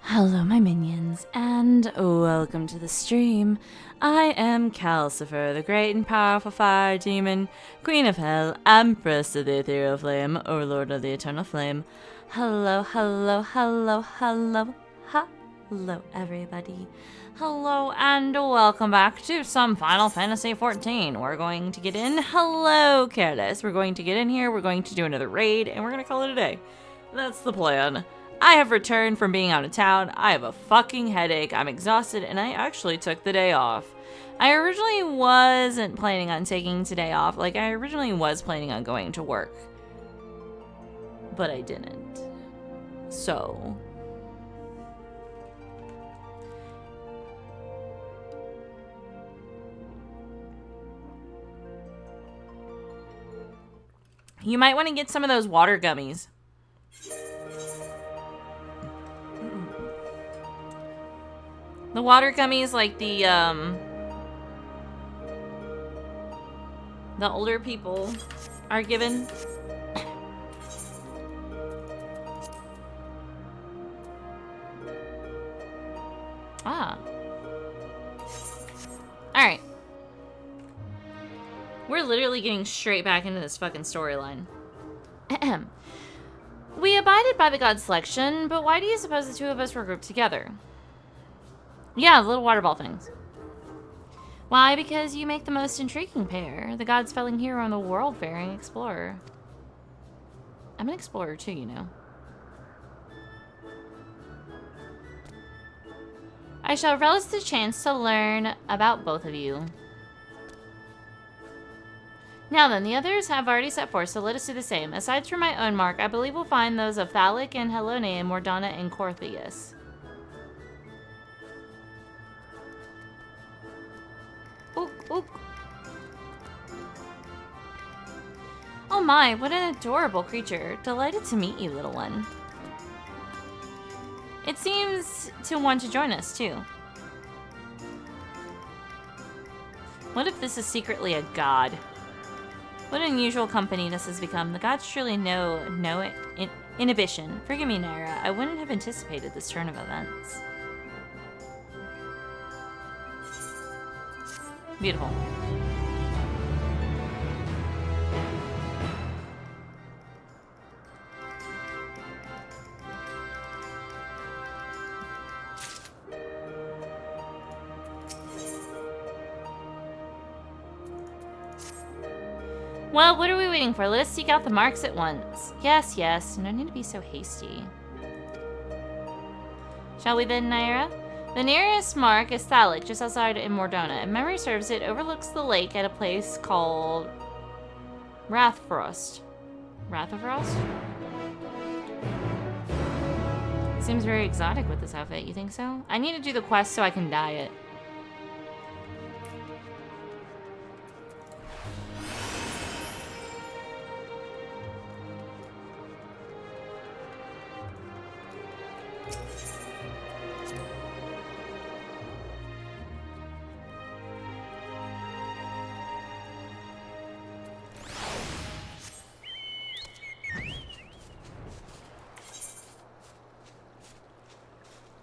Hello my minions, and welcome to the stream. I am Kalcifer, the great and powerful fire demon, queen of hell, empress of the ethereal flame, overlord of the eternal flame. Hello, hello, hello, hello, hello everybody. Hello and welcome back to some Final Fantasy XIV. We're going to get in. Hello, Careless. We're going to get in here, we're going to do another raid, and we're going to call it a day. That's the plan. I have returned from being out of town. I have a fucking headache. I'm exhausted, and I actually took the day off. I originally wasn't planning on taking today off. Like, I originally was planning on going to work. But I didn't. So... you might want to get some of those water gummies. The water gummies, like the older people are given. Ah. Alright. We're literally getting straight back into this fucking storyline. Ahem. We abided by the god's selection, but why do you suppose the two of us were grouped together? Yeah, the little water ball things. Why? Because you make the most intriguing pair. The god's-felling hero and the world-faring explorer. I'm an explorer too, you know. I shall relish the chance to learn about both of you. Now then, the others have already set forth, so let us do the same. Aside from my own mark, I believe we'll find those of Thalic and Helone and Mordana and Cortheus. Ook, ook. Oh my, what an adorable creature. Delighted to meet you, little one. It seems to want to join us, too. What if this is secretly a god? What unusual company this has become. The gods truly know inhibition. Forgive me, Naira. I wouldn't have anticipated this turn of events. Beautiful. Well, what are we waiting for? Let us seek out the marks at once. Yes, yes. No need to be so hasty. Shall we then, Naira? The nearest mark is Thalic, just outside in Mordana. If memory serves, it overlooks the lake at a place called Rathfrost. Rathfrost? Seems very exotic with this outfit. You think so? I need to do the quest so I can dye it.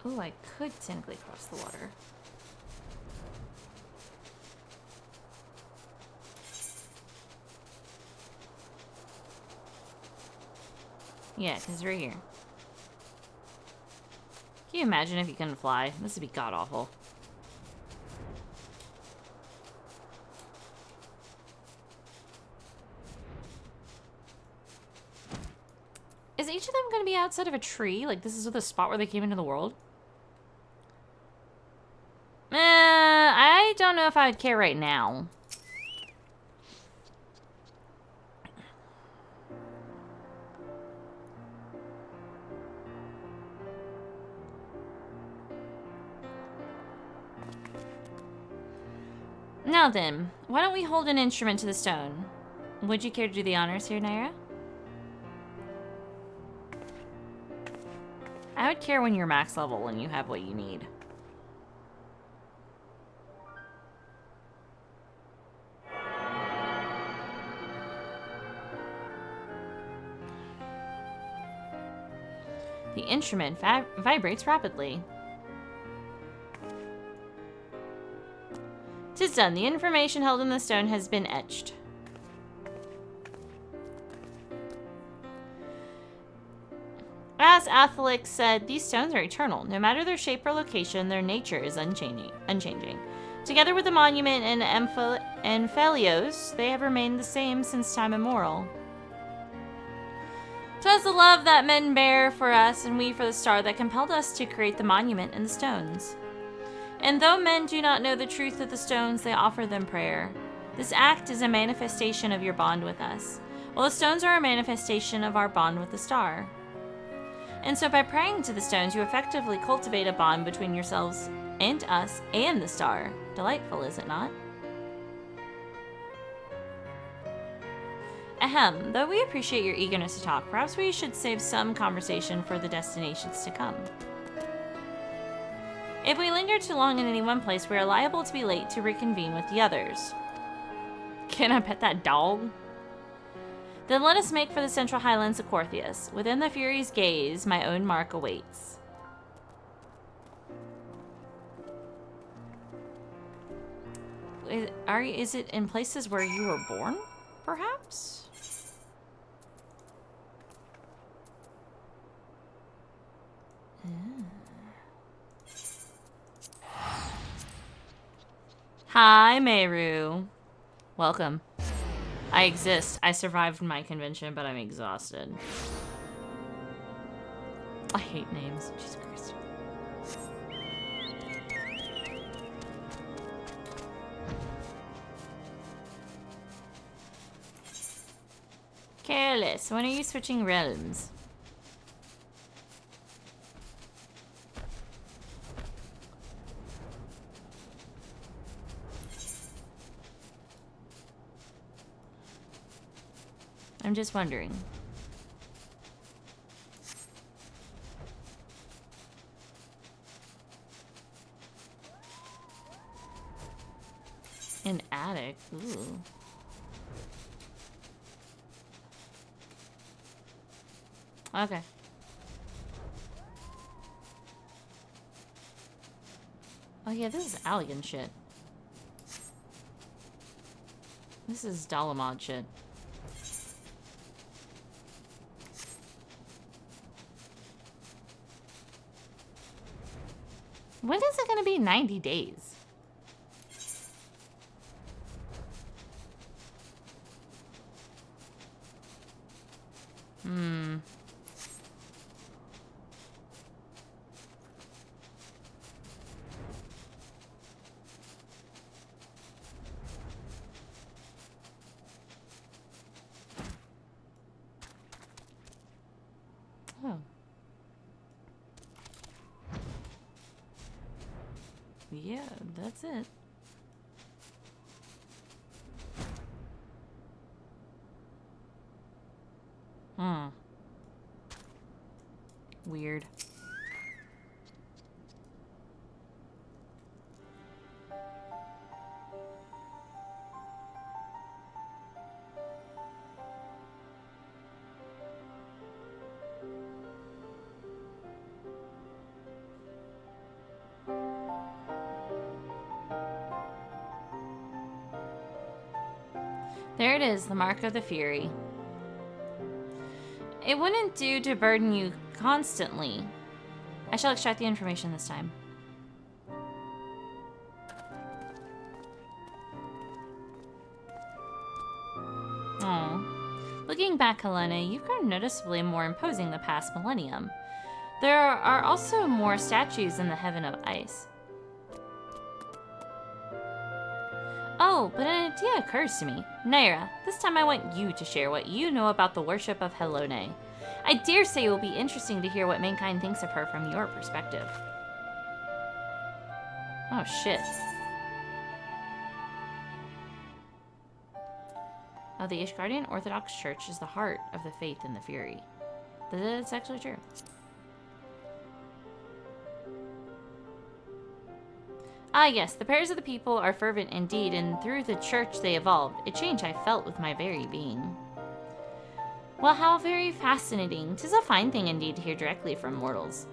Oh, I could technically cross the water. Yeah, because we're here. Can you imagine if you couldn't fly? This would be god-awful. Is each of them going to be outside of a tree? Like, this is the spot where they came into the world? I don't know if I would care right now. Now then, why don't we hold an instrument to the stone? Would you care to do the honors here, Naira? I would care when you're max level and you have what you need. The instrument vibrates rapidly. 'Tis done. The information held in the stone has been etched. As Athelix said, these stones are eternal. No matter their shape or location, their nature is unchanging. Together with the monument and Amphelios, they have remained the same since time immemorial. 'Twas the love that men bear for us and we for the star that compelled us to create the monument and the stones. And though men do not know the truth of the stones, they offer them prayer. This act is a manifestation of your bond with us, while the stones are a manifestation of our bond with the star. And so by praying to the stones, you effectively cultivate a bond between yourselves and us and the star. Delightful, is it not? Ahem, though we appreciate your eagerness to talk, perhaps we should save some conversation for the destinations to come. If we linger too long in any one place, we are liable to be late to reconvene with the others. Can I pet that dog? Then let us make for the central highlands of Corthius. Within the Fury's gaze, my own mark awaits. Is it in places where you were born, perhaps? Hi, Meru. Welcome. I exist. I survived my convention, but I'm exhausted. I hate names. Jesus Christ. Careless. When are you switching realms? I'm just wondering. An attic. Ooh. Okay. Oh yeah, this is Alligan shit. This is Dalamod shit. When is it gonna be 90 days? Oh. Yeah, that's it. Weird. There it is, the mark of the Fury. It wouldn't do to burden you constantly. I shall extract the information this time. Oh. Looking back, Helena, you've grown noticeably more imposing the past millennium. There are also more statues in the Heaven of Ice. Oh, but an idea occurs to me. Naira, this time I want you to share what you know about the worship of Helone. I dare say it will be interesting to hear what mankind thinks of her from your perspective. Oh, shit. Oh, the Ishgardian Orthodox Church is the heart of the faith in the Fury. That's actually true. Ah, yes, the prayers of the people are fervent indeed, and through the church they evolved, a change I felt with my very being. Well, how very fascinating. 'Tis a fine thing indeed to hear directly from mortals.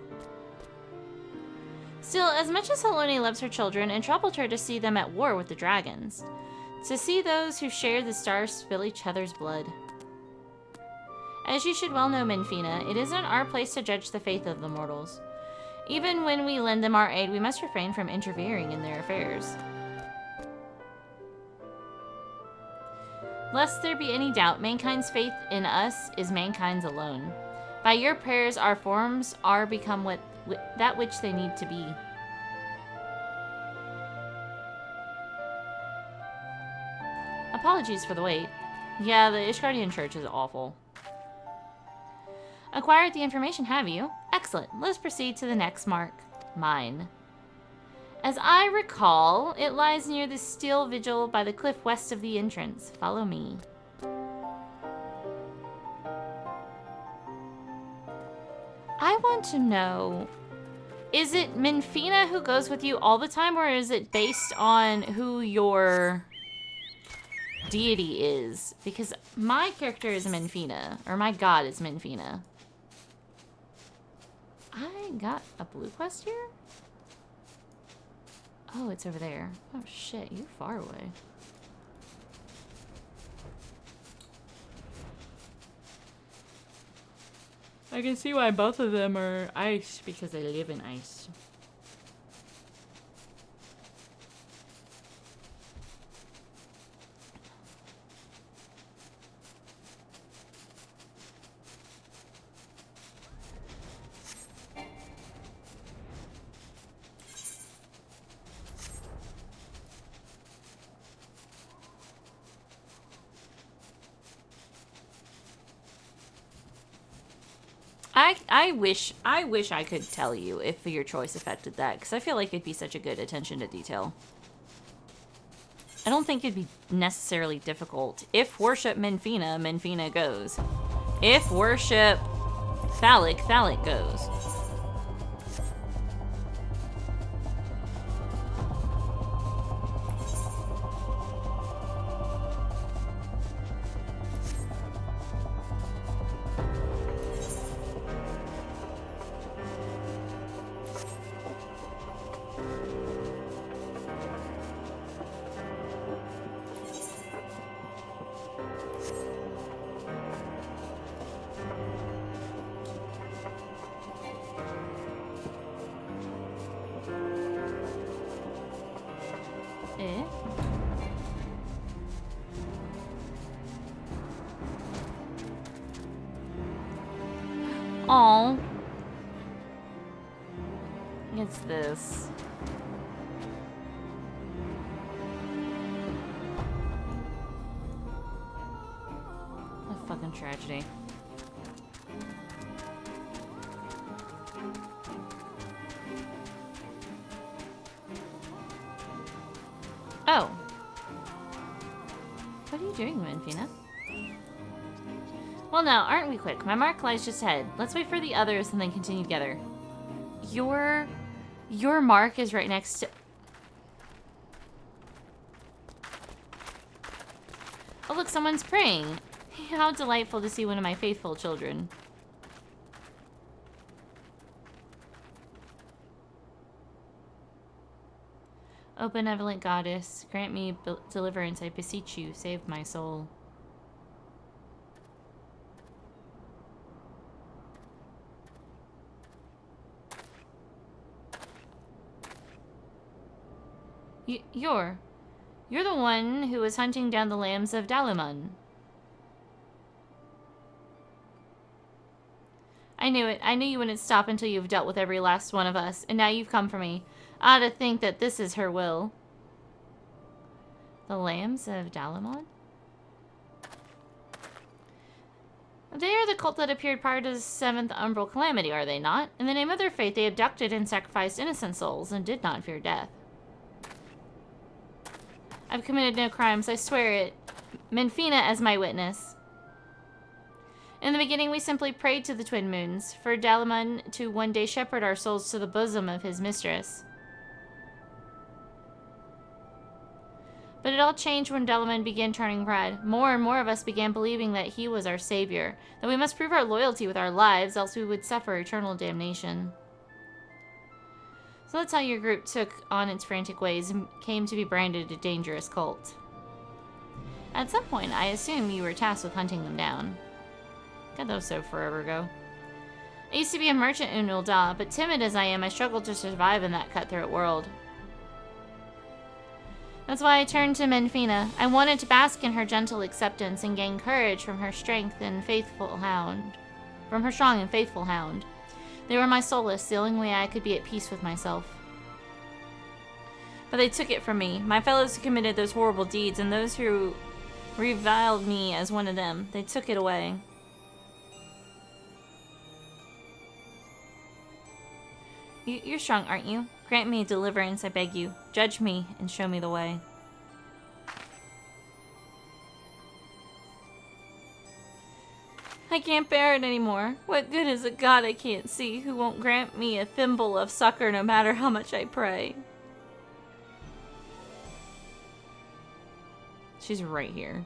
Still, as much as Halone loves her children, it troubled her to see them at war with the dragons. To see those who share the stars spill each other's blood. As you should well know, Menfina, it isn't our place to judge the faith of the mortals. Even when we lend them our aid, we must refrain from interfering in their affairs. Lest there be any doubt, mankind's faith in us is mankind's alone. By your prayers, our forms are become that which they need to be. Apologies for the wait. Yeah, the Ishgardian Church is awful. Acquired the information, have you? Excellent. Let's proceed to the next mark. Mine. As I recall, it lies near the steel vigil by the cliff west of the entrance. Follow me. I want to know, is it Menfina who goes with you all the time, or is it based on who your deity is? Because my character is Menfina, or my god is Menfina. I got a blue quest here? Oh, it's over there. Oh shit, you're far away. I can see why both of them are ice, because they live in ice. I wish I could tell you if your choice affected that, because I feel like it'd be such a good attention to detail. I don't think it'd be necessarily difficult. If worship Menfina, Menfina goes. If worship Phallic, Phallic goes. Oh, it's this. A fucking tragedy. Oh. What are you doing, Menfina? Well, now, aren't we quick? My mark lies just ahead. Let's wait for the others and then continue together. Your mark is right next to... Oh, look, someone's praying. How delightful to see one of my faithful children. O benevolent goddess, grant me deliverance, I beseech you, save my soul. You're the one who was hunting down the lambs of Dalaman. I knew it. I knew you wouldn't stop until you've dealt with every last one of us, and now you've come for me. Ah, to think that this is her will. The lambs of Dalaman? They are the cult that appeared prior to the 7th Umbral Calamity, are they not? In the name of their faith, they abducted and sacrificed innocent souls and did not fear death. I've committed no crimes, I swear it. Menfina as my witness. In the beginning, we simply prayed to the Twin Moons, for Dalaman to one day shepherd our souls to the bosom of his mistress. But it all changed when Delaman began turning red. More and more of us began believing that he was our savior, that we must prove our loyalty with our lives, else we would suffer eternal damnation. So that's how your group took on its frantic ways and came to be branded a dangerous cult. At some point, I assume you were tasked with hunting them down. God, that was so forever ago. I used to be a merchant in Ul'dah, but timid as I am, I struggled to survive in that cutthroat world. That's why I turned to Menfina. I wanted to bask in her gentle acceptance and gain courage from her strength and faithful hound. From her strong and faithful hound. They were my solace, the only way I could be at peace with myself. But they took it from me. My fellows who committed those horrible deeds and those who reviled me as one of them. They took it away. You're strong, aren't you? Grant me deliverance, I beg you. Judge me and show me the way. I can't bear it anymore. What good is a God I can't see who won't grant me a thimble of succor no matter how much I pray? She's right here.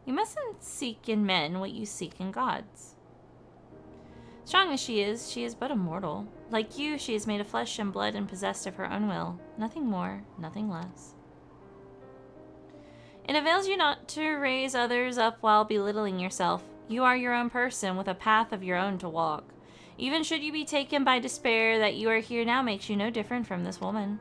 You mustn't seek in men what you seek in gods. Strong as she is but a mortal. Like you, she is made of flesh and blood and possessed of her own will. Nothing more, nothing less. It avails you not to raise others up while belittling yourself. You are your own person with a path of your own to walk. Even should you be taken by despair, that you are here now makes you no different from this woman.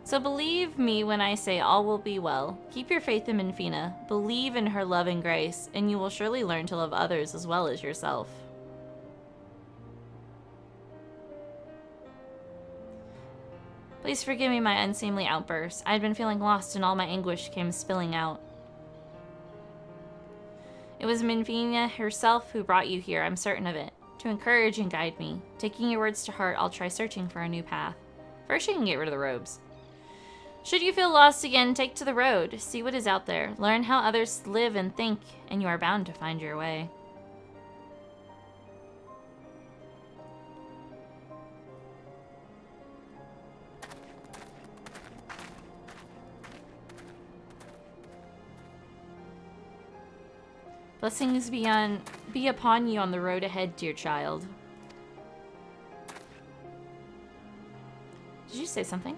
So believe me when I say all will be well. Keep your faith in Menfina. Believe in her love and grace, and you will surely learn to love others as well as yourself. Please forgive me my unseemly outburst. I had been feeling lost and all my anguish came spilling out. It was Menfina herself who brought you here, I'm certain of it, to encourage and guide me. Taking your words to heart, I'll try searching for a new path. First, you can get rid of the robes. Should you feel lost again, take to the road. See what is out there. Learn how others live and think, and you are bound to find your way. Blessings be upon you on the road ahead, dear child. Did you say something?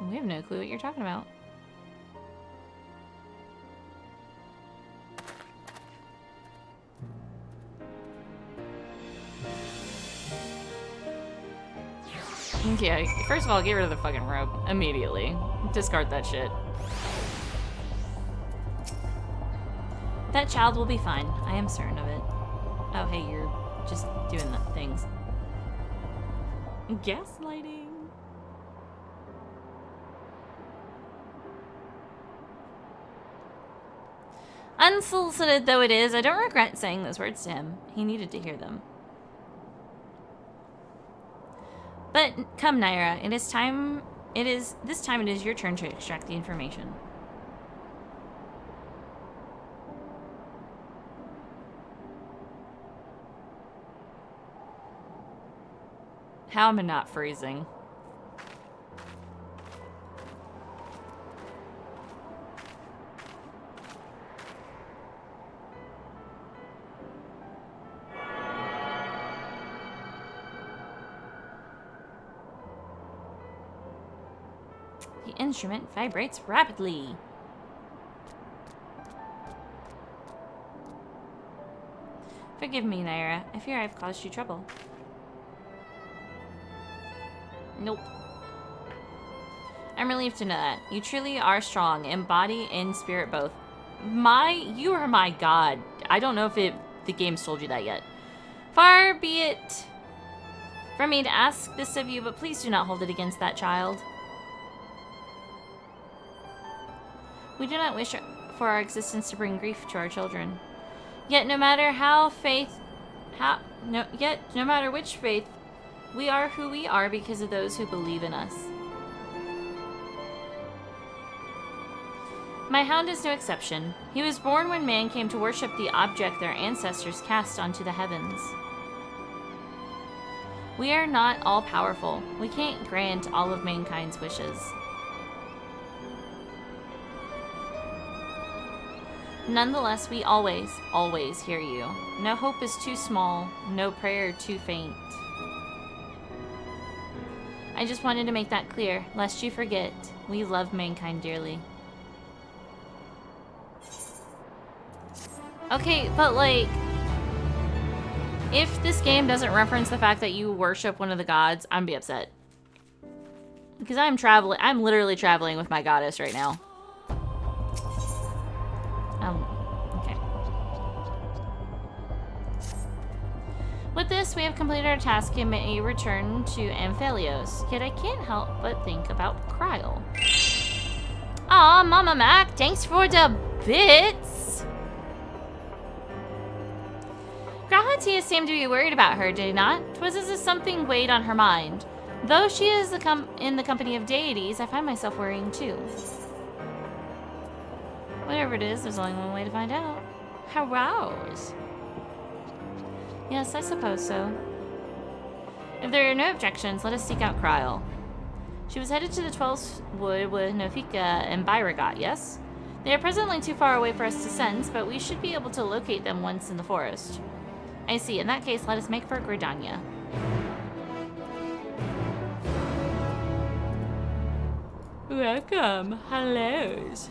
We have no clue what you're talking about. Okay, first of all, get rid of the fucking rope immediately. Discard that shit. That child will be fine. I am certain of it. Oh, hey, you're just doing the things. Gaslighting. Unsolicited though it is, I don't regret saying those words to him. He needed to hear them. But come, Naira, this time it is your turn to extract the information. How am I not freezing? The instrument vibrates rapidly. Forgive me, Naira. I fear I've caused you trouble. Nope. I'm relieved to know that. You truly are strong, in body and spirit both. You are my god. I don't know if the game's told you that yet. Far be it from me to ask this of you, but please do not hold it against that child. We do not wish for our existence to bring grief to our children. Yet no matter no matter which faith, we are who we are because of those who believe in us. My hound is no exception. He was born when man came to worship the object their ancestors cast onto the heavens. We are not all-powerful. We can't grant all of mankind's wishes. Nonetheless, we always, always hear you. No hope is too small, no prayer too faint. I just wanted to make that clear, lest you forget, we love mankind dearly. Okay, but like, if this game doesn't reference the fact that you worship one of the gods, I'm gonna be upset. Because I'm literally traveling with my goddess right now. Okay. With this, we have completed our task and may return to Amphelios. Yet I can't help but think about Kryle. Aw, Mama Mac, thanks for the bits! Grahatia seemed to be worried about her, did he not? 'Twas as if something weighed on her mind. Though she is in the company of deities, I find myself worrying too. Whatever it is, there's only one way to find out. Arouse. Yes, I suppose so. If there are no objections, let us seek out Kryle. She was headed to the 12th Wood with Nofika and Byragot, yes? They are presently too far away for us to sense, but we should be able to locate them once in the forest. I see. In that case, let us make for Gridania. Welcome. Hellos.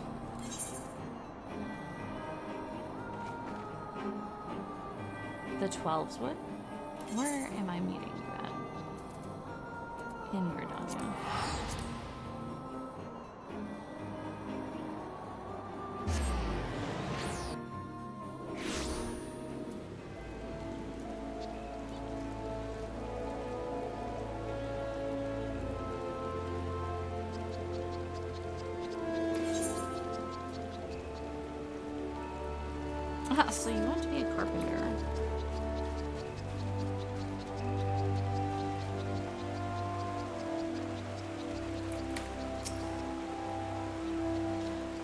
The 12's Wood? Where am I meeting you at? In Gridania. Ah, so you want to be a carpenter.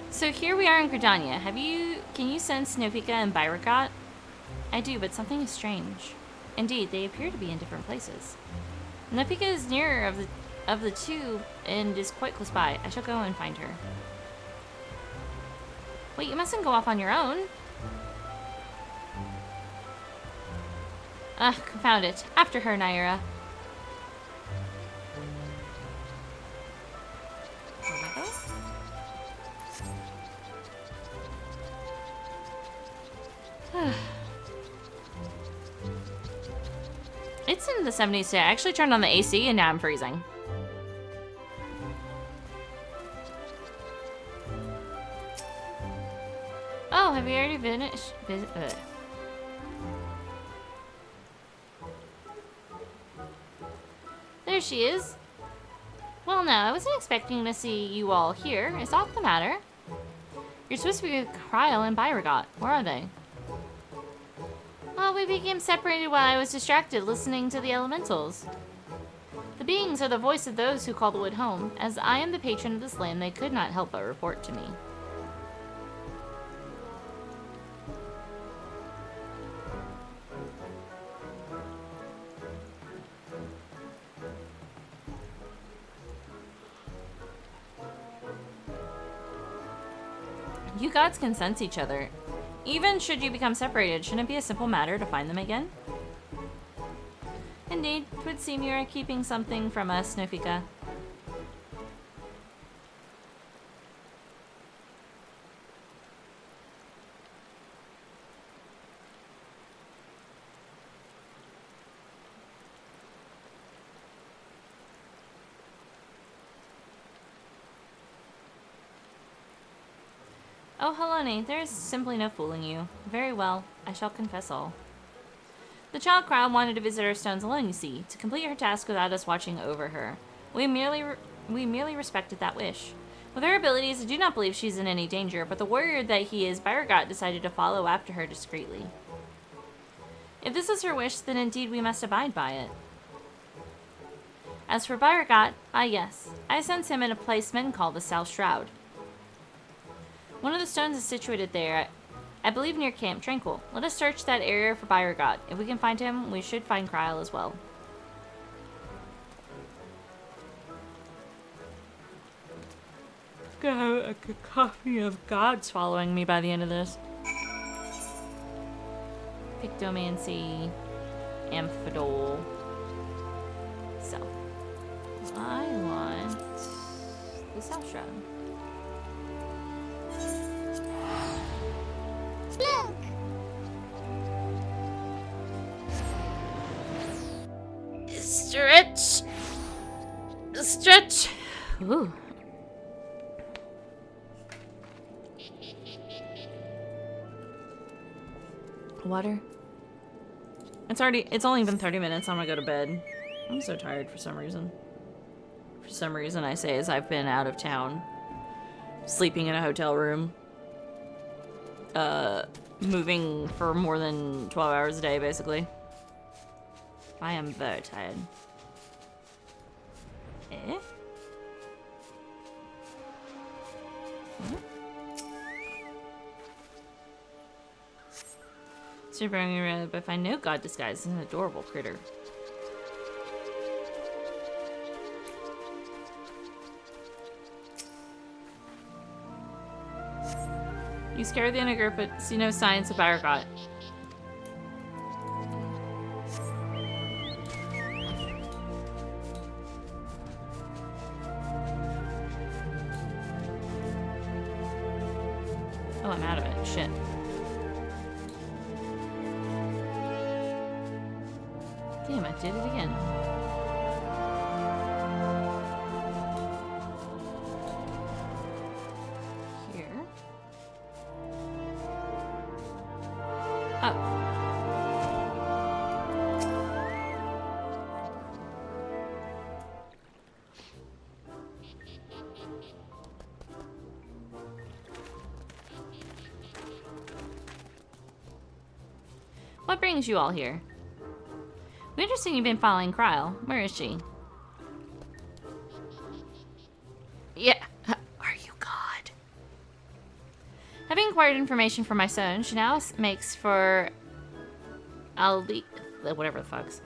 So here we are in Gridania. Can you sense Nofika and Byragot? I do, but something is strange. Indeed, they appear to be in different places. Nofika is nearer of the two and is quite close by. I shall go and find her. Wait, you mustn't go off on your own. Ugh, confound it. After her, Naira. It's in the 70s today. I actually turned on the AC and now I'm freezing. Oh, have you already finished? There she is. Well, no, I wasn't expecting to see you all here. Is that the matter? You're supposed to be with Kryle and Byragot. Where are they? Well, we became separated while I was distracted listening to the elementals. The beings are the voice of those who call the wood home. As I am the patron of this land, they could not help but report to me. You gods can sense each other. Even should you become separated, shouldn't it be a simple matter to find them again? Indeed, 'twould seem you are keeping something from us, Nofika. Oh, Helene, there is simply no fooling you. Very well, I shall confess all. The child Kryle wanted to visit our stones alone, you see, to complete her task without us watching over her. We merely respected that wish. With her abilities, I do not believe she's in any danger, but the warrior that he is, Byragot, decided to follow after her discreetly. If this is her wish, then indeed we must abide by it. As for Byragot, ah yes, I sense him in a place men call the South Shroud. One of the stones is situated there. I believe near Camp Tranquil. Let us search that area for Byrgot. If we can find him, we should find Kryl as well. Gonna have a cacophony of gods following me by the end of this. Pictomancy, Amphidol. So, I want the South Shroud. Stretch! Stretch! Ooh. Water. It's only been 30 minutes. I'm gonna go to bed. I'm so tired for some reason. For some reason I say as I've been out of town. Sleeping in a hotel room. Moving for more than 12 hours a day, basically. I am very tired. Eh? Hmm? Super angry, but if I know God disguise is an adorable critter. You scare the inner group, but see no signs of Byrgot. Oh, I'm out of it. Shit. Damn, I did it again. Here. Oh. What brings you all here? Interesting you've been following Kryl. Where is she? Yeah. Are you God? Having acquired information from my son, she now makes for whatever the fuck's.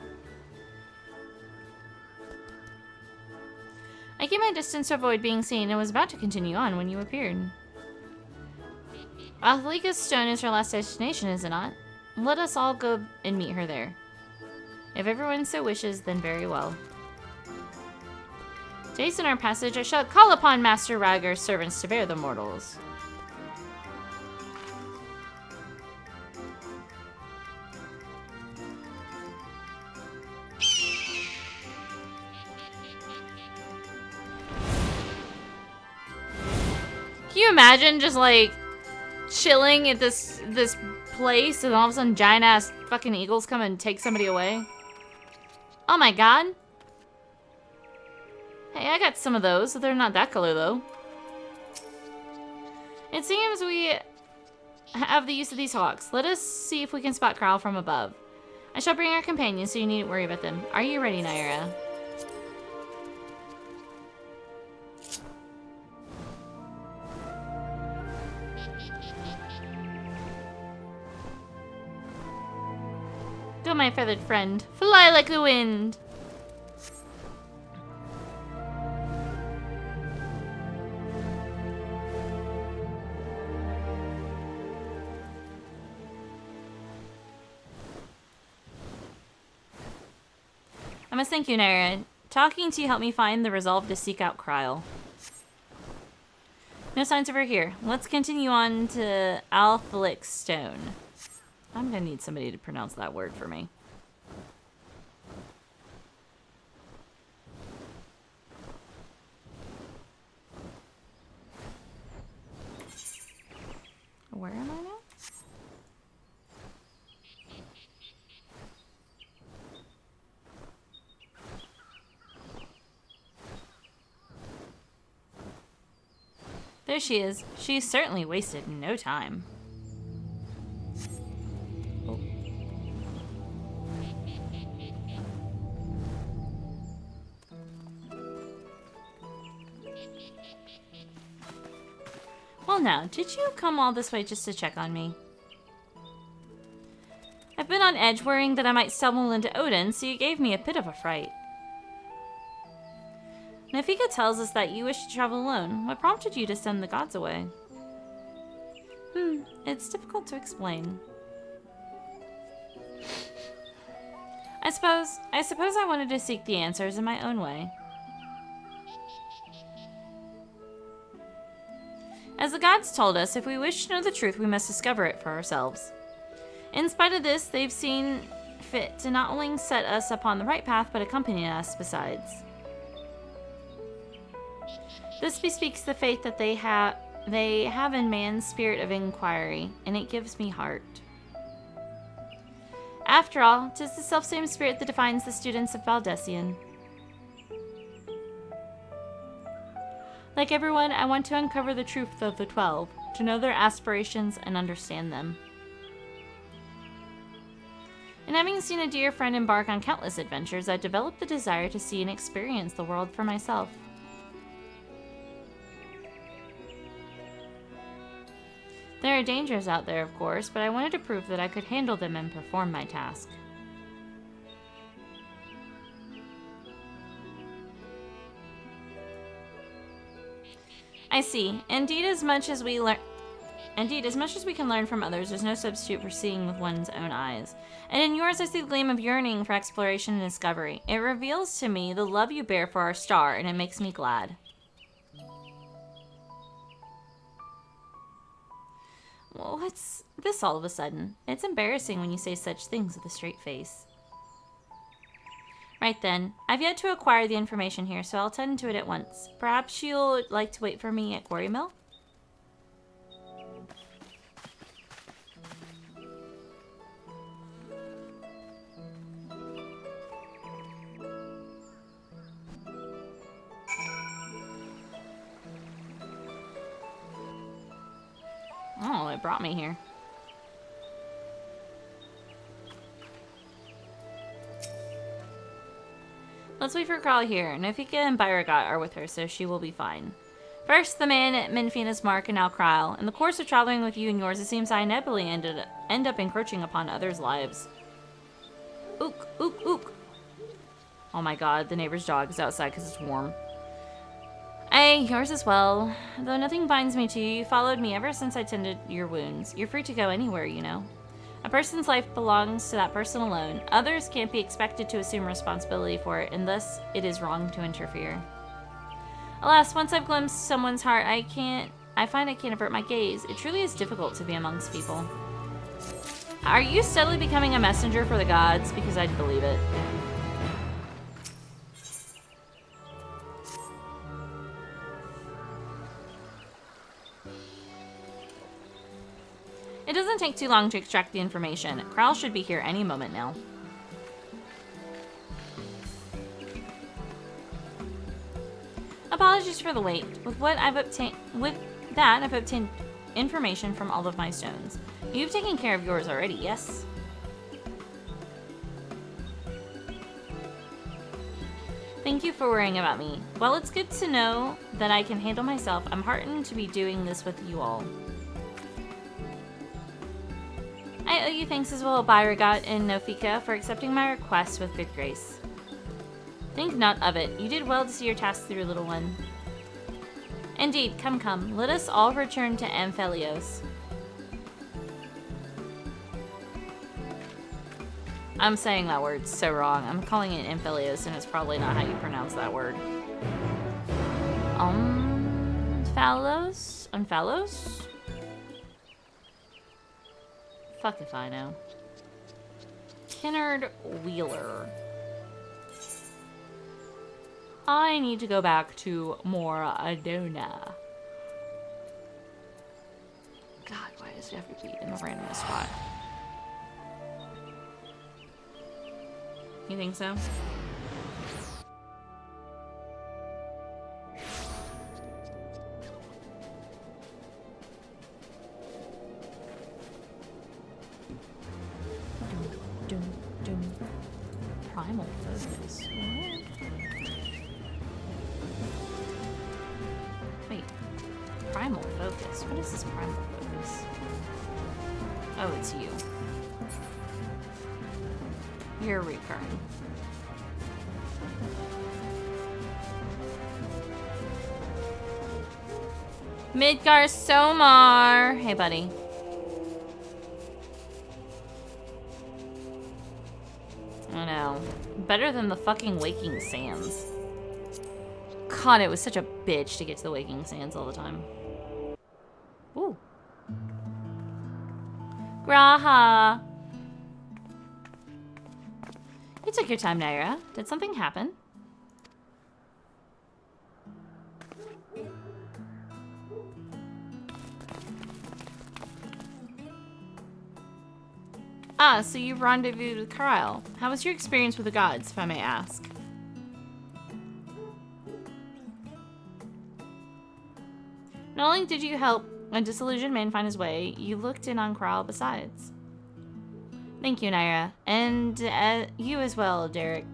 I keep my distance to avoid being seen and was about to continue on when you appeared. Athlika's stone is her last destination, is it not? Let us all go and meet her there. If everyone so wishes, then very well. To hasten our passage, I shall call upon Master Rager's servants to bear the mortals. Can you imagine just like chilling at this place and all of a sudden giant ass fucking eagles come and take somebody away? Oh my god. Hey, I got some of those. They're not that color, though. It seems we have the use of these hawks. Let us see if we can spot Kryl from above. I shall bring our companions, so you needn't worry about them. Are you ready, Naira? Go, my feathered friend. Fly like the wind. I must thank you, Naira. Talking to you helped me find the resolve to seek out Kryl. No signs of her here. Let's continue on to Alphalic Stone. I'm gonna need somebody to pronounce that word for me. Where am I now? There she is. She's certainly wasted no time. Oh. Well, Well now, did you come all this way just to check on me? I've been on edge worrying that I might stumble into Odin, so you gave me a bit of a fright. Nafika tells us that you wish to travel alone. What prompted you to send the gods away? It's difficult to explain. I suppose I wanted to seek the answers in my own way. As the gods told us, if we wish to know the truth, we must discover it for ourselves. In spite of this, they've seen fit to not only set us upon the right path, but accompany us besides. This bespeaks the faith that they have in man's spirit of inquiry, and it gives me heart. After all, 'tis the selfsame spirit that defines the students of Valdesian. Like everyone, I want to uncover the truth of the 12, to know their aspirations and understand them. And having seen a dear friend embark on countless adventures, I've developed the desire to see and experience the world for myself. There are dangers out there, of course, but I wanted to prove that I could handle them and perform my task. I see. Indeed, as much as we can learn from others, there's no substitute for seeing with one's own eyes. And in yours, I see the gleam of yearning for exploration and discovery. It reveals to me the love you bear for our star, and it makes me glad. Well, what's this all of a sudden? It's embarrassing when you say such things with a straight face. Right then. I've yet to acquire the information here, so I'll tend to it at once. Perhaps you'll like to wait for me at Quarry Mill? Oh, it brought me here. Let's wait for Kral here. Nafika and Byragot are with her, so she will be fine. First, the man at Minfina's mark, and now Kral. In the course of traveling with you and yours, it seems I inevitably end up encroaching upon others' lives. Ook, ook, ook. Oh my god, the neighbor's dog is outside because it's warm. Hey, yours as well. Though nothing binds me to you, you followed me ever since I tended your wounds. You're free to go anywhere, you know. A person's life belongs to that person alone. Others can't be expected to assume responsibility for it, and thus it is wrong to interfere. Alas, once I've glimpsed someone's heart, I find I can't avert my gaze. It truly is difficult to be amongst people. Are you steadily becoming a messenger for the gods? Because I'd believe it. It doesn't take too long to extract the information. Kral should be here any moment now. Apologies for the wait. With that, I've obtained information from all of my stones. You've taken care of yours already, yes? Thank you for worrying about me. While it's good to know that I can handle myself, I'm heartened to be doing this with you all. I owe you thanks as well, Byragot and Nafika, for accepting my request with good grace. Think not of it. You did well to see your task through, little one. Indeed, come. Let us all return to Amphelios. I'm saying that word so wrong. I'm calling it Amphelios, and it's probably not how you pronounce that word. Umphalos? Umphalos? Fuck if I know. Kennard Wheeler. I need to go back to Moradona. God, why does it have to be in the random spot? You think so? Primal focus. Wait. Primal focus. What is this primal focus? Oh, it's you. You're recurring. Midgar Somar. Hey, buddy. I know. Better than the fucking Waking Sands. God, it was such a bitch to get to the Waking Sands all the time. Ooh. Graha. You took your time, Naira. Did something happen? Ah, so you rendezvoused with Kyle. How was your experience with the gods, if I may ask? Not only did you help a disillusioned man find his way, you looked in on Kyle besides. Thank you, Naira. And you as well, Derek.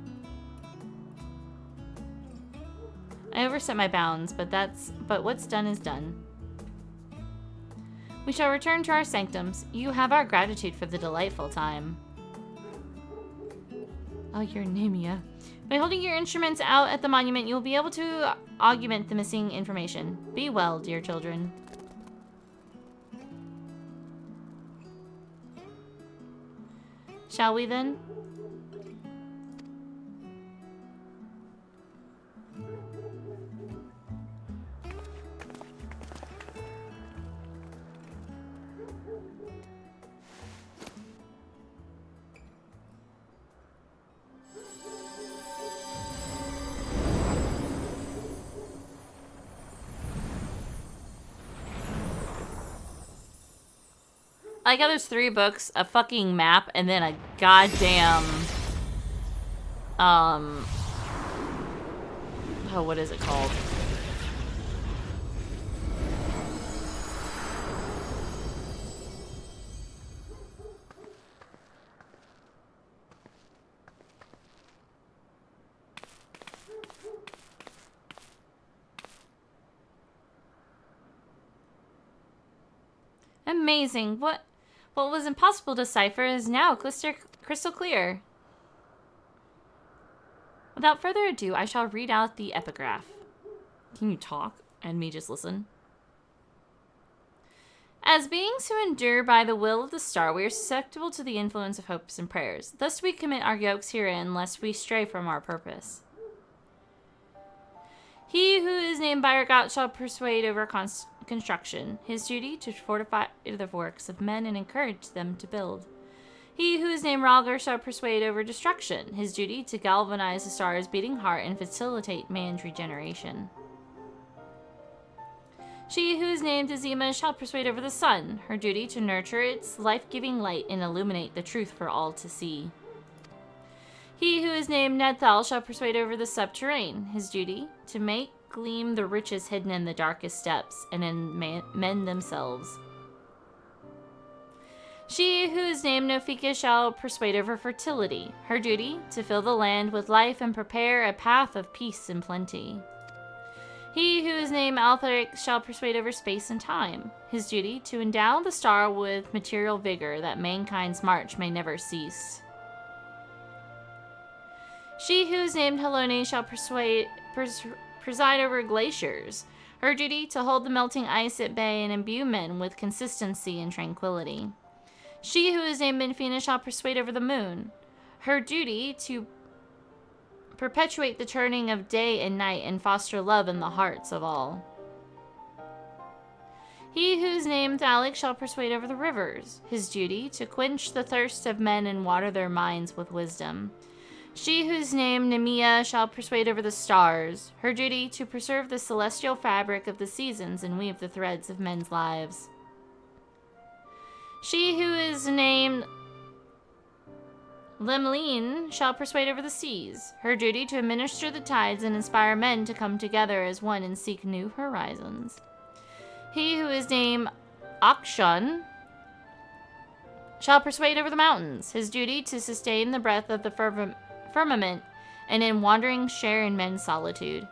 I overstepped my bounds, but what's done is done. We shall return to our sanctums. You have our gratitude for the delightful time. Oh, you're Nemia. By holding your instruments out at the monument, you will be able to augment the missing information. Be well, dear children. Shall we then? I like how there's 3 books, a fucking map, and then a goddamn, oh, what is it called? Amazing. What was impossible to decipher is now crystal clear. Without further ado, I shall read out the epigraph. Can you talk and me just listen? As beings who endure by the will of the star, we are susceptible to the influence of hopes and prayers. Thus we commit our yokes herein, lest we stray from our purpose. He who is named Bayergot shall persuade over construction, his duty to fortify the works of men and encourage them to build. He who is named Ralger shall persuade over destruction, his duty to galvanize the star's beating heart and facilitate man's regeneration. She who is named Azima shall persuade over the sun, her duty to nurture its life-giving light and illuminate the truth for all to see. He who is named Nedthal shall persuade over the subterrane, his duty to make gleam the riches hidden in the darkest depths and mend themselves. She who is named Nofika shall persuade over fertility, her duty to fill the land with life and prepare a path of peace and plenty. He who is named Altharic shall persuade over space and time, his duty to endow the star with material vigor that mankind's march may never cease. She who is named Helone shall preside over glaciers, her duty to hold the melting ice at bay and imbue men with consistency and tranquility. She who is named Minfina shall persuade over the moon, her duty to perpetuate the turning of day and night and foster love in the hearts of all. He whose name Thalic shall persuade over the rivers, his duty to quench the thirst of men and water their minds with wisdom. She whose name Nemia shall persuade over the stars, her duty to preserve the celestial fabric of the seasons and weave the threads of men's lives. She who is named Lemline shall persuade over the seas, her duty to administer the tides and inspire men to come together as one and seek new horizons. He who is named Akshun shall persuade over the mountains, his duty to sustain the breath of the firmament, and in wandering share in men's solitude.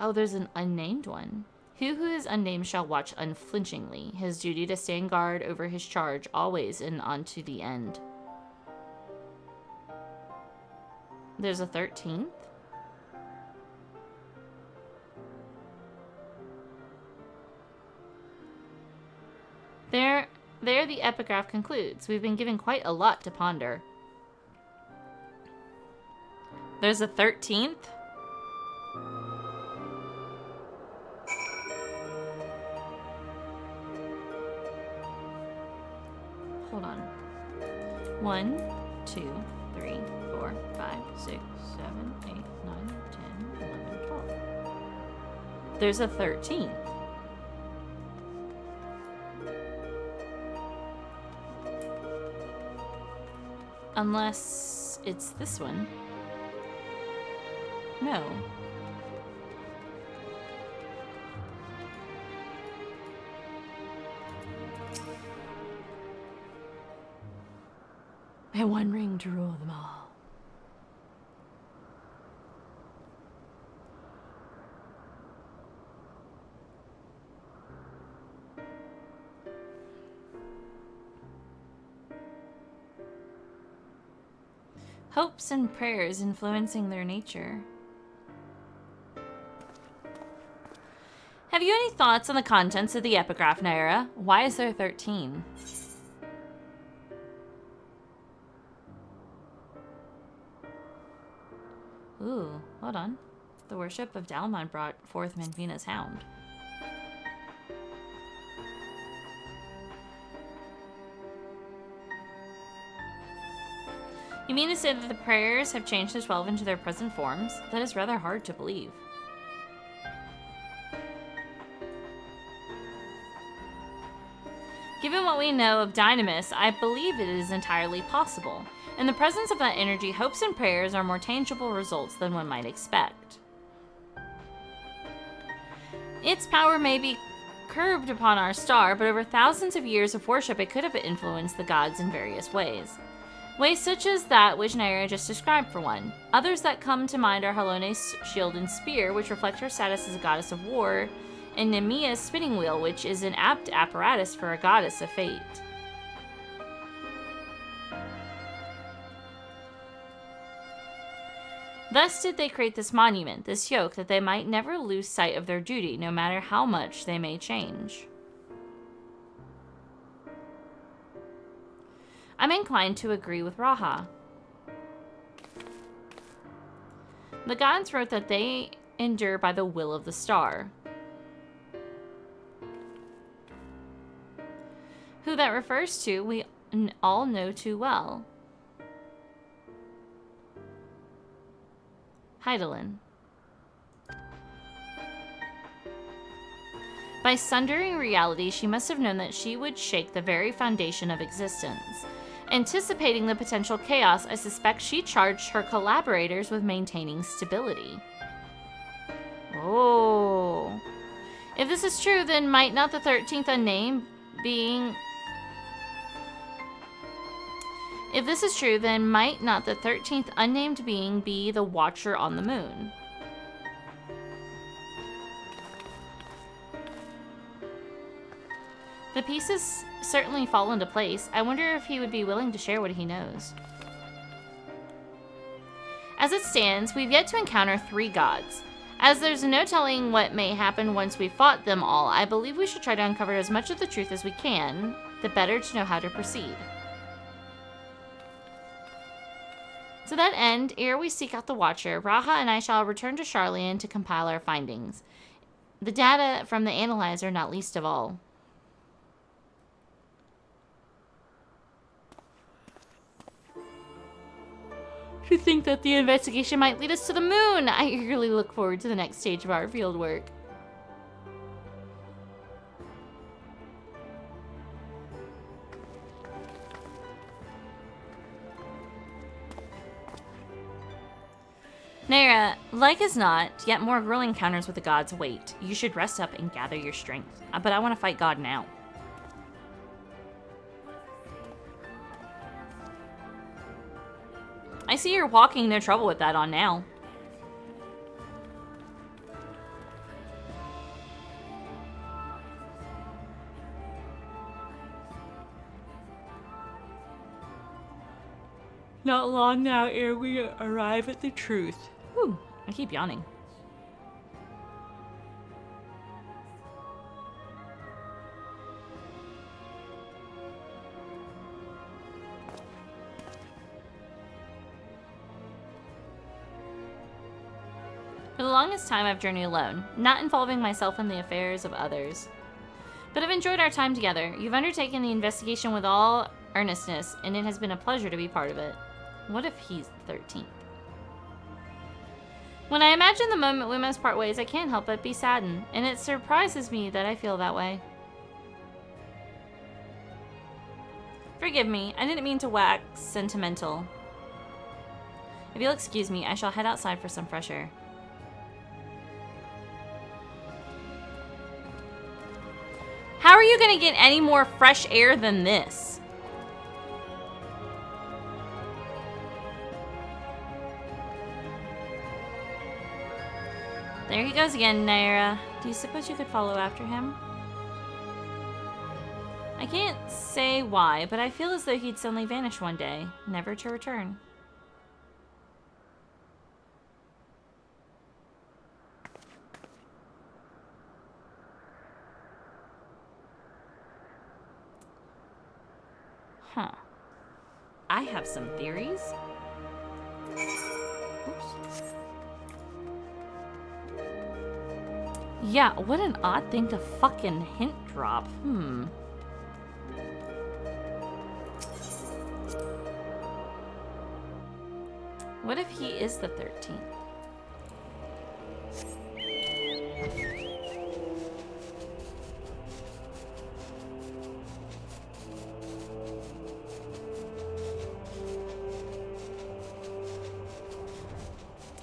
Oh, there's an unnamed one. He who is unnamed shall watch unflinchingly. His duty to stand guard over his charge always and unto the end. There's a 13th. There the epigraph concludes. We've been given quite a lot to ponder. There's a 13th. Hold on. 1, 2, 3, 4, 5, 6, 7, 8, 9, 10, 11, 12. There's a 13th. Unless it's this one. No. And one ring to rule them all. Hopes and prayers influencing their nature. Have you any thoughts on the contents of the epigraph, Naira? Why is there 13? Ooh, hold on. The worship of Dalmon brought forth Manvina's hound. You mean to say that the prayers have changed the 12 into their present forms? That is rather hard to believe. Given what we know of Dynamis, I believe it is entirely possible. In the presence of that energy, hopes and prayers are more tangible results than one might expect. Its power may be curbed upon our star, but over thousands of years of worship it could have influenced the gods in various ways. Ways such as that which Naira just described for one. Others that come to mind are Halone's shield and spear, which reflect her status as a goddess of war, and Nemia's spinning wheel, which is an apt apparatus for a goddess of fate. Thus did they create this monument, this yoke, that they might never lose sight of their duty, no matter how much they may change. I'm inclined to agree with Raha. The gods wrote that they endure by the will of the star. Who that refers to, we all know too well. Hydaelyn. By sundering reality, she must have known that she would shake the very foundation of existence. Anticipating the potential chaos, I suspect she charged her collaborators with maintaining stability. Oh. If this is true, then might not the 13th unnamed being... If this is true, then might not the 13th unnamed being be the Watcher on the Moon? The pieces certainly fall into place. I wonder if he would be willing to share what he knows. As it stands, we've yet to encounter 3 gods. As there's no telling what may happen once we've fought them all, I believe we should try to uncover as much of the truth as we can, the better to know how to proceed. To that end, ere we seek out the Watcher, Raha and I shall return to Sharlayan to compile our findings. The data from the analyzer not least of all. To think that the investigation might lead us to the moon! I eagerly look forward to the next stage of our fieldwork. Naira, like as not, yet more grueling encounters with the gods await. You should rest up and gather your strength. But I want to fight God now. I see you're walking no trouble with that on now. Not long now ere we arrive at the truth. Whew, I keep yawning. For the longest time, I've journeyed alone, not involving myself in the affairs of others. But I've enjoyed our time together. You've undertaken the investigation with all earnestness, and it has been a pleasure to be part of it. What if he's the 13th? When I imagine the moment we must part ways, I can't help but be saddened, and it surprises me that I feel that way. Forgive me, I didn't mean to wax sentimental. If you'll excuse me, I shall head outside for some fresh air. How are you going to get any more fresh air than this? There he goes again, Naira. Do you suppose you could follow after him? I can't say why, but I feel as though he'd suddenly vanish one day, never to return. Huh. I have some theories. Oops. Yeah, what an odd thing to fucking hint drop. What if he is the 13th?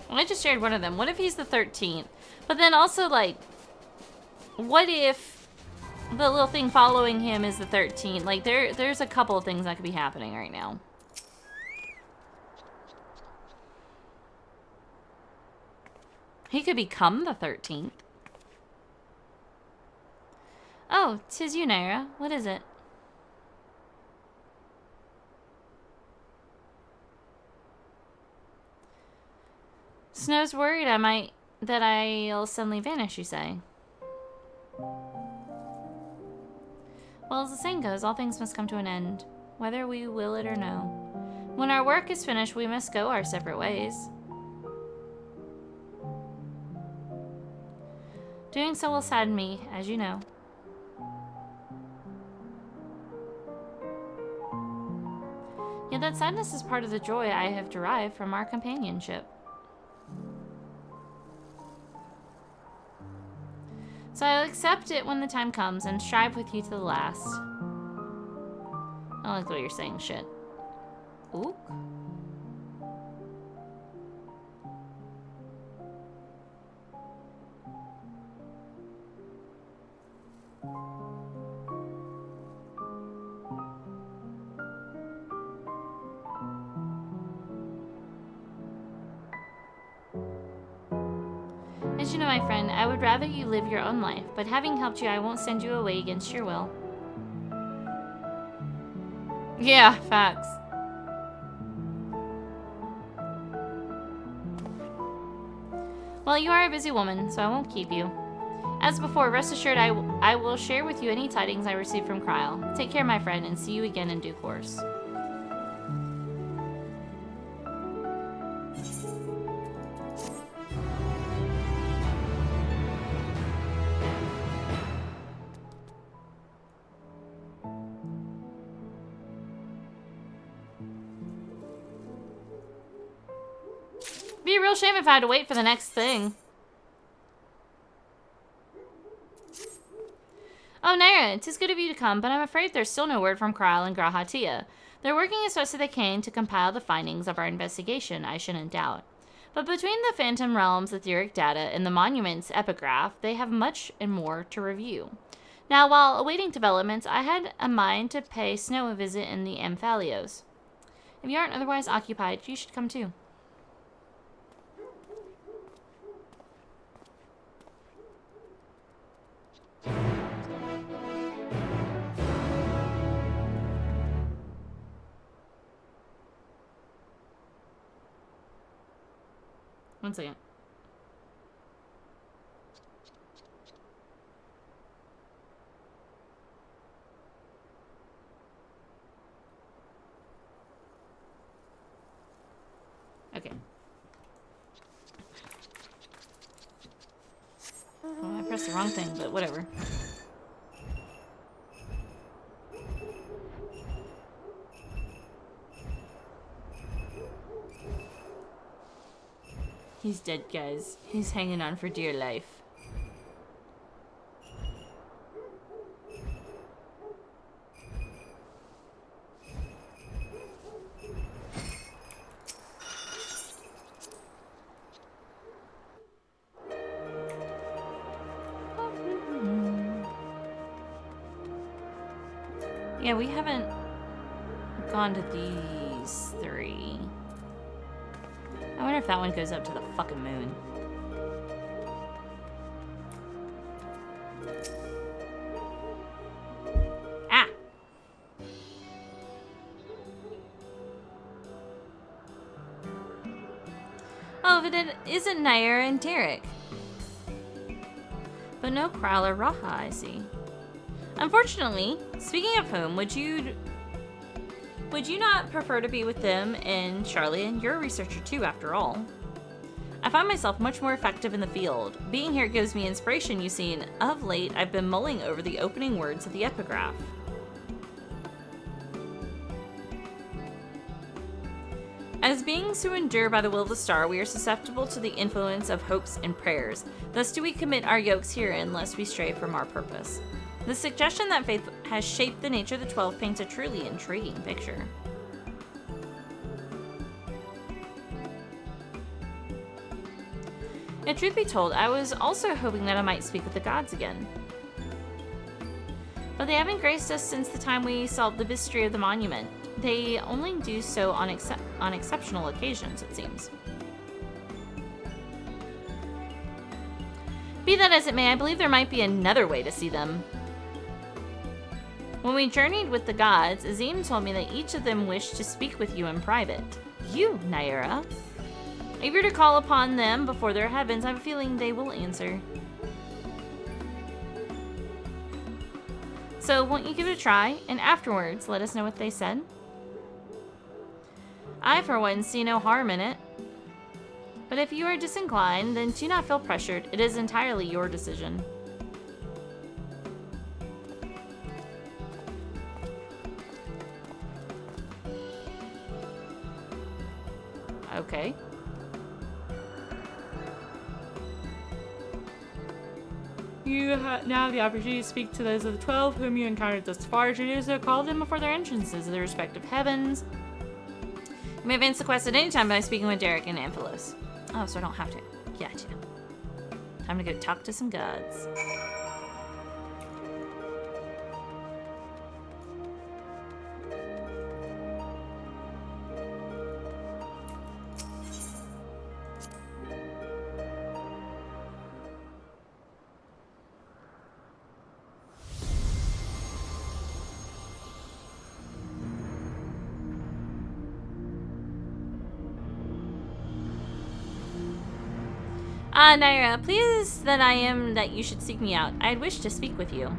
I just shared one of them. What if he's the 13th? But then also, like, what if the little thing following him is the 13th? Like, there's a couple of things that could be happening right now. He could become the 13th. Oh, 'tis you, Naira. What is it? Snow's worried that I'll suddenly vanish, you say? Well, as the saying goes, all things must come to an end, whether we will it or no. When our work is finished, we must go our separate ways. Doing so will sadden me, as you know. Yet that sadness is part of the joy I have derived from our companionship. So I'll accept it when the time comes and strive with you to the last. I don't like what you're saying, shit. Ooh. As you know, my friend, I would rather you live your own life, but having helped you, I won't send you away against your will. Yeah, facts. Well, you are a busy woman, so I won't keep you. As before, rest assured I will share with you any tidings I receive from Kryle. Take care, my friend, and see you again in due course. Be a real shame if I had to wait for the next thing. Oh, Naira, 'tis good of you to come, but I'm afraid there's still no word from Kryle and Grahatia. They're working as fast as they can to compile the findings of our investigation, I shouldn't doubt. But between the Phantom Realms, etheric data, and the Monument's epigraph, they have much and more to review. Now, while awaiting developments, I had a mind to pay Snow a visit in the Amphalios. If you aren't otherwise occupied, you should come too. One second. Okay. Oh, I pressed the wrong thing, but whatever. He's dead, guys. He's hanging on for dear life. Yeah, we haven't gone to these three. I wonder if that one goes up to the fucking moon. Ah! Oh, but it isn't Nair and Derek. But no Krall or Raha, I see. Unfortunately, speaking of whom, would you not prefer to be with them and Charlie? You're a researcher too, after all. I find myself much more effective in the field. Being here gives me inspiration, you see, and of late I've been mulling over the opening words of the epigraph. As beings who endure by the will of the star, we are susceptible to the influence of hopes and prayers. Thus do we commit our yokes herein, lest we stray from our purpose. The suggestion that faith has shaped the nature of the 12 paints a truly intriguing picture. Yet, truth be told, I was also hoping that I might speak with the gods again. But they haven't graced us since the time we solved the mystery of the monument. They only do so on exceptional occasions, it seems. Be that as it may, I believe there might be another way to see them. When we journeyed with the gods, Azim told me that each of them wished to speak with you in private. You, Naira. If you're to call upon them before their heavens, I have a feeling they will answer. So, won't you give it a try, and afterwards let us know what they said? I, for one, see no harm in it. But if you are disinclined, then do not feel pressured. It is entirely your decision. Okay. You now have the opportunity to speak to those of the 12 whom you encountered thus far. To do so, call them before their entrances to their respective heavens. You may advance the quest at any time by speaking with Derek and Amphilos. Oh, so I don't have to. Gotcha. Time to go talk to some gods. Naira, pleased that I am that you should seek me out. I'd wish to speak with you.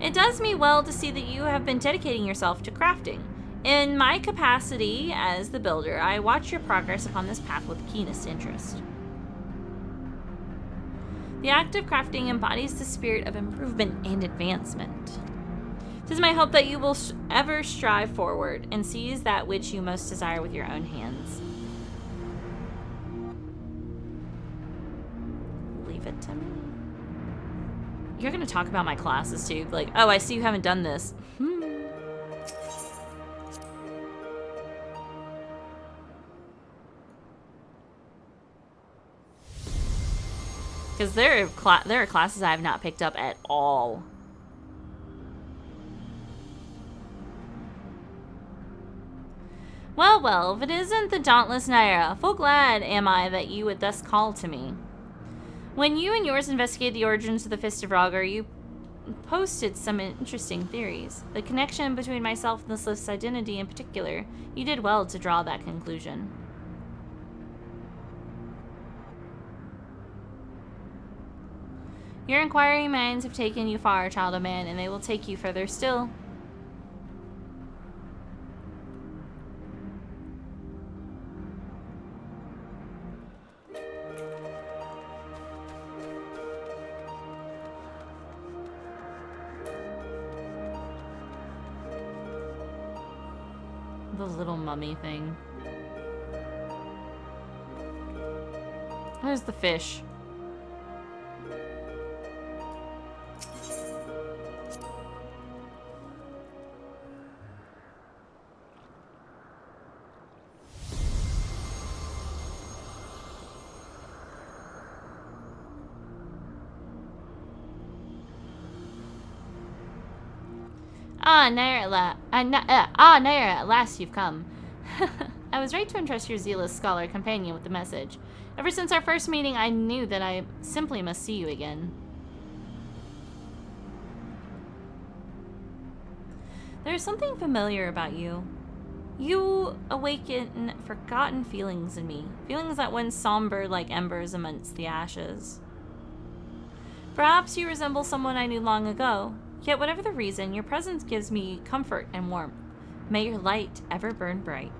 It does me well to see that you have been dedicating yourself to crafting. In my capacity as the builder, I watch your progress upon this path with keenest interest. The act of crafting embodies the spirit of improvement and advancement. It is my hope that you will ever strive forward and seize that which you most desire with your own hands. It to me. You're gonna talk about my classes too, like, oh, I see you haven't done this. Because there are classes I have not picked up at all. Well, well, if it isn't the dauntless Naira, full glad am I that you would thus call to me. When you and yours investigated the origins of the Fist of Rhaegar, you posted some interesting theories. The connection between myself and the Slyth's identity in particular, you did well to draw that conclusion. Your inquiring minds have taken you far, child of man, and they will take you further still. The little mummy thing. Where's the fish? Naira, at last you've come. I was right to entrust your zealous scholar companion with the message. Ever since our first meeting, I knew that I simply must see you again. There's something familiar about you. You awaken forgotten feelings in me. Feelings that went somber like embers amidst the ashes. Perhaps you resemble someone I knew long ago. Yet whatever the reason, your presence gives me comfort and warmth. May your light ever burn bright.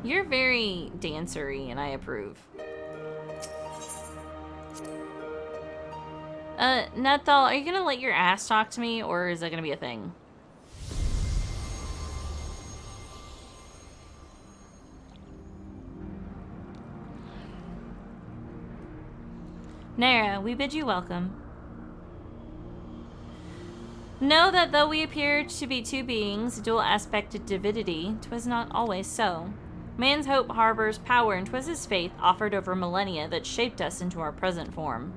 You're very dancery, and I approve. Nethal, are you gonna let your ass talk to me, or is that gonna be a thing? Naira, we bid you welcome. Know that though we appear to be two beings, dual-aspected divinity, 'twas not always so. Man's hope harbors power, and 'twas his faith, offered over millennia, that shaped us into our present form.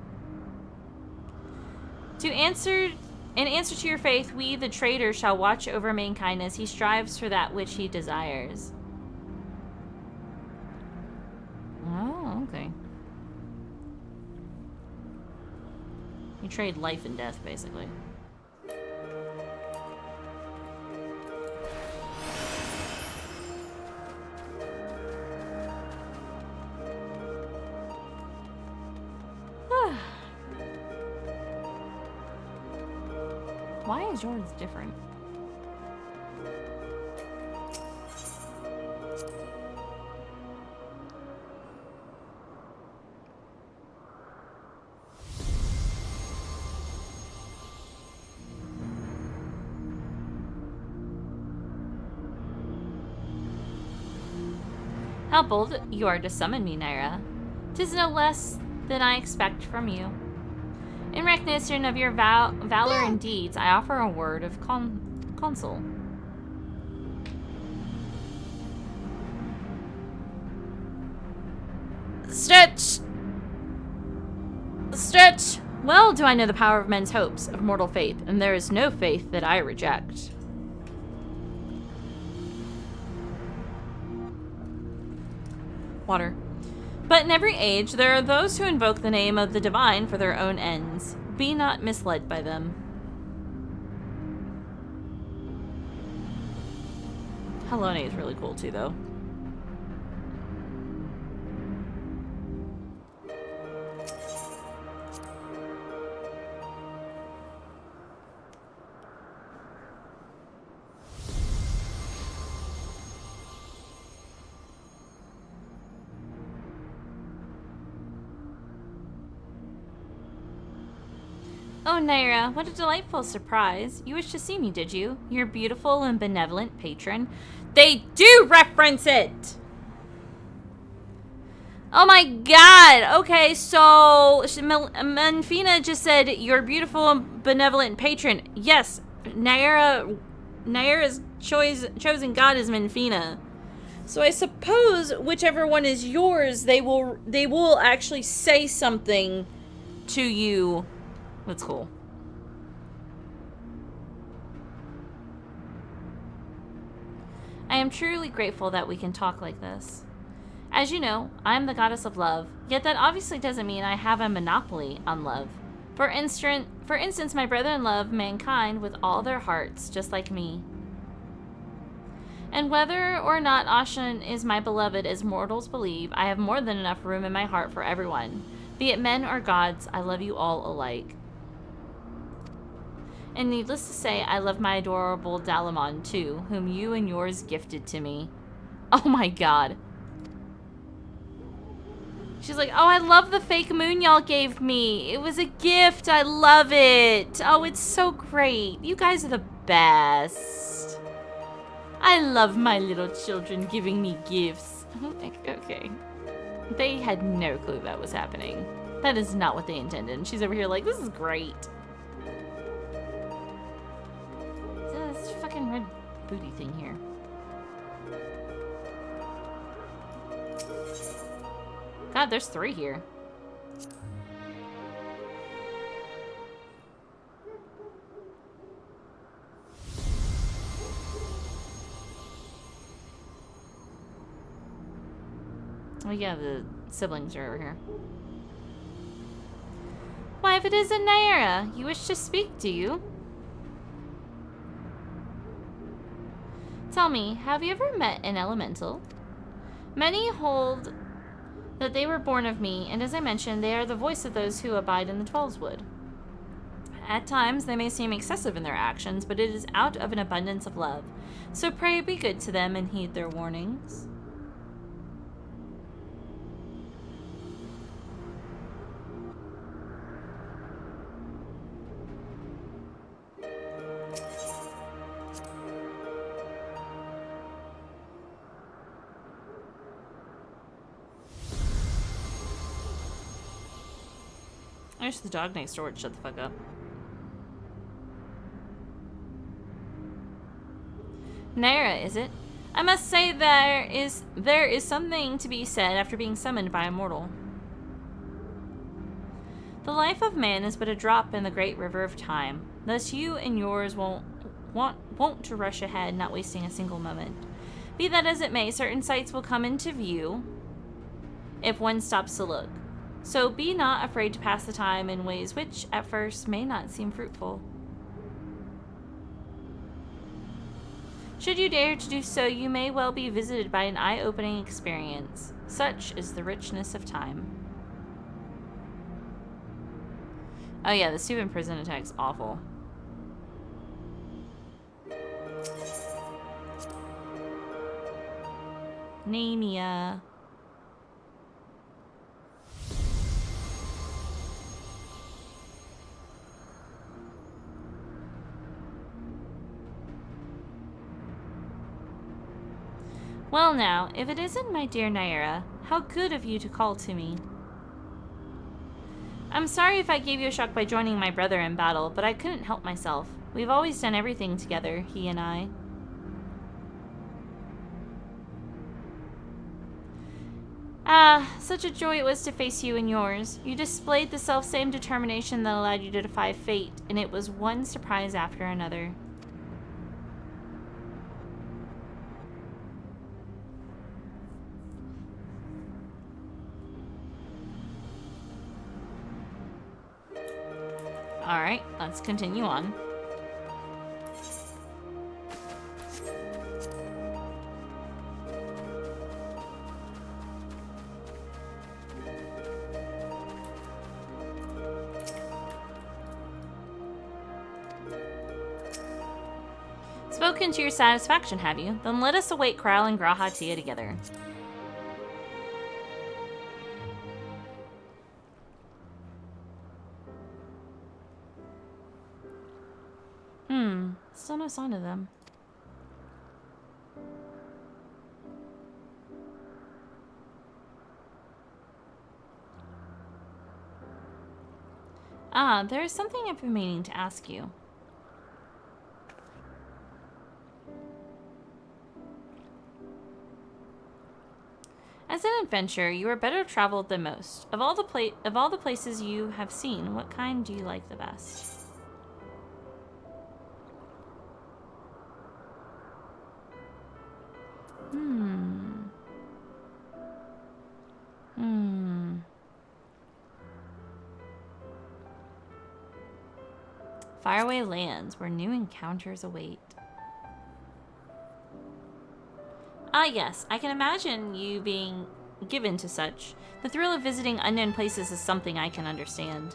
In answer to your faith, we, the traitor, shall watch over mankind as he strives for that which he desires. Oh, okay. You trade life and death, basically. Why is yours different? How bold you are to summon me, Naira. 'Tis no less than I expect from you. In recognition of your valor and deeds, I offer a word of counsel. Stretch! Stretch! Well do I know the power of men's hopes, of mortal faith, and there is no faith that I reject. Water. But in every age, there are those who invoke the name of the divine for their own ends. Be not misled by them. Halone is really cool too, though. Oh, Naira, what a delightful surprise. You wished to see me, did you? Your beautiful and benevolent patron. They do reference it! Oh my god! Okay, so Menfina just said, your beautiful and benevolent patron. Yes, Naira's chosen god is Menfina. So I suppose whichever one is yours, they will actually say something to you. That's cool. I am truly grateful that we can talk like this. As you know, I am the goddess of love, yet that obviously doesn't mean I have a monopoly on love. For instance, my brethren love mankind with all their hearts, just like me. And whether or not Ashen is my beloved as mortals believe, I have more than enough room in my heart for everyone. Be it men or gods, I love you all alike. And needless to say, I love my adorable Dalamon too, whom you and yours gifted to me. Oh my god. She's like, oh, I love the fake moon y'all gave me. It was a gift. I love it. Oh, it's so great. You guys are the best. I love my little children giving me gifts. Okay. They had no clue that was happening. That is not what they intended. And she's over here like, this is great. This fucking red booty thing here. God, there's 3 here. Oh yeah, the siblings are over here. Why, if it isn't Naira, you wish to speak, do you? Tell me, have you ever met an elemental? Many hold that they were born of me, and as I mentioned, they are the voice of those who abide in the Twelves Wood. At times, they may seem excessive in their actions, but it is out of an abundance of love. So pray be good to them and heed their warnings. I wish the dog next door would shut the fuck up. Naira, is it? I must say there is something to be said after being summoned by a mortal. The life of man is but a drop in the great river of time. Thus you and yours won't to rush ahead, not wasting a single moment. Be that as it may, certain sights will come into view if one stops to look. So be not afraid to pass the time in ways which, at first, may not seem fruitful. Should you dare to do so, you may well be visited by an eye-opening experience. Such is the richness of time. Oh yeah, the stupid prison attack's awful. Namia. Well now, if it isn't my dear Naira, how good of you to call to me. I'm sorry if I gave you a shock by joining my brother in battle, but I couldn't help myself. We've always done everything together, he and I. Ah, such a joy it was to face you and yours. You displayed the self-same determination that allowed you to defy fate, and it was one surprise after another. Alright, let's continue on. Spoken to your satisfaction, have you? Then let us await Kral and Graha Tia together. Still no sign of them. Ah, there is something I've been meaning to ask you. As an adventurer, you are better traveled than most. Of all the places you have seen, what kind do you like the best? Faraway lands where new encounters await. Yes, I can imagine you being given to such. The thrill of visiting unknown places is something I can understand.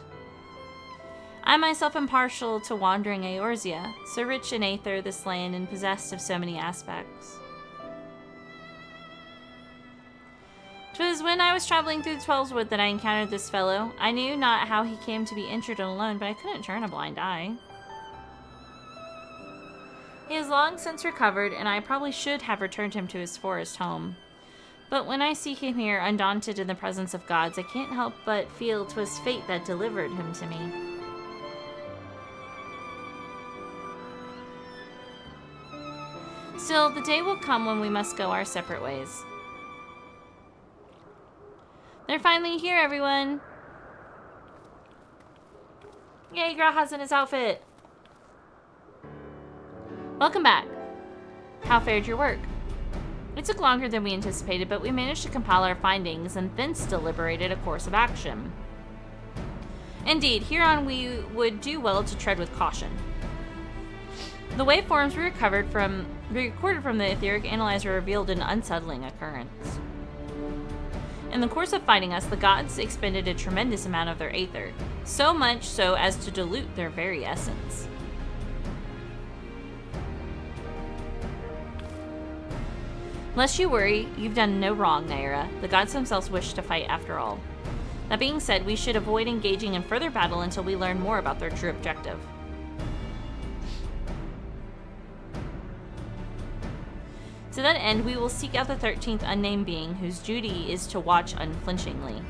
I myself am partial to wandering Eorzea, so rich in aether this land and possessed of so many aspects. 'Twas when I was traveling through the Twelves Wood that I encountered this fellow. I knew not how he came to be injured and alone, but I couldn't turn a blind eye. He has long since recovered, and I probably should have returned him to his forest home. But when I see him here, undaunted in the presence of gods, I can't help but feel 'twas fate that delivered him to me. Still, the day will come when we must go our separate ways. They're finally here, everyone! Yay, Graha's in his outfit! Welcome back. How fared your work? It took longer than we anticipated, but we managed to compile our findings and thence deliberated a course of action. Indeed, hereon we would do well to tread with caution. The waveforms we recorded from the etheric analyzer revealed an unsettling occurrence. In the course of fighting us, the gods expended a tremendous amount of their aether, so much so as to dilute their very essence. Lest you worry, you've done no wrong, Naira. The gods themselves wish to fight after all. That being said, we should avoid engaging in further battle until we learn more about their true objective. To that end, we will seek out the 13th unnamed being, whose duty is to watch unflinchingly.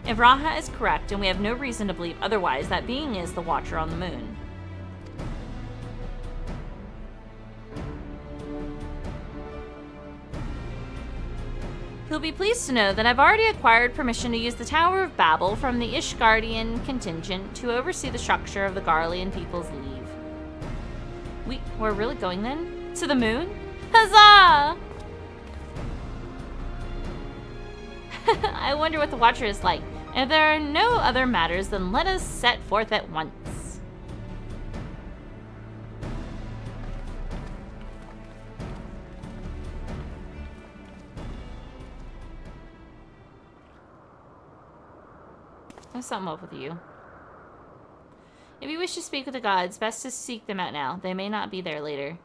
If Raha is correct, and we have no reason to believe otherwise, that being is the Watcher on the Moon. He'll be pleased to know that I've already acquired permission to use the Tower of Babel from the Ishgardian contingent to oversee the structure of the Garlean people's leave. We're really going then? To the moon? Huzzah! I wonder what the Watcher is like. If there are no other matters, then let us set forth at once. There's something up with you. If you wish to speak with the gods, best to seek them out now. They may not be there later.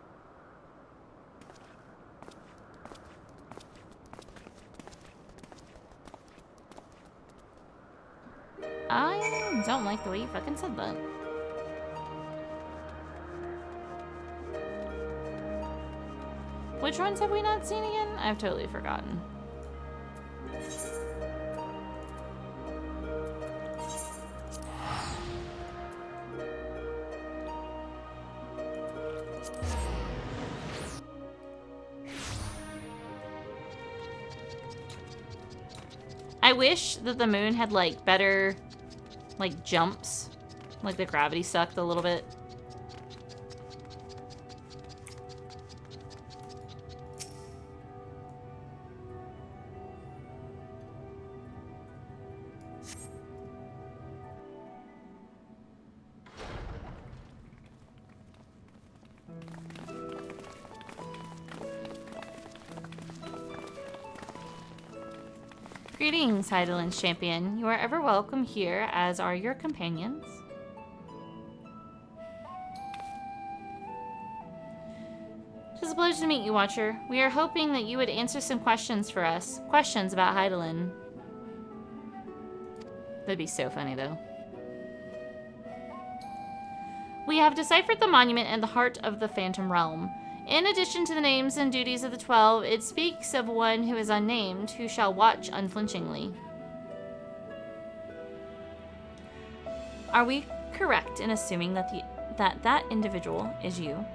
I don't like the way you fucking said that. Which ones have we not seen again? I've totally forgotten. I wish that the moon had, like, better, like, jumps. Like, the gravity sucked a little bit. Greetings, Heideland's champion. You are ever welcome here, as are your companions. It is a pleasure to meet you, Watcher. We are hoping that you would answer some questions for us. Questions about Heideland. That'd be so funny, though. We have deciphered the monument in the heart of the Phantom Realm. In addition to the names and duties of the 12, it speaks of one who is unnamed, who shall watch unflinchingly. Are we correct in assuming that that individual is you?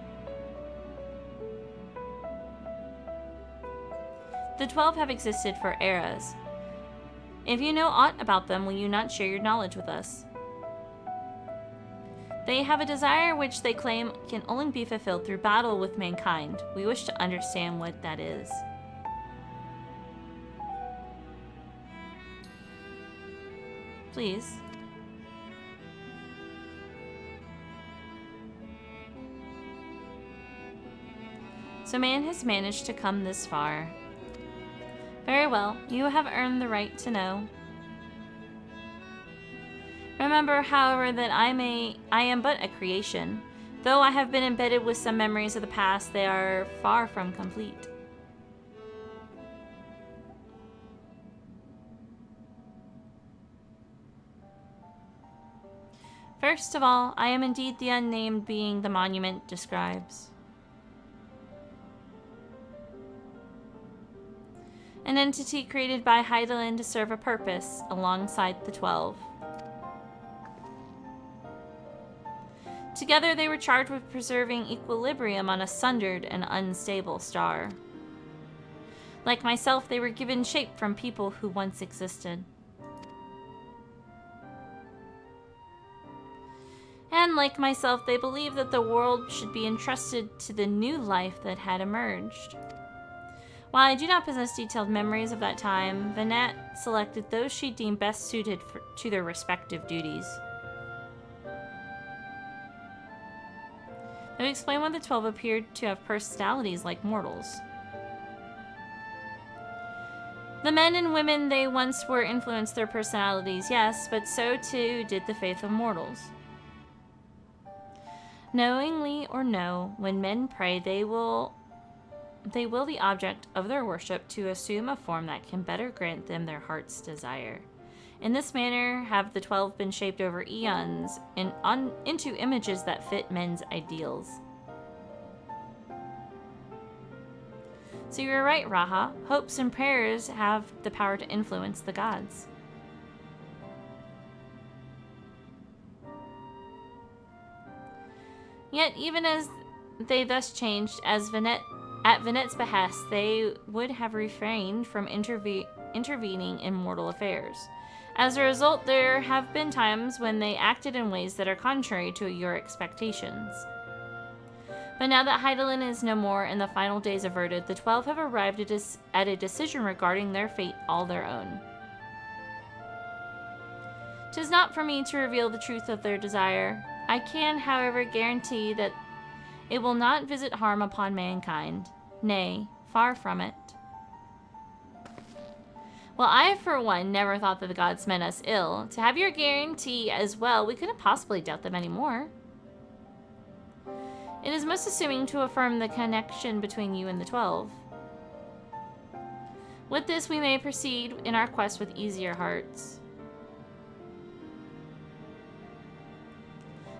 The 12 have existed for eras. If you know aught about them, will you not share your knowledge with us? They have a desire which they claim can only be fulfilled through battle with mankind. We wish to understand what that is. Please. So man has managed to come this far. Very well, you have earned the right to know. Remember, however, that I am but a creation. Though I have been embedded with some memories of the past, they are far from complete. First of all, I am indeed the unnamed being the monument describes. An entity created by Hydaelyn to serve a purpose alongside the 12. Together they were charged with preserving equilibrium on a sundered and unstable star. Like myself, they were given shape from people who once existed. And like myself, they believed that the world should be entrusted to the new life that had emerged. While I do not possess detailed memories of that time, Vanette selected those she deemed best suited to their respective duties. That would explain why the 12 appeared to have personalities like mortals. The men and women they once were influenced their personalities, yes, but so too did the faith of mortals. Knowingly or no, when men pray, they will the object of their worship to assume a form that can better grant them their heart's desire. In this manner have the 12 been shaped over eons into images that fit men's ideals. So you're right, Raha. Hopes and prayers have the power to influence the gods. Yet, even as they thus changed, at Vanette's behest, they would have refrained from intervening in mortal affairs. As a result, there have been times when they acted in ways that are contrary to your expectations. But now that Hydaelyn is no more and the final days averted, the 12 have arrived at a decision regarding their fate all their own. 'Tis not for me to reveal the truth of their desire. I can, however, guarantee that it will not visit harm upon mankind. Nay, far from it. Well, I, for one, never thought that the gods meant us ill. To have your guarantee as well, we couldn't possibly doubt them anymore. It is most assuming to affirm the connection between you and the 12. With this, we may proceed in our quest with easier hearts.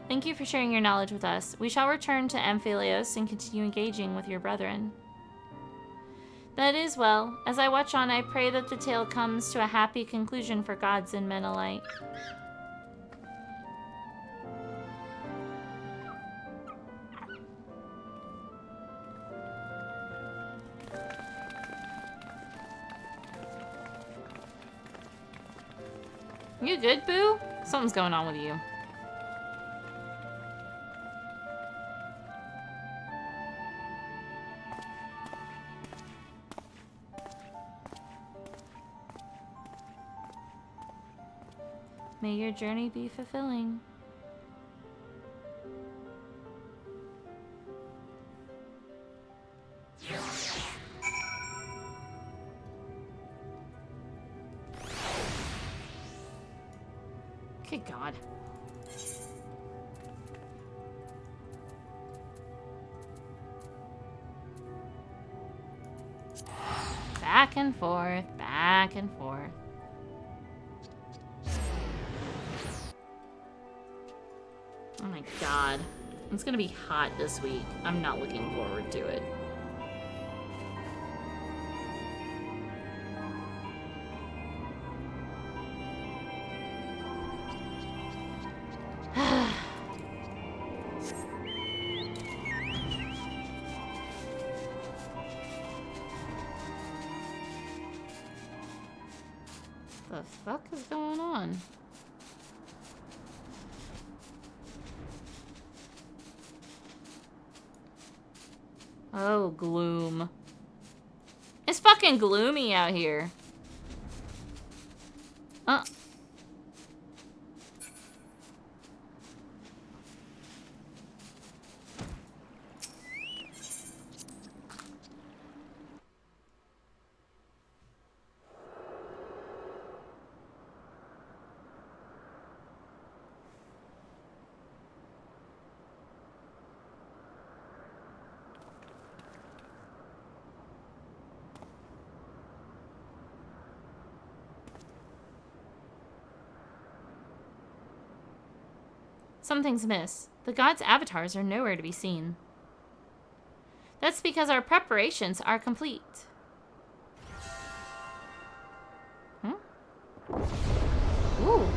Thank you for sharing your knowledge with us. We shall return to Amphilios and continue engaging with your brethren. That is well. As I watch on, I pray that the tale comes to a happy conclusion for gods and men alike. You good, Boo? Something's going on with you. May your journey be fulfilling. Good God. Back and forth, back and forth. Oh my God. It's gonna be hot this week. I'm not looking forward to it. The fuck is going on? Oh, gloom. It's fucking gloomy out here. Something's amiss. The gods' avatars are nowhere to be seen. That's because our preparations are complete. Ooh.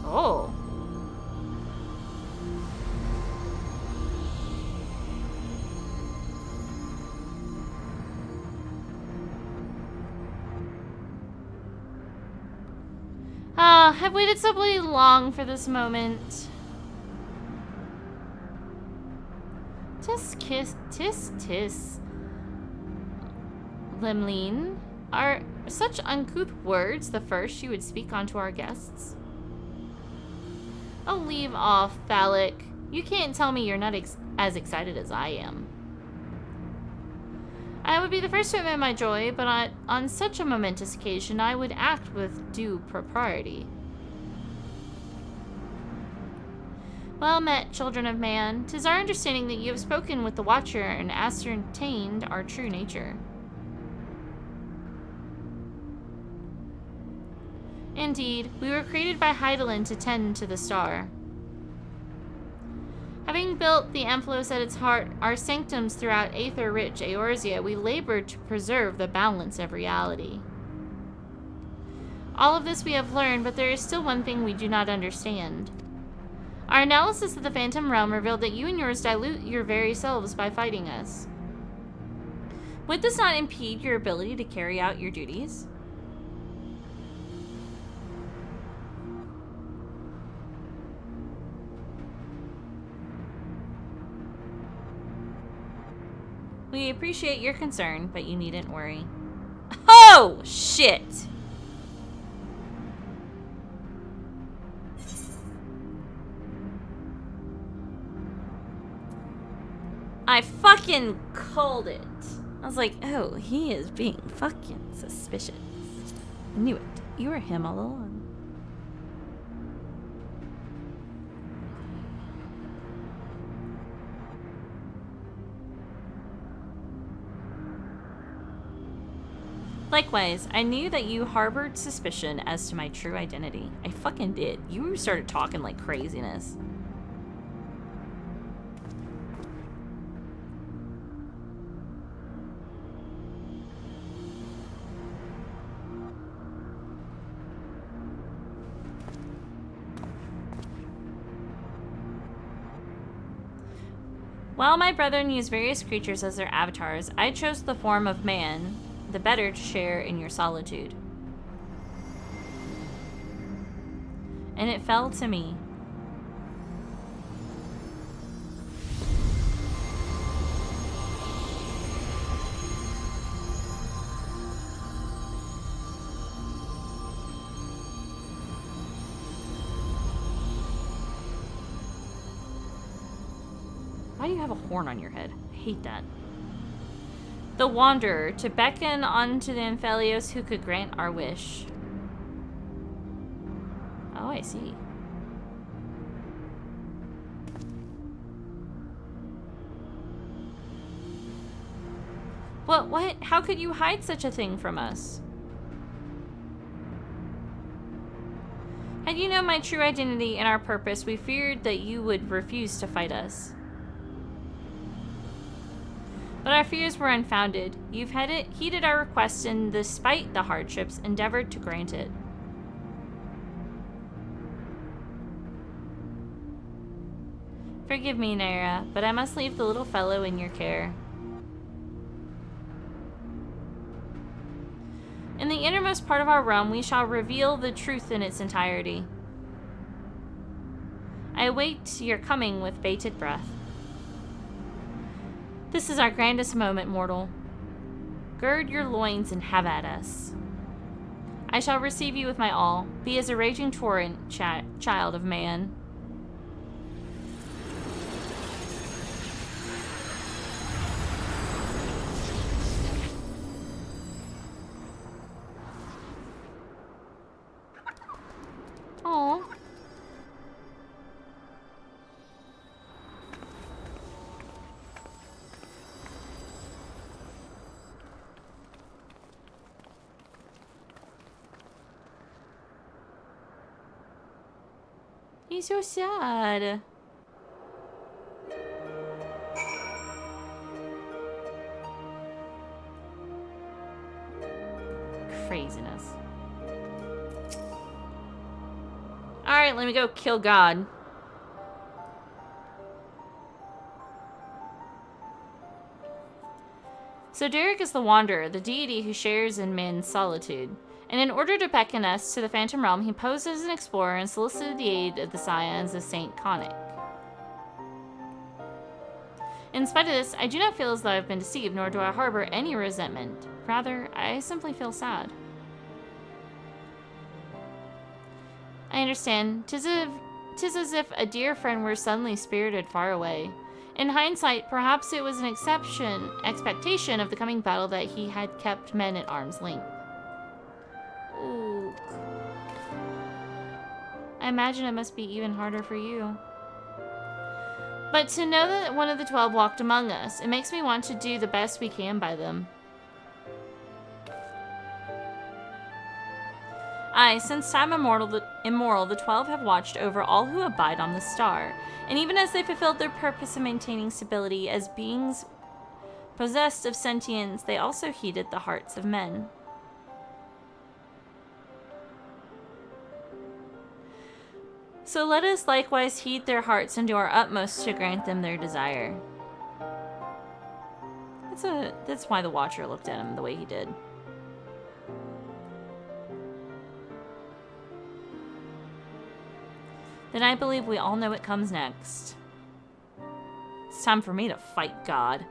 Oh. I've waited so bloody long for this moment. Tis kiss, tis. Limline, are such uncouth words the first you would speak unto our guests? Oh, leave off, phallic. You can't tell me you're not as excited as I am. I would be the first to admit my joy, but on such a momentous occasion, I would act with due propriety. Well met, children of man. 'Tis our understanding that you have spoken with the Watcher and ascertained our true nature. Indeed, we were created by Hydaelyn to tend to the star. Having built the Amphilos at its heart, our sanctums throughout aether-rich Eorzea, we labored to preserve the balance of reality. All of this we have learned, but there is still one thing we do not understand. Our analysis of the Phantom Realm revealed that you and yours dilute your very selves by fighting us. Would this not impede your ability to carry out your duties? We appreciate your concern, but you needn't worry. Oh, shit! I fucking called it. I was like, oh, he is being fucking suspicious. I knew it. You were him all along. Likewise, I knew that you harbored suspicion as to my true identity. I fucking did. You started talking like craziness. While my brethren use various creatures as their avatars, I chose the form of man, the better to share in your solitude. And it fell to me. Why do you have a horn on your head? I hate that. The Wanderer, to beckon unto the Amphilos who could grant our wish. Oh, I see. What? How could you hide such a thing from us? Had you known my true identity and our purpose, we feared that you would refuse to fight us. But our fears were unfounded. You've heeded our request and, despite the hardships, endeavored to grant it. Forgive me, Naira, but I must leave the little fellow in your care. In the innermost part of our realm, we shall reveal the truth in its entirety. I await your coming with bated breath. This is our grandest moment, mortal. Gird your loins and have at us. I shall receive you with my all. Be as a raging torrent, child of man. Oh. He's so sad. Craziness. Alright, let me go kill God. So Derek is the Wanderer, the deity who shares in man's solitude. And in order to beckon us to the Phantom Realm, he posed as an explorer and solicited the aid of the scions of Saint Conic. In spite of this, I do not feel as though I've been deceived, nor do I harbor any resentment. Rather, I simply feel sad. I understand. 'Tis as if a dear friend were suddenly spirited far away. In hindsight, perhaps it was an expectation of the coming battle that he had kept men at arm's length. Ooh. I imagine it must be even harder for you. But to know that one of the 12 walked among us, it makes me want to do the best we can by them. Aye, since time immemorial, the 12 have watched over all who abide on the star, and even as they fulfilled their purpose of maintaining stability as beings possessed of sentience, they also heeded the hearts of men. So let us likewise heed their hearts and do our utmost to grant them their desire. That's why the Watcher looked at him the way he did. Then I believe we all know what comes next. It's time for me to fight God.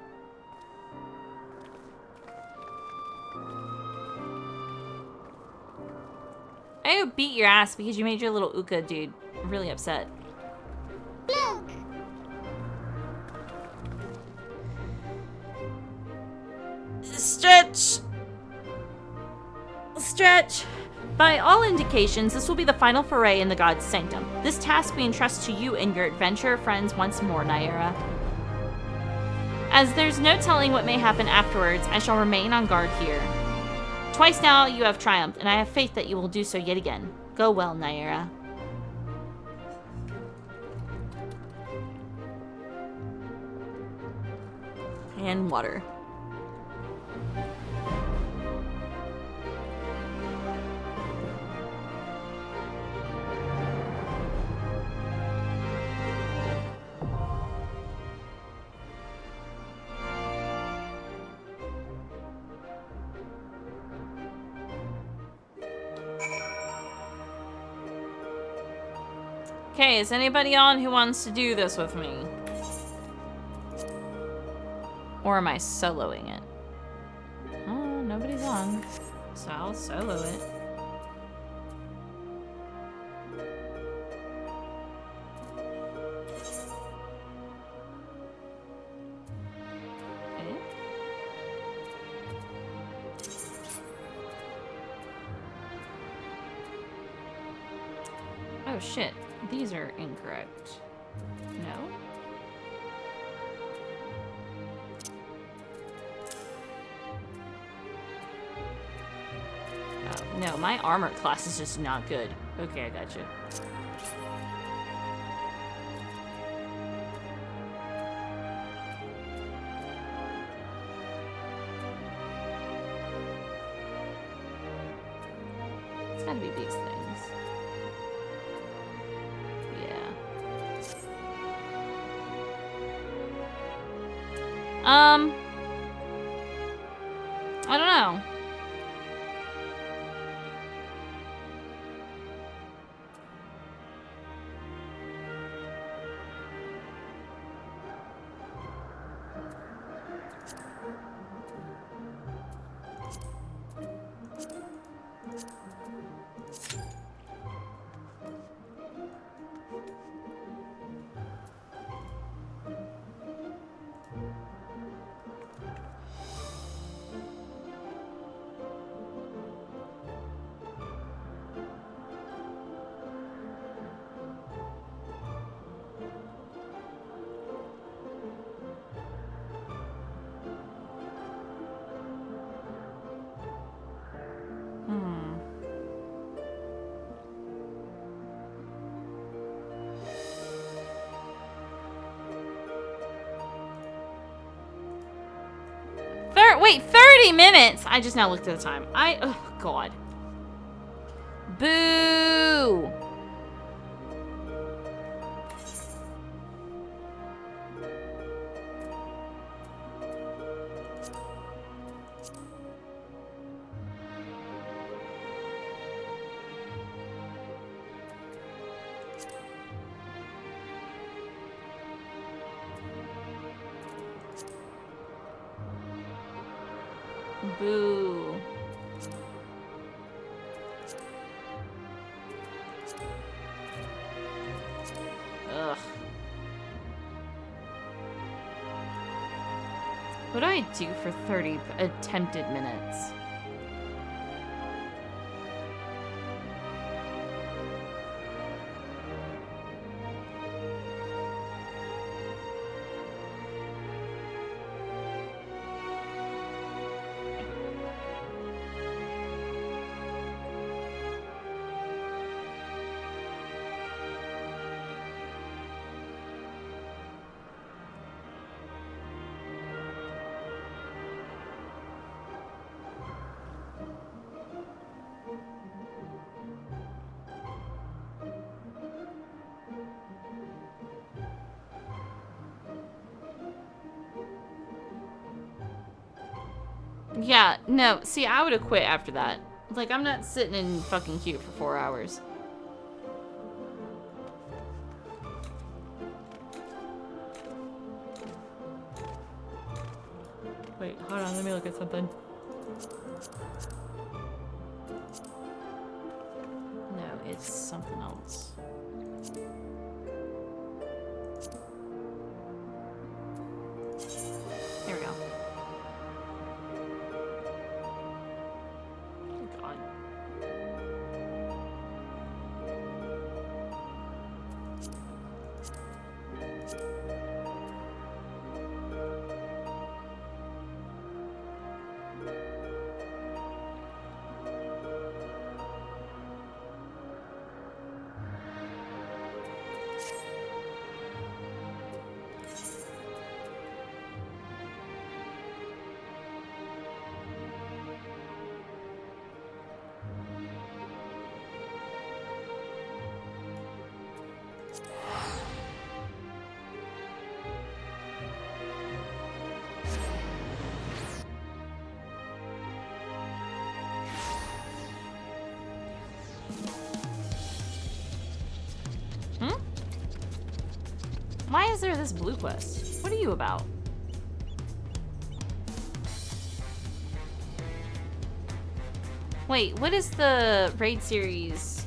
I would beat your ass because you made your little Uka dude really upset. Stretch! Stretch! By all indications, this will be the final foray in the God's Sanctum. This task we entrust to you and your adventurer friends once more, Naira. As there's no telling what may happen afterwards, I shall remain on guard here. Twice now you have triumphed, and I have faith that you will do so yet again. Go well, Naira. And water. Okay, is anybody on who wants to do this with me? Or am I soloing it? Oh, nobody's on. So I'll solo it. Okay. Oh shit. These are incorrect. No? Oh, no, my armor class is just not good. Okay, I got you. It's gotta be these things. I don't know. Wait, 30 minutes! I just now looked at the time. Oh, God. Boo! Boo. Ugh. What do I do for 30 attempted minutes? Yeah, no, see, I would have quit after that. Like, I'm not sitting in fucking queue for 4 hours. Wait, hold on, let me look at something. No, it's something else. There we go. Oh, God. Why is there this blue quest? What are you about? Wait, what is the raid series?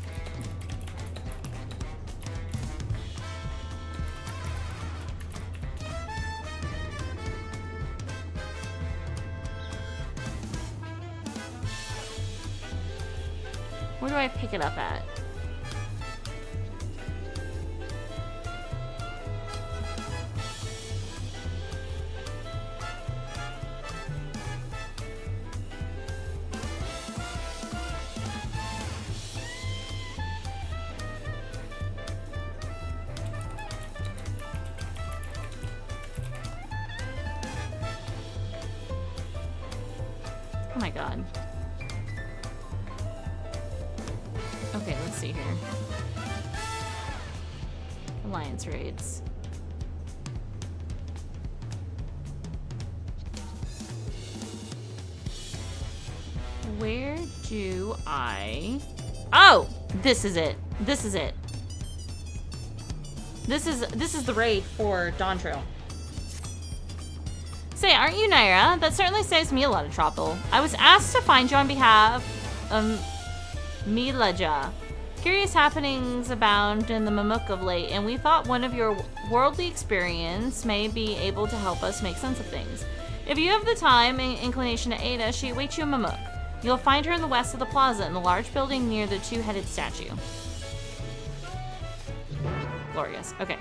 Where do I pick it up at? Oh my god. Okay, let's see here. Alliance raids. Where do I... Oh! This is it. This is it. This is the raid for Dawntrail. Say, aren't you Naira? That certainly saves me a lot of trouble. I was asked to find you on behalf of Milaja. Curious happenings abound in the Mamuk of late, and we thought one of your worldly experience may be able to help us make sense of things. If you have the time and inclination to aid us, she awaits you in Mamuk. You'll find her in the west of the plaza, in the large building near the two-headed statue. Glorious. Okay.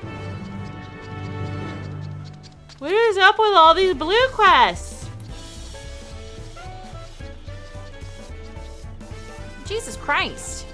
What is up with all these blue quests? Jesus Christ.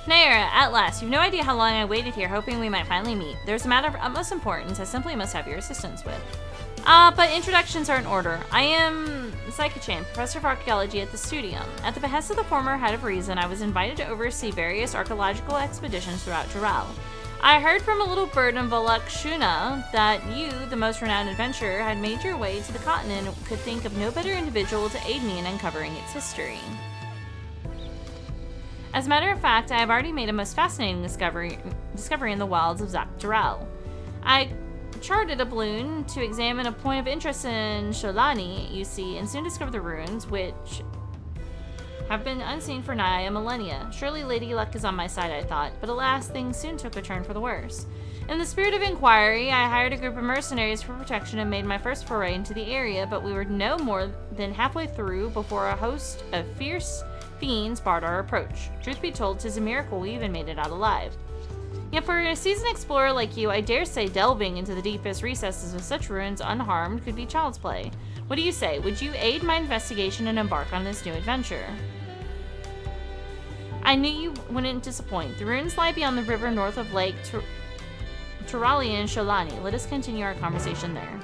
Naira, at last. You've no idea how long I waited here hoping we might finally meet. There's a matter of utmost importance I simply must have your assistance with. But introductions are in order. I am Psychochan, Professor of Archaeology at the Studium. At the behest of the former head of Reason, I was invited to oversee various archaeological expeditions throughout Dural. I heard from a little bird in Valakshuna that you, the most renowned adventurer, had made your way to the continent and could think of no better individual to aid me in uncovering its history. As a matter of fact, I have already made a most fascinating discovery in the wilds of Dural. I charted a balloon to examine a point of interest in Sholani, you see, and soon discovered the ruins, which have been unseen for nigh a millennia. Surely Lady Luck is on my side, I thought, but alas, things soon took a turn for the worse. In the spirit of inquiry, I hired a group of mercenaries for protection and made my first foray into the area, but we were no more than halfway through before a host of fierce fiends barred our approach. Truth be told, 'tis a miracle we even made it out alive. Yet for a seasoned explorer like you, I dare say delving into the deepest recesses of such ruins unharmed could be child's play. What do you say? Would you aid my investigation and embark on this new adventure? I knew you wouldn't disappoint. The ruins lie beyond the river north of Lake Turali and Sholani. Let us continue our conversation there.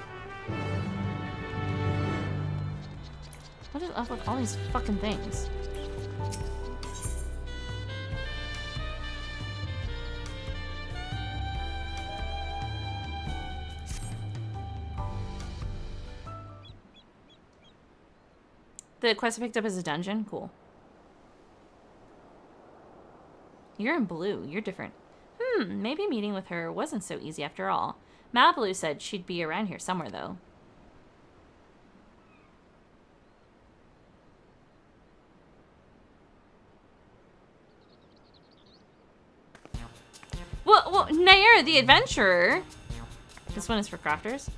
What is up with all these fucking things? The quest I picked up is a dungeon? Cool. You're in blue. You're different. Maybe meeting with her wasn't so easy after all. Mablu said she'd be around here somewhere, though. Well, Nair, the adventurer. This one is for crafters.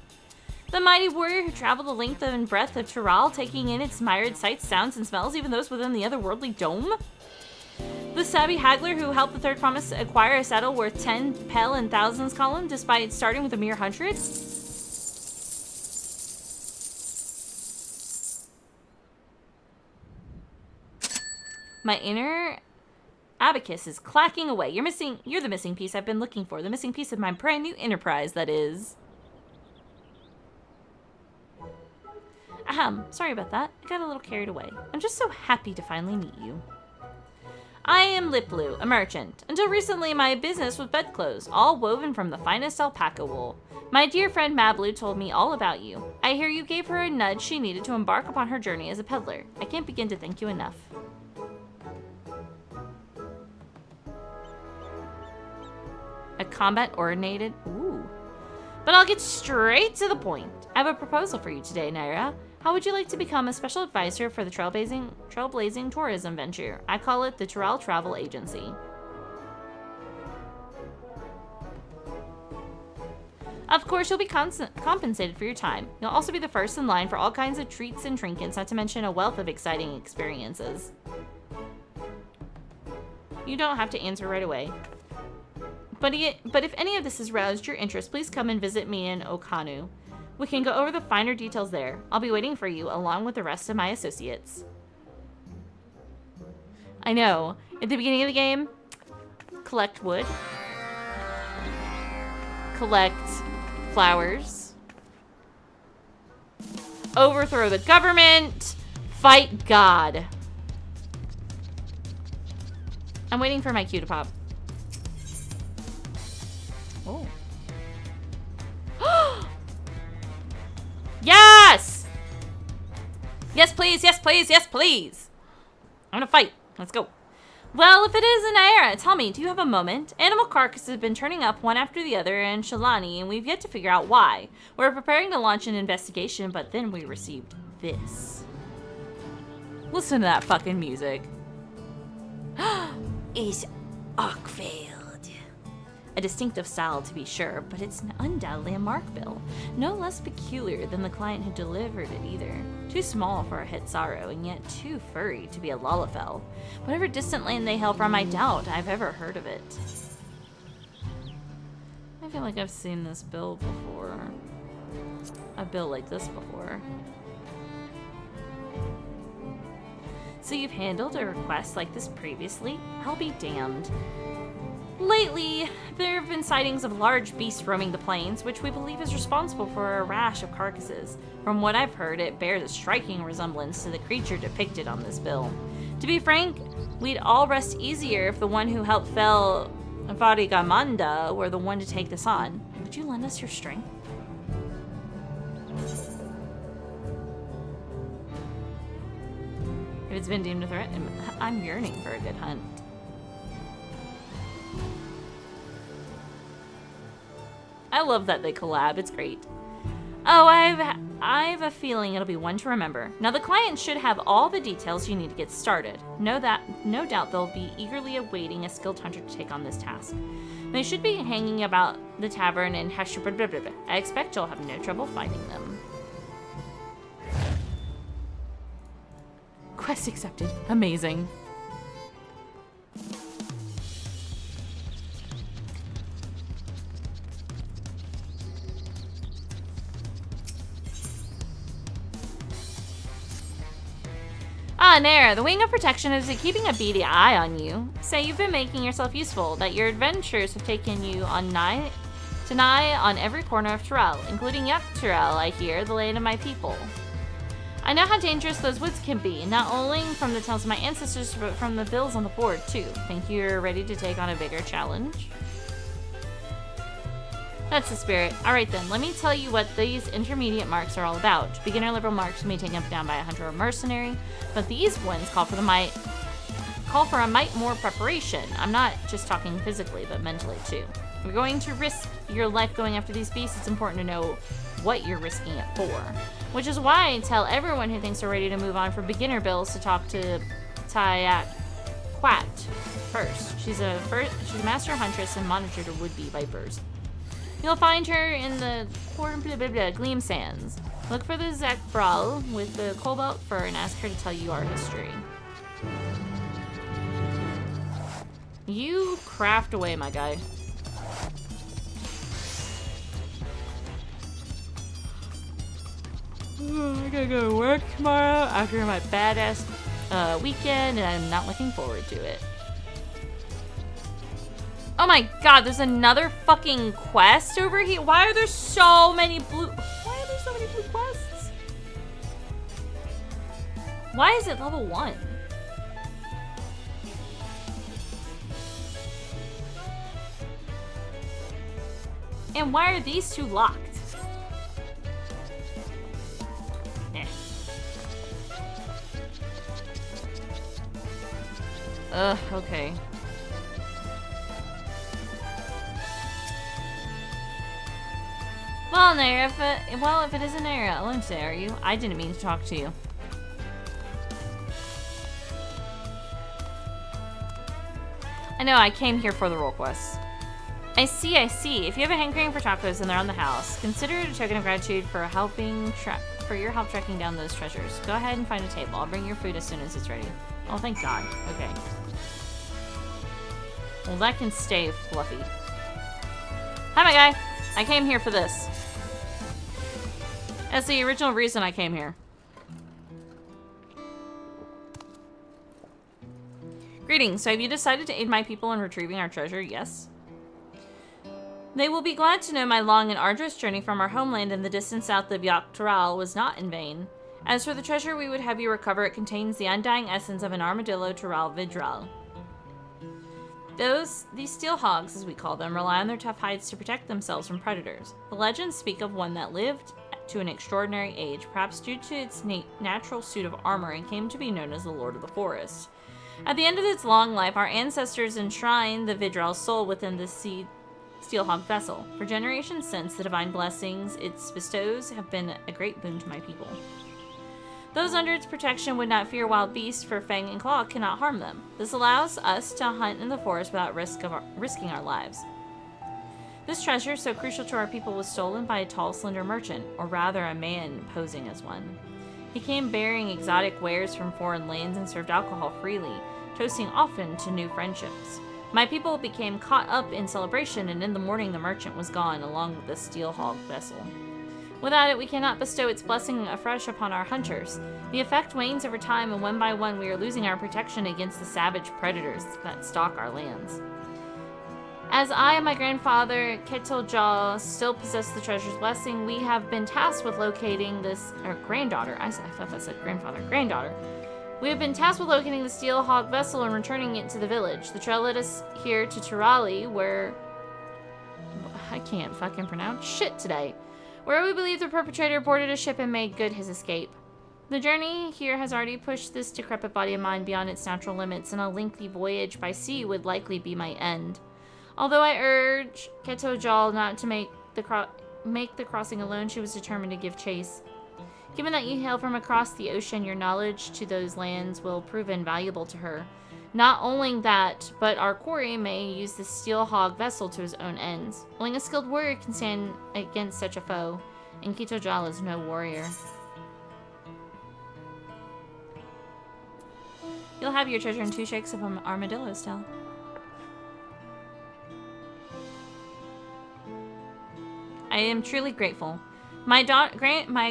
The mighty warrior who traveled the length and breadth of Tural, taking in its myriad sights, sounds, and smells, even those within the otherworldly dome? The savvy haggler who helped the Third Promise acquire a saddle worth 10 pel and thousands column, despite starting with a mere 100? My inner abacus is clacking away. You're the missing piece I've been looking for. The missing piece of my brand new enterprise, that is. Ahem, sorry about that. I got a little carried away. I'm just so happy to finally meet you. I am Liplu, a merchant. Until recently, my business was bedclothes, all woven from the finest alpaca wool. My dear friend Mablu told me all about you. I hear you gave her a nudge she needed to embark upon her journey as a peddler. I can't begin to thank you enough. A combat-oriented? Ooh. But I'll get straight to the point. I have a proposal for you today, Naira. How would you like to become a special advisor for the trailblazing tourism venture? I call it the Tural Travel Agency. Of course, you'll be compensated for your time. You'll also be the first in line for all kinds of treats and trinkets, not to mention a wealth of exciting experiences. You don't have to answer right away. But if any of this has roused your interest, please come and visit me in Okanu. We can go over the finer details there. I'll be waiting for you, along with the rest of my associates. I know. At the beginning of the game, collect wood. Collect flowers. Overthrow the government. Fight God. I'm waiting for my cue to pop. Oh. Yes! Yes, please, yes, please, yes, please. I'm gonna fight. Let's go. Well, if it is an Naira, tell me, do you have a moment? Animal carcasses have been turning up one after the other in Sholani, and we've yet to figure out why. We're preparing to launch an investigation, but then we received this. Listen to that fucking music. It's Arkveld. A distinctive style, to be sure, but it's undoubtedly a Markville. No less peculiar than the client who delivered it, either. Too small for a Hitsaro, and yet too furry to be a Lalafell. Whatever distant land they hail from, I doubt I've ever heard of it. I feel like I've seen this bill before. A bill like this before. So you've handled a request like this previously? I'll be damned. Lately, there have been sightings of large beasts roaming the plains, which we believe is responsible for a rash of carcasses. From what I've heard, it bears a striking resemblance to the creature depicted on this bill. To be frank, we'd all rest easier if the one who helped fell Varigamanda were the one to take this on. Would you lend us your strength? If it's been deemed a threat, I'm yearning for a good hunt. I love that they collab. It's great. Oh, I've a feeling it'll be one to remember. Now, the client should have all the details you need to get started. No doubt they'll be eagerly awaiting a skilled hunter to take on this task. They should be hanging about the tavern in Hashubra. I expect you'll have no trouble finding them. Quest accepted. Amazing. Ah, Nara, the Wing of Protection is keeping a beady eye on you. Say you've been making yourself useful, that your adventures have taken you on nigh on every corner of Tyrell, including Tyrell, I hear, the land of my people. I know how dangerous those woods can be, not only from the tales of my ancestors, but from the bills on the board, too. Think you're ready to take on a bigger challenge? That's the spirit. Alright then, let me tell you what these intermediate marks are all about. Beginner level marks may be taken up down by a hunter or mercenary, but these ones call for a mite more preparation. I'm not just talking physically, but mentally too. If you're going to risk your life going after these beasts, it's important to know what you're risking it for. Which is why I tell everyone who thinks they're ready to move on from beginner builds to talk to Tayak Quat first. She's a master huntress and monitor to would-be vipers. You'll find her in the Gleam Sands. Look for the Zek Brawl with the cobalt fur and ask her to tell you our history. You craft away, my guy. I gotta go to work tomorrow after my badass weekend, and I'm not looking forward to it. Oh my god, there's another fucking quest over here. Why are there so many blue quests? Why is it level 1? And why are these two locked? Okay. Well, Nara, if it isn't Nara, Alonso, are you? I didn't mean to talk to you. I know, I came here for the role quests. I see. If you have a hankering for tacos and they're on the house, consider it a token of gratitude for your help tracking down those treasures. Go ahead and find a table. I'll bring your food as soon as it's ready. Oh, thank God. Okay. Well, that can stay fluffy. Hi, my guy. I came here for this. That's the original reason I came here. Greetings. So have you decided to aid my people in retrieving our treasure? Yes. They will be glad to know my long and arduous journey from our homeland in the distant south of Dawntrail was not in vain. As for the treasure we would have you recover, it contains the undying essence of an armadillo Tyrell Vidral. These steel hogs, as we call them, rely on their tough hides to protect themselves from predators. The legends speak of one that lived to an extraordinary age, perhaps due to its natural suit of armor, and came to be known as the Lord of the Forest. At the end of its long life, our ancestors enshrined the Vidral's soul within the Steelhog vessel. For generations since, the divine blessings it bestows have been a great boon to my people. Those under its protection would not fear wild beasts, for Fang and Claw cannot harm them. This allows us to hunt in the forest without risking our lives. This treasure, so crucial to our people, was stolen by a tall, slender merchant, or rather a man posing as one. He came bearing exotic wares from foreign lands and served alcohol freely, toasting often to new friendships. My people became caught up in celebration, and in the morning the merchant was gone, along with the Steelhog vessel. Without it, we cannot bestow its blessing afresh upon our hunters. The effect wanes over time, and one by one we are losing our protection against the savage predators that stalk our lands. As I and my grandfather, Keteljaw, still possess the treasure's blessing, we have been tasked with locating this... Or granddaughter. I thought that said grandfather. Granddaughter. We have been tasked with locating the Steel Hawk vessel and returning it to the village. The trail led us here to Tirali, where... I can't fucking pronounce shit today. Where we believe the perpetrator boarded a ship and made good his escape. The journey here has already pushed this decrepit body of mine beyond its natural limits, and a lengthy voyage by sea would likely be my end. Although I urge Ketojal not to make the crossing alone, she was determined to give chase. Given that you hail from across the ocean, your knowledge to those lands will prove invaluable to her. Not only that, but our quarry may use the Steel Hog vessel to his own ends. Only a skilled warrior can stand against such a foe, and Ketojal is no warrior. You'll have your treasure in 2 shakes of an armadillo's tail. I am truly grateful. My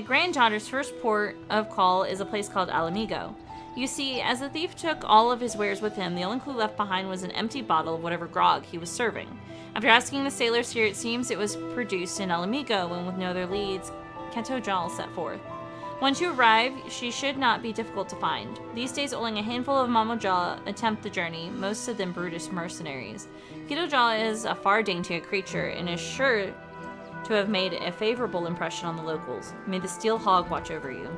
granddaughter's first port of call is a place called Alamigo. You see, as the thief took all of his wares with him, the only clue left behind was an empty bottle of whatever grog he was serving. After asking the sailors here, it seems it was produced in Alamigo, and with no other leads, Ketojal set forth. Once you arrive, she should not be difficult to find. These days, only a handful of Mamojaw attempt the journey, most of them brutish mercenaries. Ketojal is a far daintier creature, and is sure to have made a favorable impression on the locals. May the Steel Hog watch over you.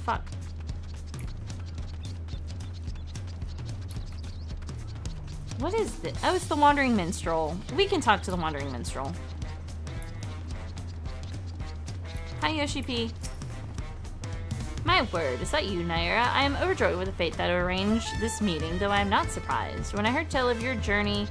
Fuck. What is this? Oh, it's the Wandering Minstrel. We can talk to the Wandering Minstrel. Hi, Yoshi P. My word, is that you, Naira? I am overjoyed with the fate that arranged this meeting, though I am not surprised. When I heard tell of your journey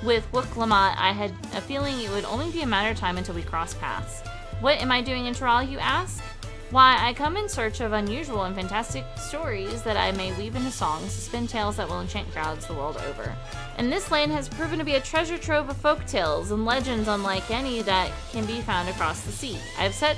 with Wuk-Lamat, I had a feeling it would only be a matter of time until we crossed paths. What am I doing in Tirali, you ask? Why, I come in search of unusual and fantastic stories that I may weave into songs to spin tales that will enchant crowds the world over. And this land has proven to be a treasure trove of folk tales and legends unlike any that can be found across the sea. I have set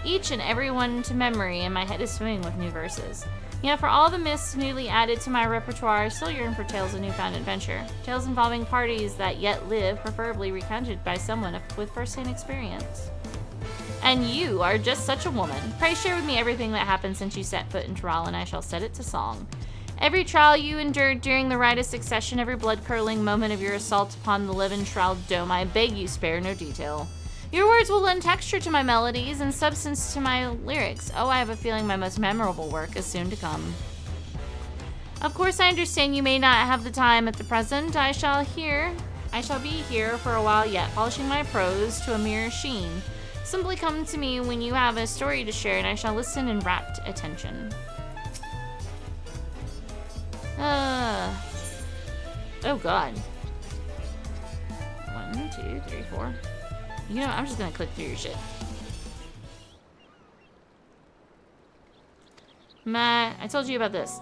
each and every one to memory, and my head is swimming with new verses. Yet for all the myths newly added to my repertoire, I still yearn for tales of newfound adventure. Tales involving parties that yet live, preferably recounted by someone with first-hand experience. And you are just such a woman. Pray share with me everything that happened since you set foot in Tirali, and I shall set it to song. Every trial you endured during the rite of succession, every blood-curdling moment of your assault upon the Leven-shrouded dome, I beg you spare no detail. Your words will lend texture to my melodies and substance to my lyrics. Oh, I have a feeling my most memorable work is soon to come. Of course, I understand you may not have the time at the present. I shall be here for a while yet, polishing my prose to a mere sheen. Simply come to me when you have a story to share, and I shall listen in rapt attention. Oh god. 1, 2, 3, 4. You know, I'm just gonna click through your shit. Matt, I told you about this.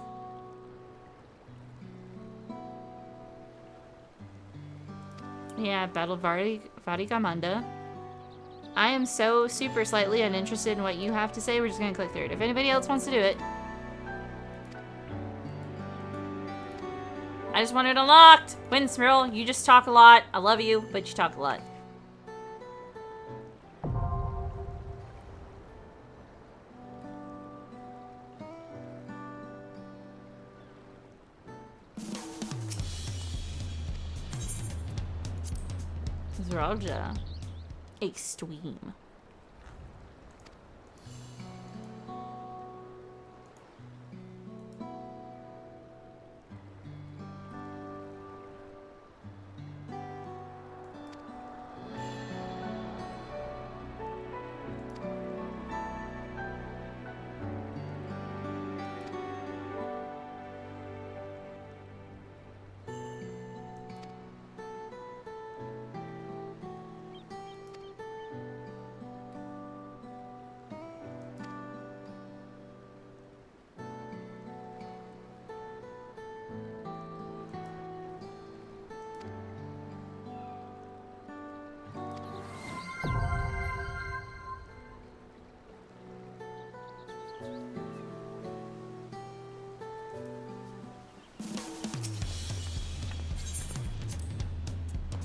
Yeah, Battle of Varigamanda. I am so super slightly uninterested in what you have to say. We're just gonna click through it. If anybody else wants to do it. I just want it unlocked! Winsmirl, you just talk a lot. I love you, but you talk a lot. Zroja. Extreme.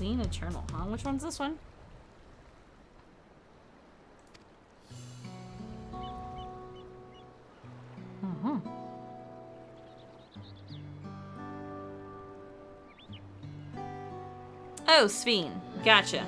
Clean Eternal, huh? Which one's this one? Oh, Sveen. Gotcha.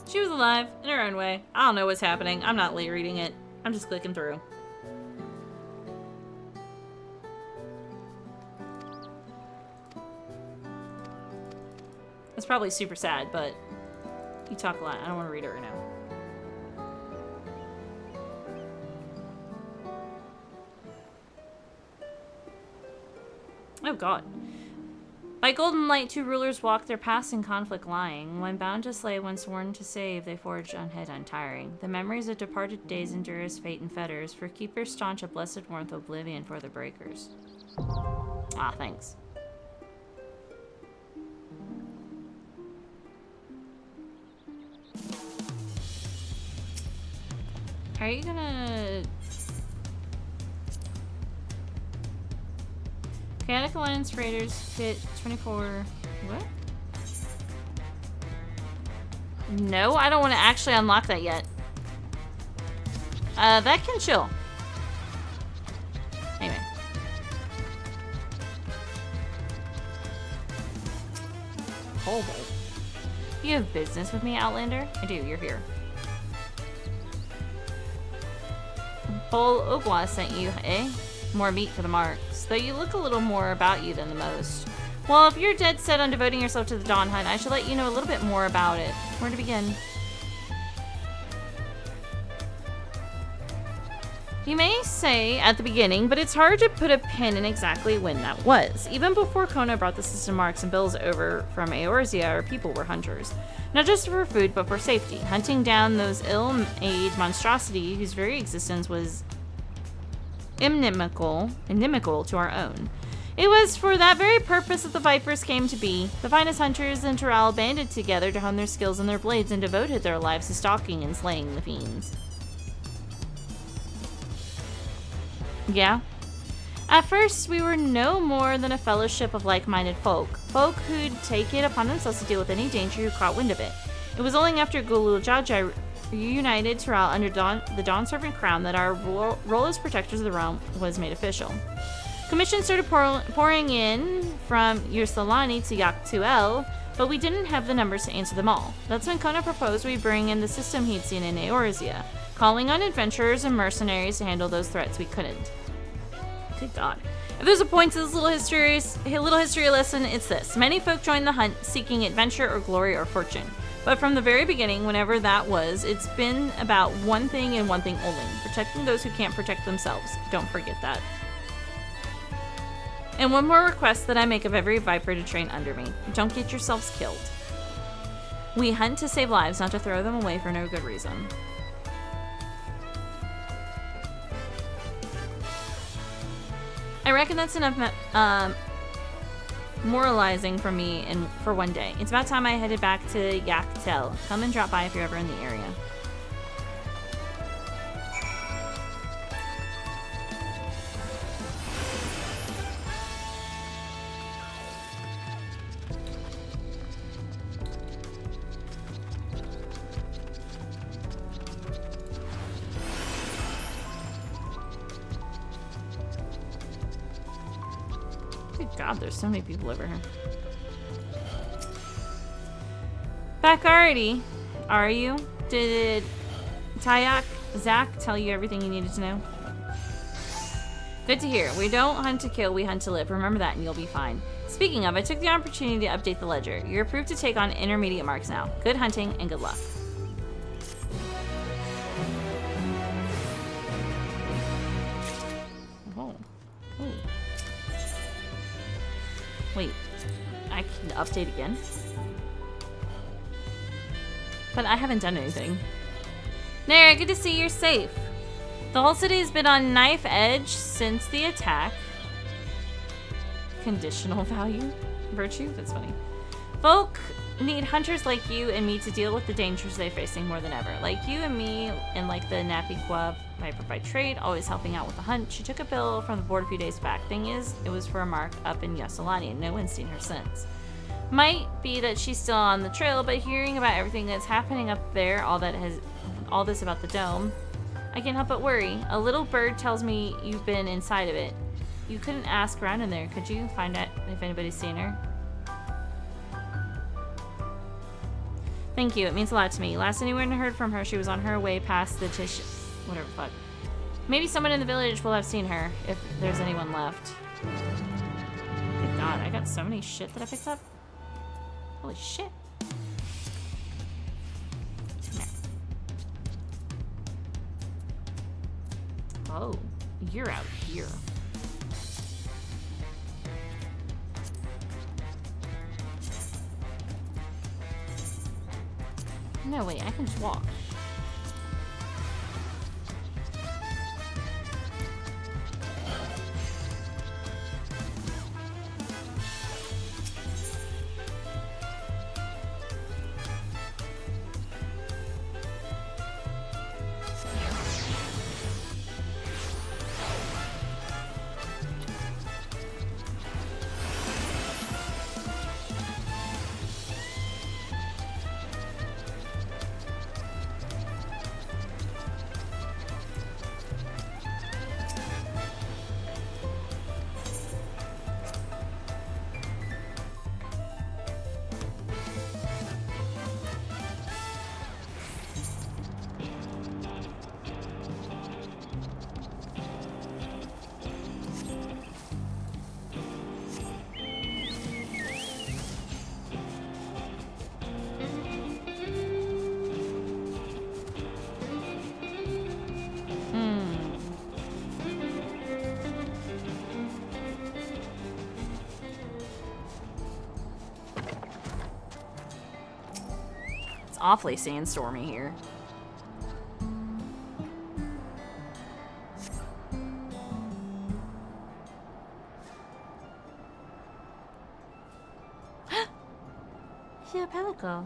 She was alive, in her own way. I don't know what's happening. I'm not late reading it. I'm just clicking through. It's probably super sad, but you talk a lot. I don't want to read it right now. Oh god. By golden light, two rulers walked their paths in conflict lying. When bound to slay, when sworn to save, they forged unhead untiring. The memories of departed days endure as fate and fetters. For keepers staunch a blessed warmth, oblivion for the breakers. Ah, thanks. Are you gonna... Chaotic Alliance Raiders fit 24... What? No, I don't want to actually unlock that yet. That can chill. Anyway. Kobold. You have business with me, Outlander? I do, you're here. Bull Ogwa sent you, eh? More meat for the marks, though you look a little more about you than the most. Well, if you're dead set on devoting yourself to the Dawn Hunt, I should let you know a little bit more about it. Where to begin? You may say at the beginning, but it's hard to put a pin in exactly when that was. Even before Kona brought the system marks and bills over from Eorzea, our people were hunters. Not just for food, but for safety, hunting down those ill-made monstrosity whose very existence was inimical to our own. It was for that very purpose that the Vipers came to be. The finest hunters in Toral banded together to hone their skills and their blades and devoted their lives to stalking and slaying the fiends. Yeah? At first, we were no more than a fellowship of like-minded folk. Folk who'd take it upon themselves to deal with any danger who caught wind of it. It was only after Gulul Jajai reunited Toral under the Dawn Servant crown that our role as protectors of the realm was made official. Commissions started pouring in from Yursalani to Yaktuel, but we didn't have the numbers to answer them all. That's when Kona proposed we bring in the system he'd seen in Eorzea, calling on adventurers and mercenaries to handle those threats we couldn't. Good God. If there's a point to this little history lesson, it's this. Many folk join the hunt seeking adventure or glory or fortune. But from the very beginning, whenever that was, it's been about one thing and one thing only. Protecting those who can't protect themselves. Don't forget that. And one more request that I make of every Viper to train under me. Don't get yourselves killed. We hunt to save lives, not to throw them away for no good reason. I reckon that's enough moralizing for me for one day. It's about time I headed back to Yaktel. Come and drop by if you're ever in the area. God, there's so many people over here. Back already, are you? Did Zach tell you everything you needed to know? Good to hear. We don't hunt to kill, we hunt to live. Remember that and you'll be fine. Speaking of, I took the opportunity to update the ledger. You're approved to take on intermediate marks now. Good hunting and good luck. Wait, I can update again? But I haven't done anything. Nara, good to see you're safe. The whole city has been on knife edge since the attack. Conditional value? Virtue? That's funny. Folk need hunters like you and me to deal with the dangers they're facing more than ever. Like you and me, and like the Nappy Quab, Viper by trade, always helping out with the hunt. She took a bill from the board a few days back. Thing is, it was for a mark up in Yasalani, and no one's seen her since. Might be that she's still on the trail, but hearing about everything that's happening up there, all this about the dome, I can't help but worry. A little bird tells me you've been inside of it. You couldn't ask around in there, could you? Find out if anybody's seen her? Thank you, it means a lot to me. Last anyone heard from her, she was on her way past the whatever fuck. Maybe someone in the village will have seen her, if there's anyone left. Good God, I got so many shit that I picked up. Holy shit. Come here. Oh, you're out here. No, wait, I can just walk. Awfully sandstormy here. Yeah, Pelico.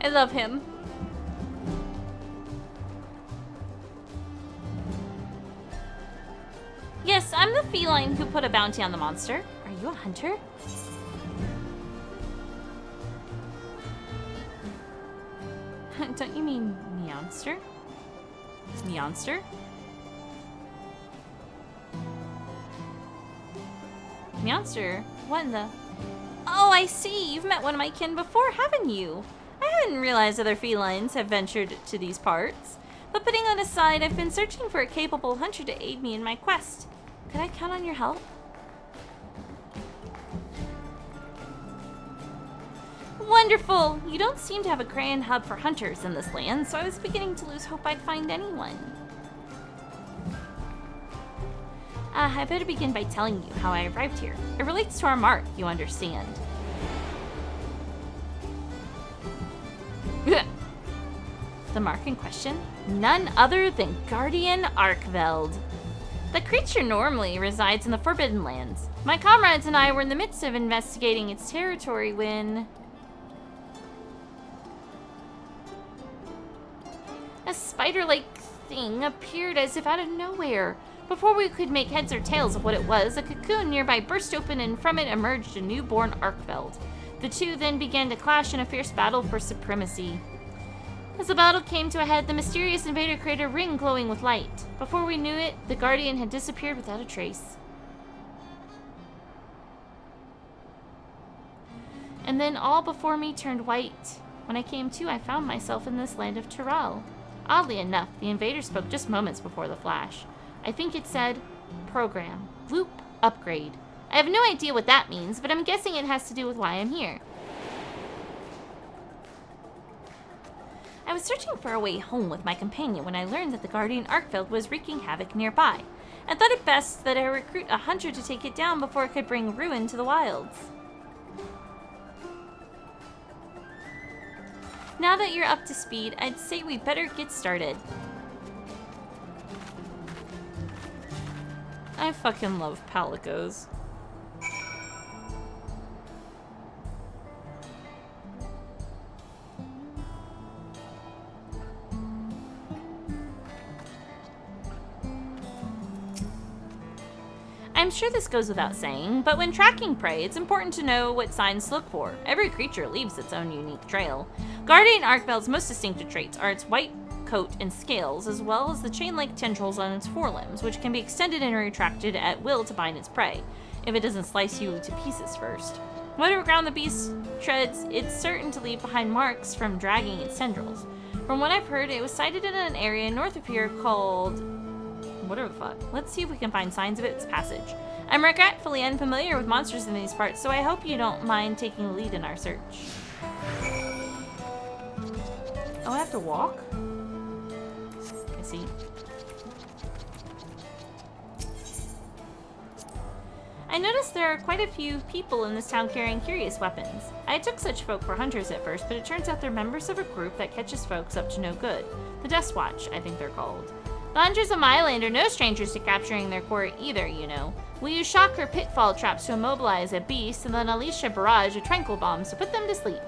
I love him. Yes, I'm the feline who put a bounty on the monster. Are you a hunter? Don't you mean Meowster? Meowster? Meowster? What in the... Oh, I see. You've met one of my kin before, haven't you? I hadn't realized other felines have ventured to these parts. But putting that aside, I've been searching for a capable hunter to aid me in my quest. Could I count on your help? Wonderful! You don't seem to have a grand hub for hunters in this land, so I was beginning to lose hope I'd find anyone. I better begin by telling you how I arrived here. It relates to our mark, you understand. The mark in question? None other than Guardian Arkveld. The creature normally resides in the Forbidden Lands. My comrades and I were in the midst of investigating its territory when... a spider-like thing appeared as if out of nowhere. Before we could make heads or tails of what it was, a cocoon nearby burst open and from it emerged a newborn Arkveld. The two then began to clash in a fierce battle for supremacy. As the battle came to a head, the mysterious invader created a ring glowing with light. Before we knew it, the Guardian had disappeared without a trace. And then all before me turned white. When I came to, I found myself in this land of Tyrell. Oddly enough, the invader spoke just moments before the flash. I think it said, program, loop, upgrade. I have no idea what that means, but I'm guessing it has to do with why I'm here. I was searching for a way home with my companion when I learned that the guardian Arkveld was wreaking havoc nearby. I thought it best that I recruit a hunter to take it down before it could bring ruin to the wilds. Now that you're up to speed, I'd say we better get started. I fucking love palicos. I'm sure this goes without saying, but when tracking prey, it's important to know what signs to look for. Every creature leaves its own unique trail. Guardian Arkveld's most distinctive traits are its white coat and scales, as well as the chain-like tendrils on its forelimbs, which can be extended and retracted at will to bind its prey, if it doesn't slice you to pieces first. Whatever ground the beast treads, it's certain to leave behind marks from dragging its tendrils. From what I've heard, it was sighted in an area north of here called... whatever the fuck. Let's see if we can find signs of its passage. I'm regretfully unfamiliar with monsters in these parts, so I hope you don't mind taking the lead in our search. Oh, I have to walk? I see. I noticed there are quite a few people in this town carrying curious weapons. I took such folk for hunters at first, but it turns out they're members of a group that catches folks up to no good. The Death Watch, I think they're called. The hunters of my land are no strangers to capturing their quarry either, you know. We use shock or pitfall traps to immobilize a beast, and then unleash a barrage of tranquil bombs to put them to sleep.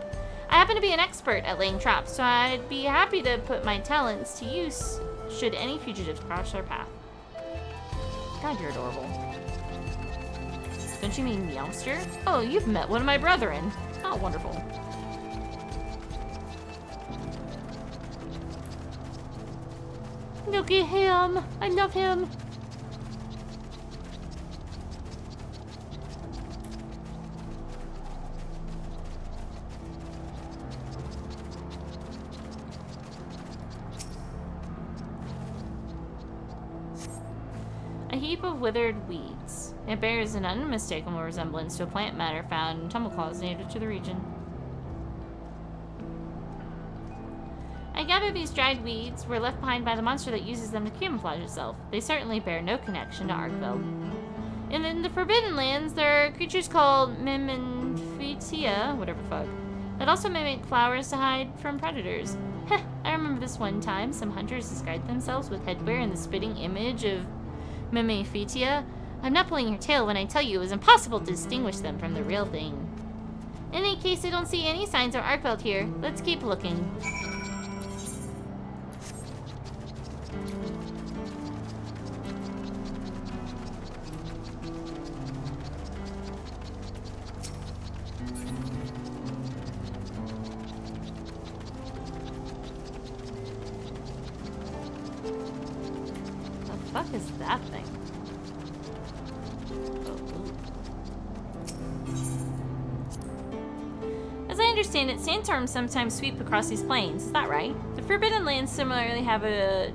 I happen to be an expert at laying traps, so I'd be happy to put my talents to use should any fugitives cross our path. God, you're adorable. Don't you mean Meowster? Oh, you've met one of my brethren. Oh, wonderful. Look at him. I love him. A heap of withered weeds. It bears an unmistakable resemblance to a plant matter found in tumbleclaws native to the region. I gather these dried weeds were left behind by the monster that uses them to camouflage itself. They certainly bear no connection to Arkveld. And in the Forbidden Lands, there are creatures called Mimiphitia, whatever the fuck, that also mimic flowers to hide from predators. Heh, I remember this one time some hunters disguised themselves with headwear in the spitting image of Mimiphitia. I'm not pulling your tail when I tell you it was impossible to distinguish them from the real thing. In any case, I don't see any signs of Arkveld here. Let's keep looking. What the fuck is that thing? As I understand it, sandstorms sometimes sweep across these plains. Is that right? The Forbidden Lands similarly have a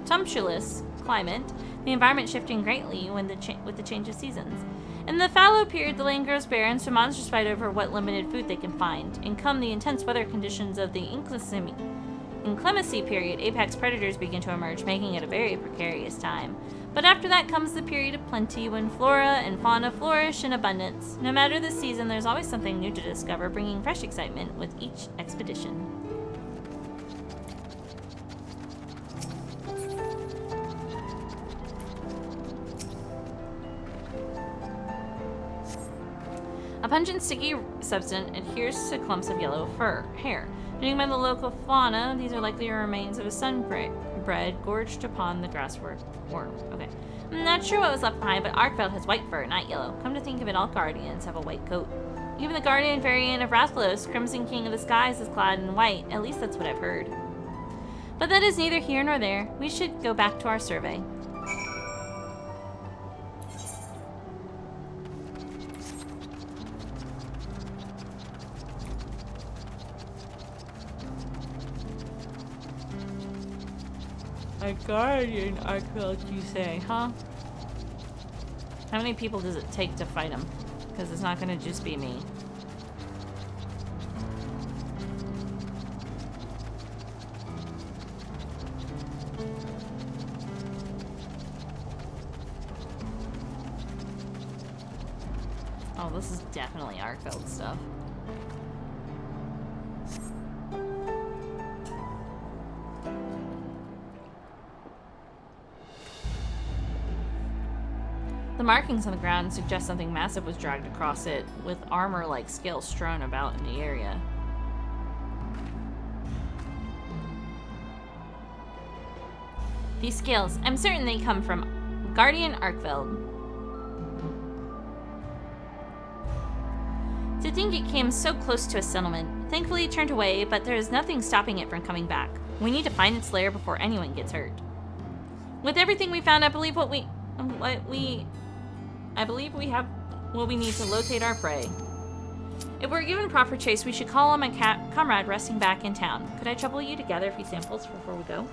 tumultuous climate, the environment shifting greatly with the change of seasons. In the fallow period, the land grows barren, so monsters fight over what limited food they can find. And come the intense weather conditions of the inclemency period, apex predators begin to emerge, making it a very precarious time. But after that comes the period of plenty, when flora and fauna flourish in abundance. No matter the season, there's always something new to discover, bringing fresh excitement with each expedition. A pungent, sticky substance adheres to clumps of yellow hair. Judging by the local fauna, these are likely remains of a sunbread gorged upon the grassworm. Okay. I'm not sure what was left behind, but Arkveld has white fur, not yellow. Come to think of it, all guardians have a white coat. Even the guardian variant of Rathlos, Crimson King of the Skies, is clad in white. At least that's what I've heard. But that is neither here nor there. We should go back to our survey. A guardian, Arkveld, you say, huh? How many people does it take to fight him? Because it's not going to just be me. Oh, this is definitely Arkveld stuff. The markings on the ground suggest something massive was dragged across it, with armor-like scales strewn about in the area. These scales, I'm certain they come from Guardian Arkveld. To think it came so close to a settlement. Thankfully it turned away, but there is nothing stopping it from coming back. We need to find its lair before anyone gets hurt. With everything we found, I believe we have what we need to locate our prey. If we're given proper chase, we should call on my comrade resting back in town. Could I trouble you to gather a few samples before we go?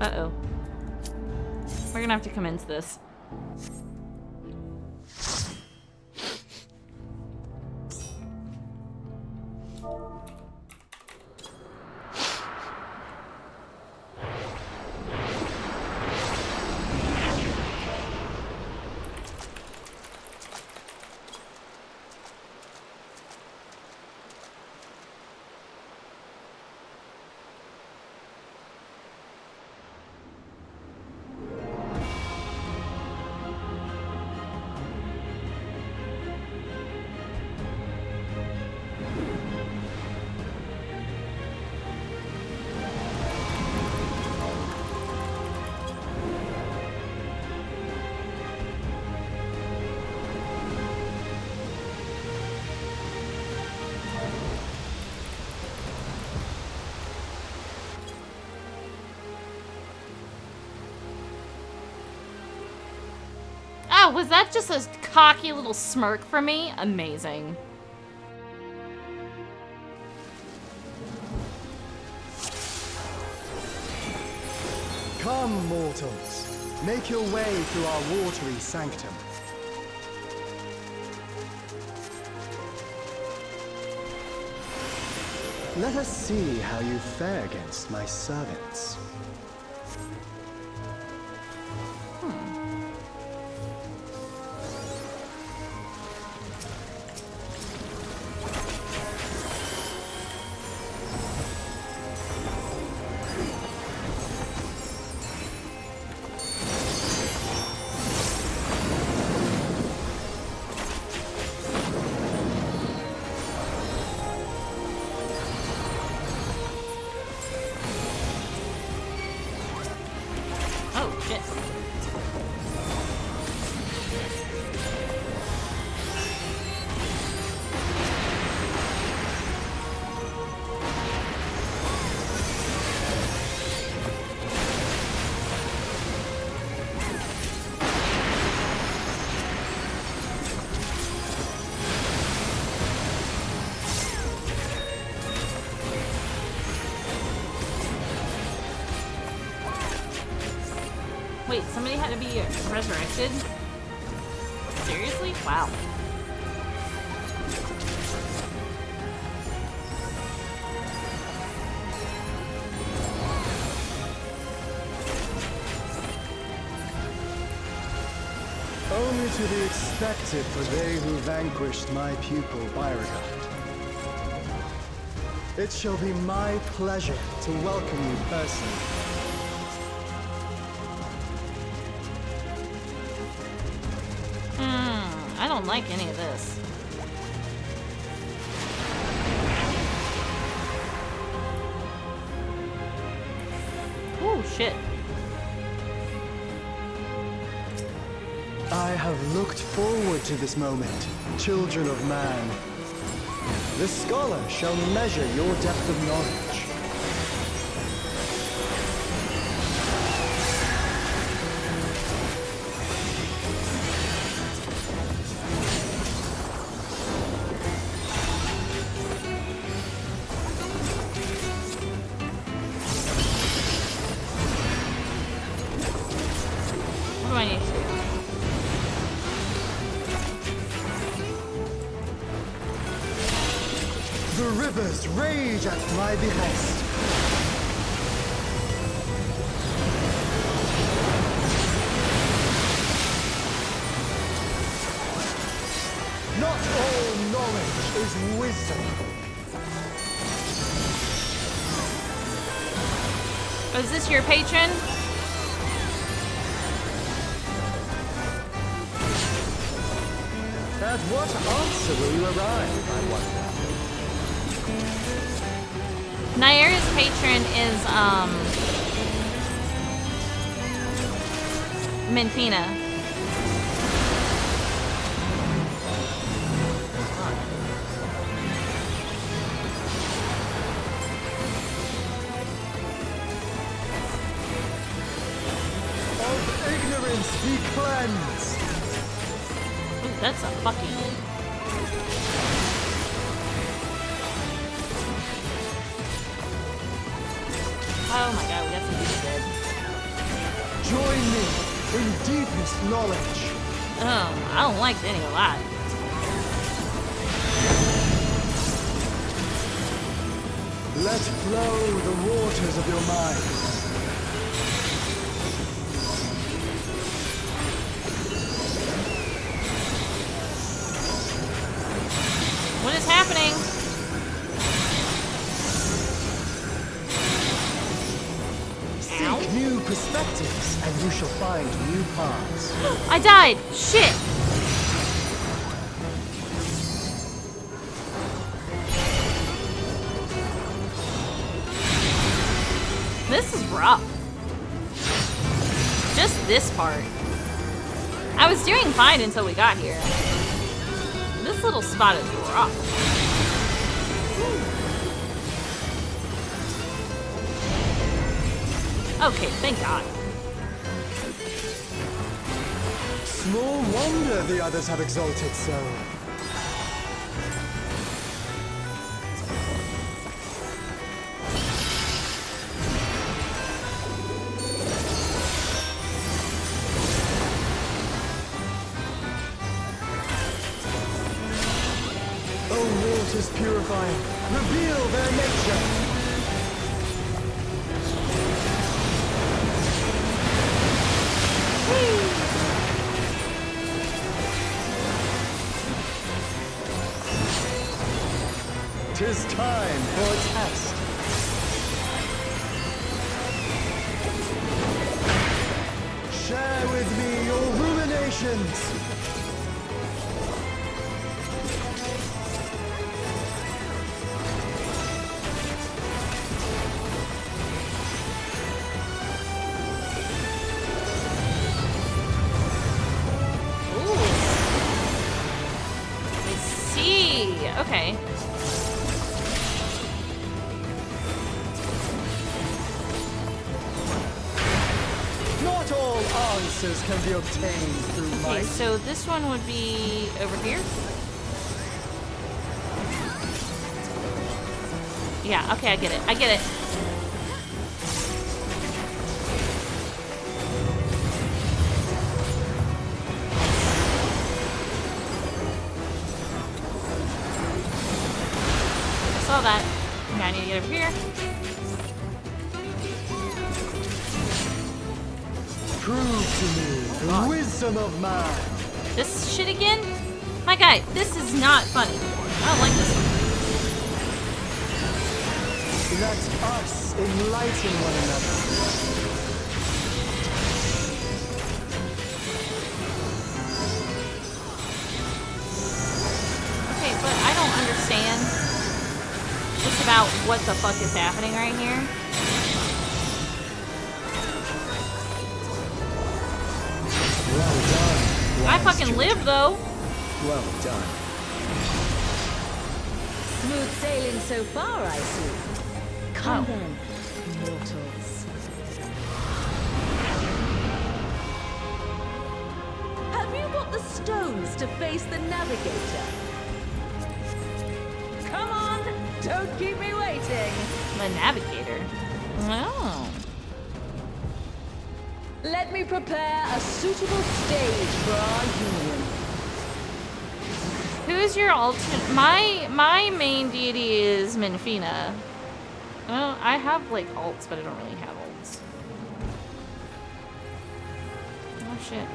Uh-oh. We're gonna have to commence this. Oh, was that just a cocky little smirk for me? Amazing. Come, mortals. Make your way through our watery sanctum. Let us see how you fare against my servants. Wait, somebody had to be resurrected? Seriously? Wow. Only to be expected for they who vanquished my pupil Beauregard. It shall be my pleasure to welcome you personally. I don't like any of this. Oh, shit. I have looked forward to this moment, children of man. The scholar shall measure your depth of knowledge. I need to do? The rivers rage at my behest. Not all knowledge is wisdom. Oh, is this your patron? At what answer will you arrive, I wonder? Nyera's patron is, Minfina. Of ignorance be cleansed. Ooh, that's a fucking... Oh my god, we got some people dead. Join me in deepest knowledge. I don't like any a lot. Let flow the waters of your mind. What is happening? Seek new perspectives, and you shall find new paths. I died! Shit! This is rough. Just this part. I was doing fine until we got here. This little spot is rough. Okay, thank God. Small wonder the others have exalted so. O waters purifying, reveal their nature. 'Tis time for a test. Share with me your ruminations. Ooh. I see. Okay. Not all answers can be obtained through Okay, might. so this one would be over here. Yeah, okay, I get it. I get it. I saw that. Okay, I need to get over here. Prove to me the wisdom of man. This shit again? My guy, this is not funny. I don't like this one. Let us enlighten one another. Okay, but I don't understand just about what the fuck is happening right here. Well done. I wise fucking children. live though. Well done. Smooth sailing so far, I see. Come Oh. then, mortals. Have you got the stones to face the navigator? Come on, don't keep me waiting. The navigator. Oh. Let me prepare a suitable stage for our union. Who's your alternate? My main deity is Minfina. Well, I have like alts, but I don't really have alts. Oh shit.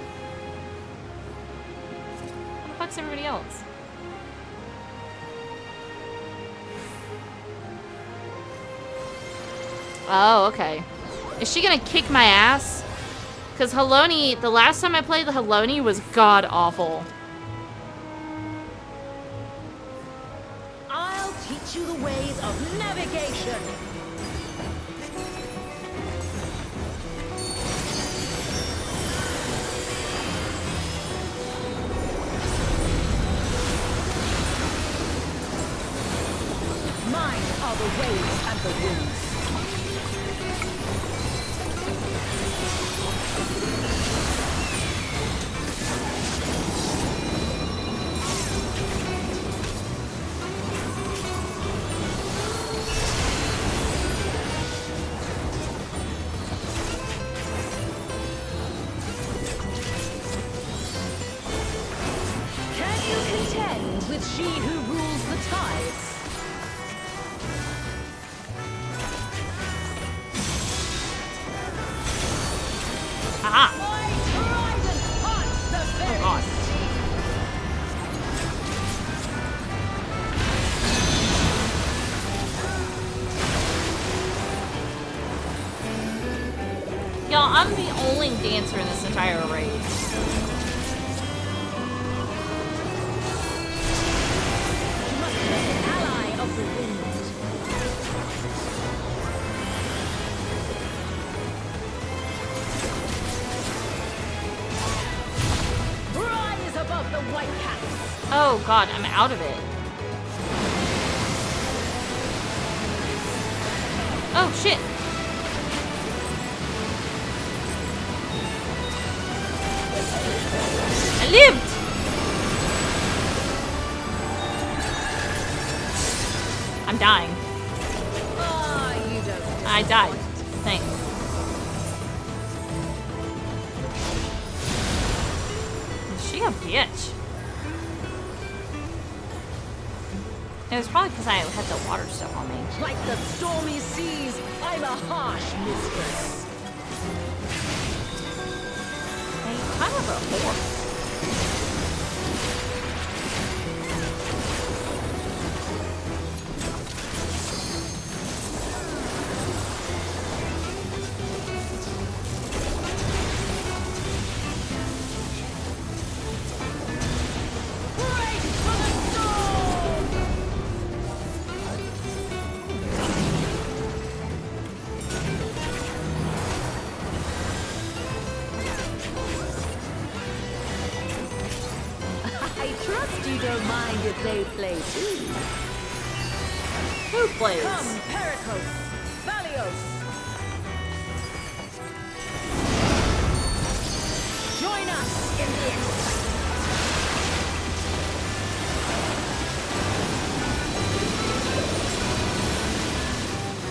What the fuck's everybody else? Oh, okay. Is she gonna kick my ass? Because Haloni, the last time I played the Haloni was god awful. I'll teach you the ways of navigation. Mine are the waves and the winds. She who rules the tides. Aha! My trident haunts the very sea. Y'all, I'm the only dancer in this entire raid. Oh god, I'm out of it. Oh shit. I lived! I'm dying. you don't. I died. Thanks. Is she a bitch? It was probably because I had the water stuff on me. Like the stormy seas, I'm a harsh mistress. Hey, kind of a whore. If they play too. Who plays? Come, Pericos, Valios. Join us in the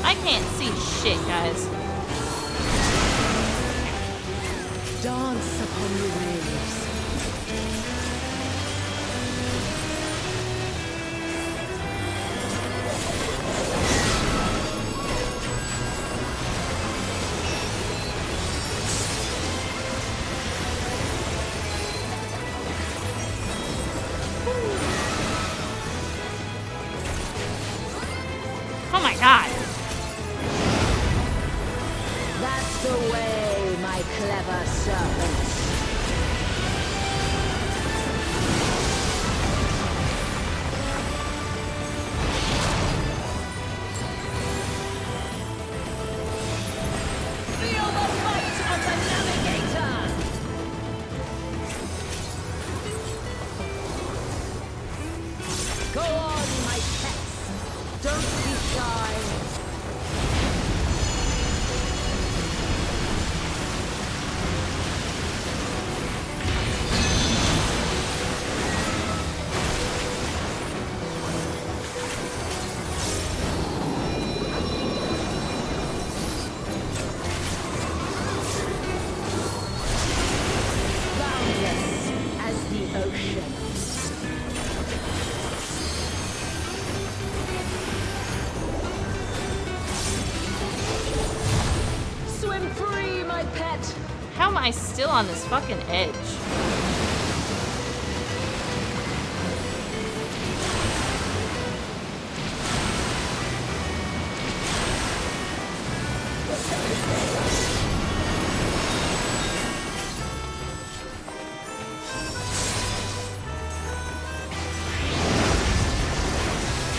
I can't see shit, guys. Dance upon the waves. Oh my god. That's the way, my clever servants. Feel the fight of the navigator! Go on, my pets. Don't be shy. my pet. How am I still on this fucking edge?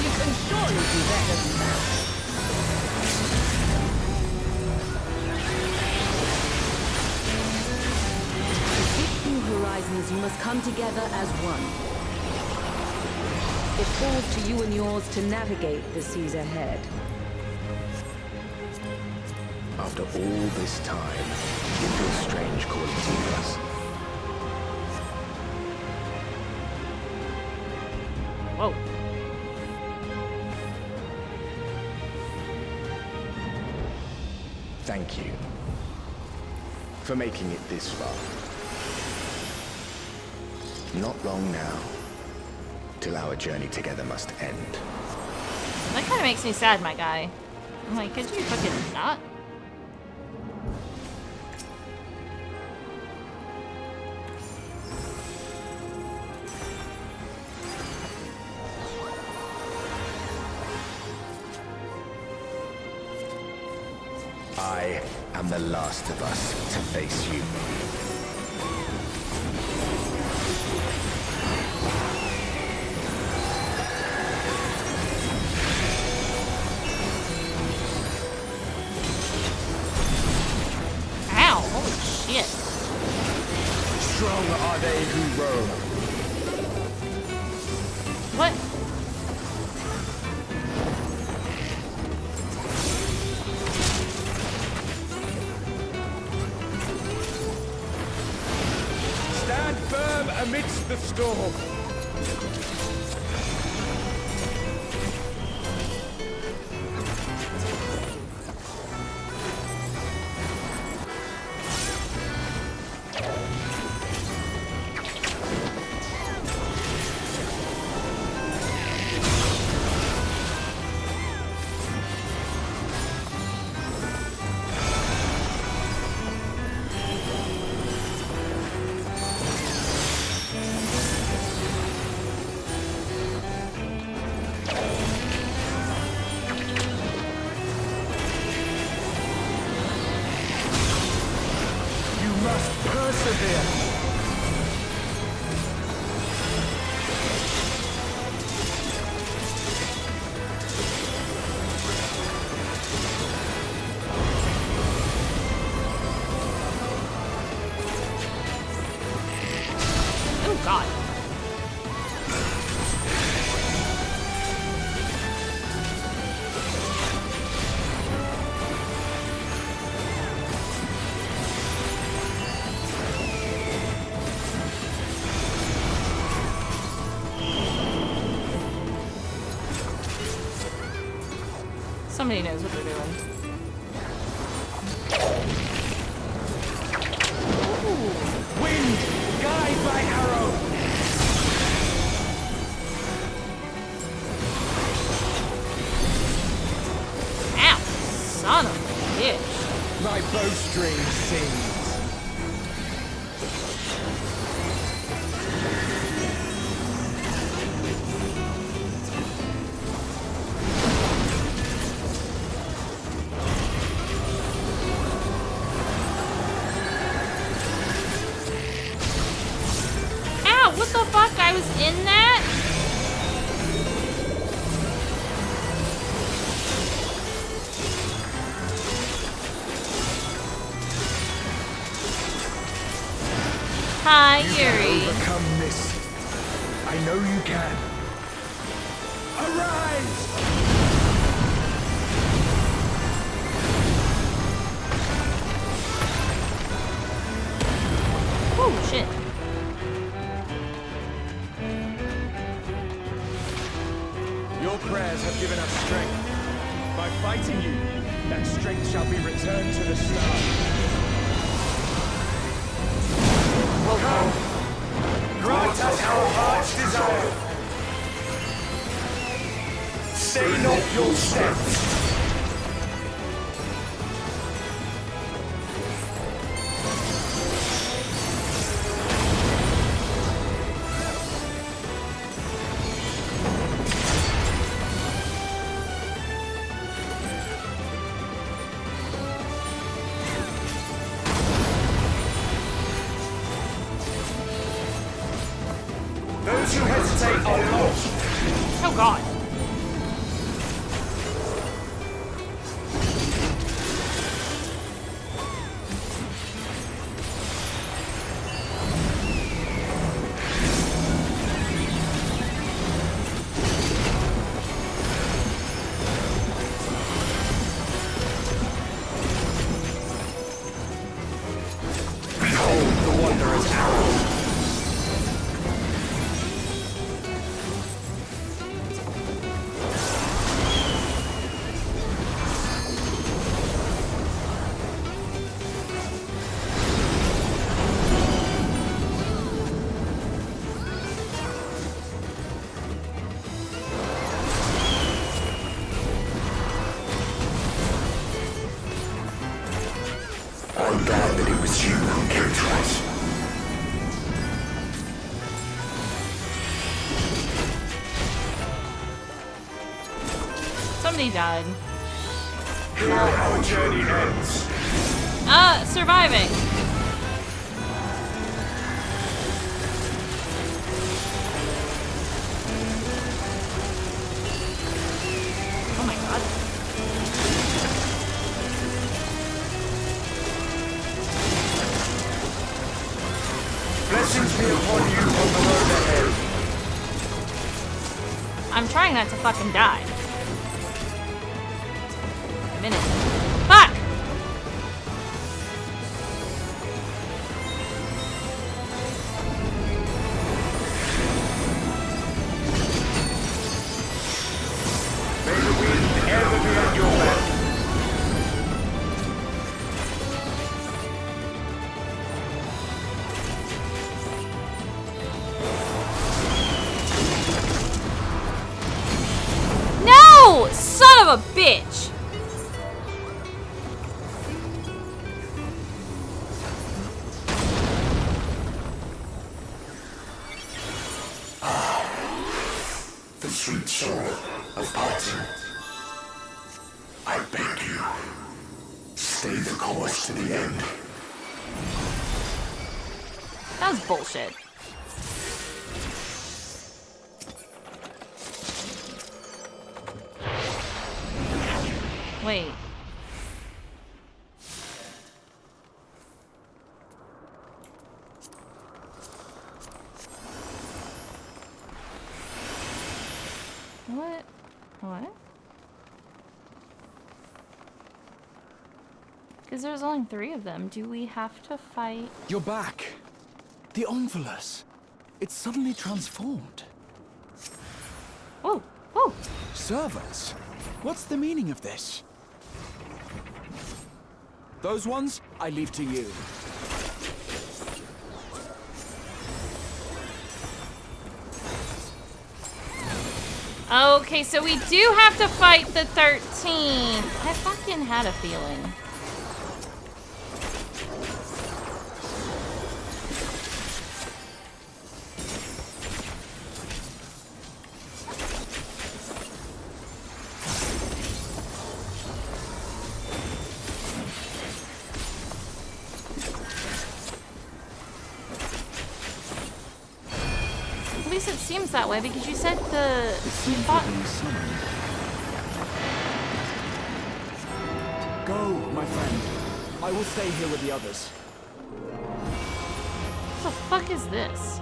You can surely do better than that. To seek new horizons, you must come together as one. It falls to you and yours to navigate the seas ahead. After all this time, it feels strange calling to us. Whoa. Thank you for making it this far. Not long now, till our journey together must end. That kind of makes me sad, my guy. I'm like, could you fucking not? I am the last of us to face you. Ow, holy shit. Strong are they who roam. What? Stand firm amidst the storm. You must persevere. Oh god. Somebody knows what they're doing. Wind, guide my arrow. Ow! Son of a bitch. My bowstring sings. Ow! What the fuck? I was in that? Hi, You can Yuri. overcome this. I know you can. Arise! Oh shit. Your prayers have given us strength. By fighting you, that strength shall be returned to the stars. Come! Grant us our heart's desire. Stay not your steps. god. Behold the Wanderer's arrow. I'm glad that it was you who came to us. Somebody died. Here our journey ends. Surviving. Oh my god. Blessings be upon you on the road ahead. I'm trying not to fucking die. A minute. Fuck! May the wind ever be at your back. No! Son of a bitch! The sweet sorrow of parting. I beg you, stay the course to the end. That was bullshit. Wait. What? What? Because there's only 3 of them. Do we have to fight? You're back. The Omphilus. It's suddenly transformed. Oh! Oh! Servants? What's the meaning of this? Those ones, I leave to you. Okay, so we do have to fight the 13th. I fucking had a feeling. At least it seems that way because you said you fought. Go, my friend. I will stay here with the others. What the fuck is this?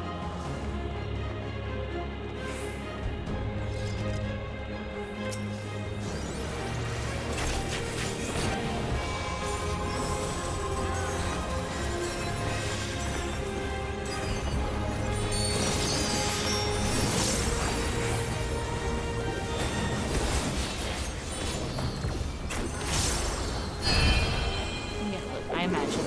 I imagine.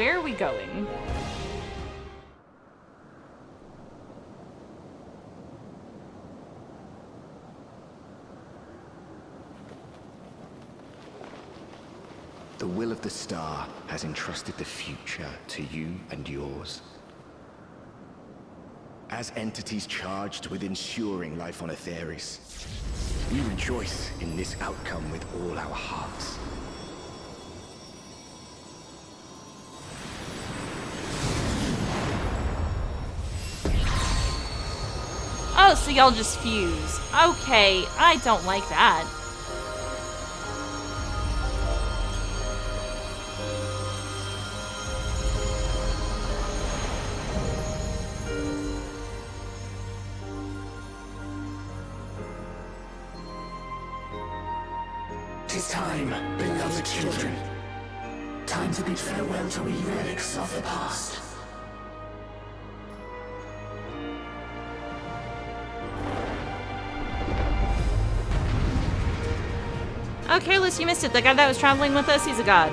where are we going? The will of the star has entrusted the future to you and yours. As entities charged with ensuring life on Aetheris, we rejoice in this outcome with all our hearts. Oh, so y'all just fuse. Okay, I don't like that. Tis time, beloved children. Time to bid farewell to we relics of the past. Oh, Careless, you missed it. The guy that was traveling with us, he's a god.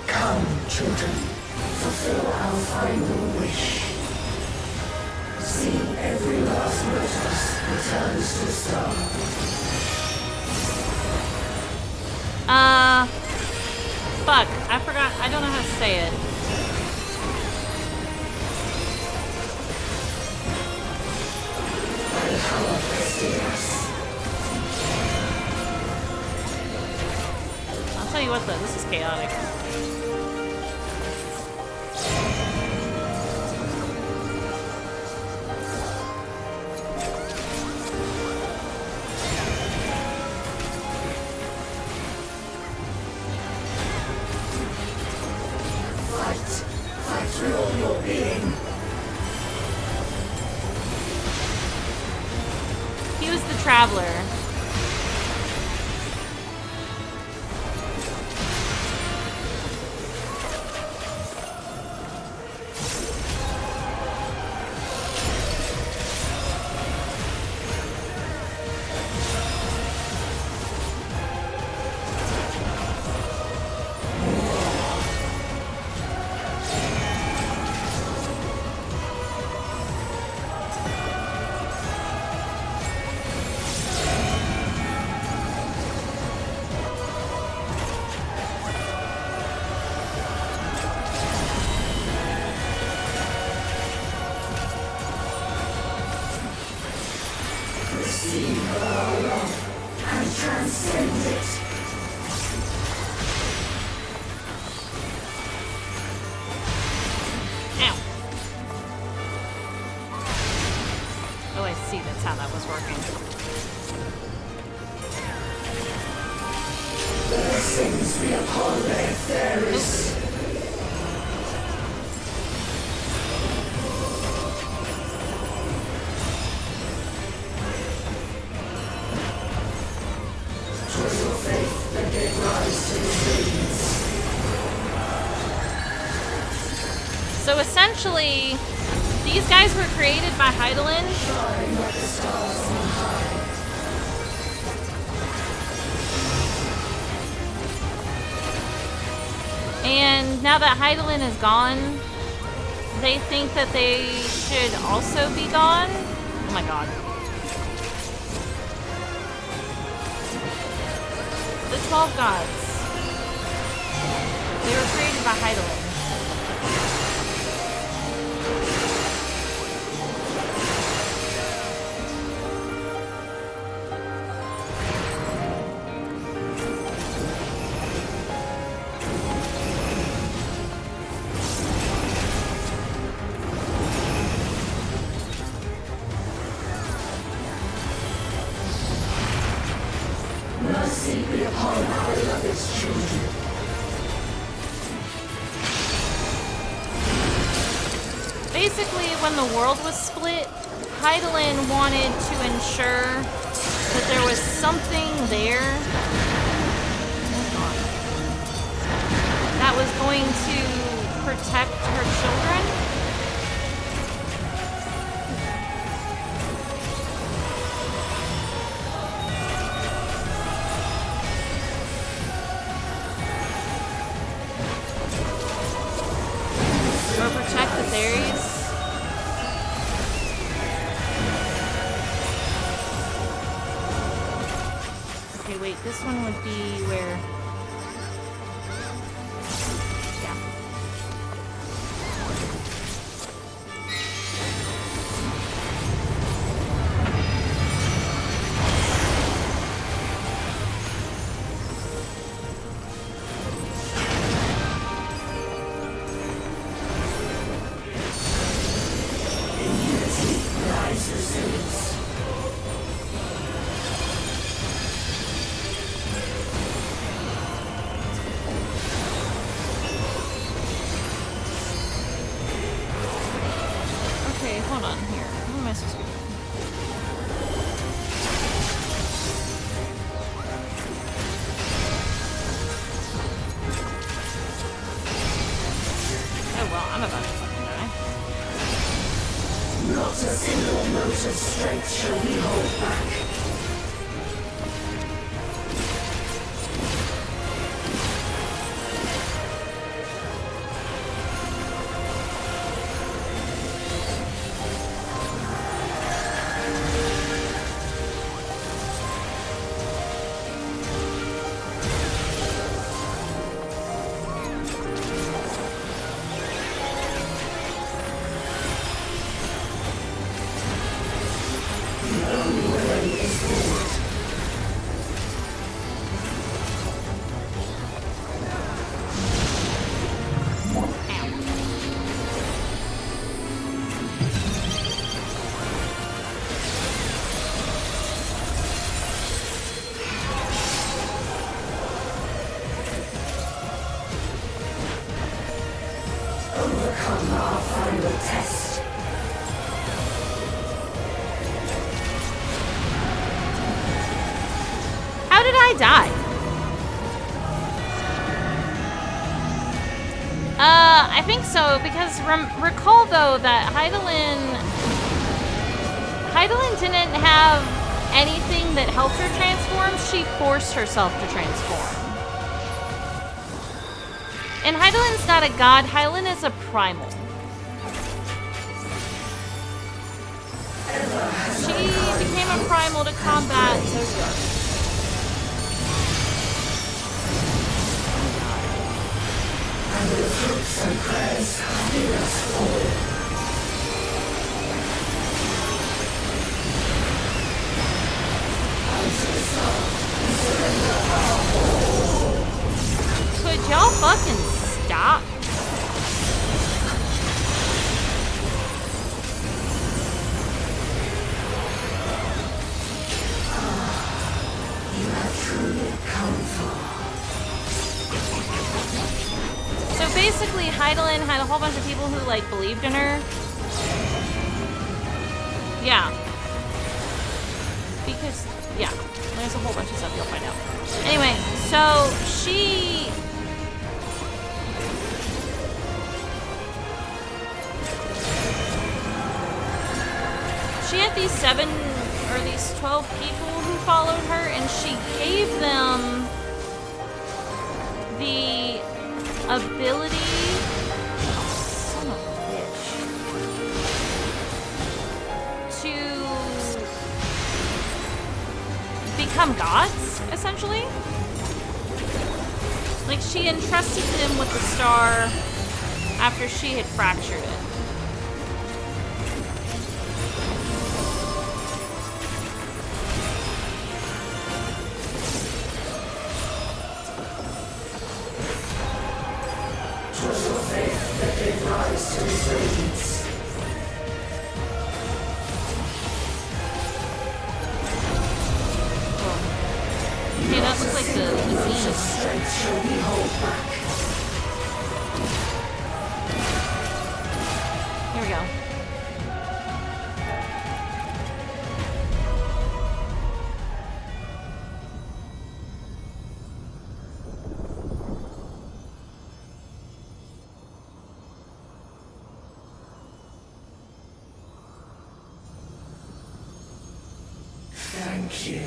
Come, children, fulfill our final wish. See every last lotus returns to the star. Fuck. I forgot. I don't know how to say it. I'll tell you what though, this is chaotic. Fight with all your being. He was the traveler. Receive our love and transcend it. Ow. Oh, I see. That's how that was working. Blessings be upon their Aetheris. So essentially, these guys were created by Hydaelyn. And now that Hydaelyn is gone, they think that they should also be gone. Oh my god. The 12 gods. They were created by Hydaelyn. Mercy be upon our beloved children. Basically, when the world was split, Hydaelyn wanted to ensure that there was something there that was going to protect her children. Or protect the fairies. Okay, wait, this one would be where... Yeah. Okay, hold on here. What am I supposed to be doing? Oh well, I'm about to fucking die. Not a single mote of strength shall we hold back. Overcome our final test. How did I die? I think so, because recall though that Hydaelyn didn't have anything that helped her transform. She forced herself to transform. And Hydaelyn's not a god, Hydaelyn is a primal. She became a primal to combat Zozo. And with hopes and prayers, lead us forward. Could y'all fucking stop? You have truly come far. So basically, Hydaelyn had a whole bunch of people who, like, believed in her. Yeah. Because, yeah, there's a whole bunch of stuff you'll find out. Anyway, so she had these 7 or these 12 people who followed her, and she gave them the ability, son of a bitch, to become gods, essentially. Like, she entrusted them with the star after she had fractured it. Okay, that looks like the Zenith. Strength shall we hold back. Here we go. Thank you.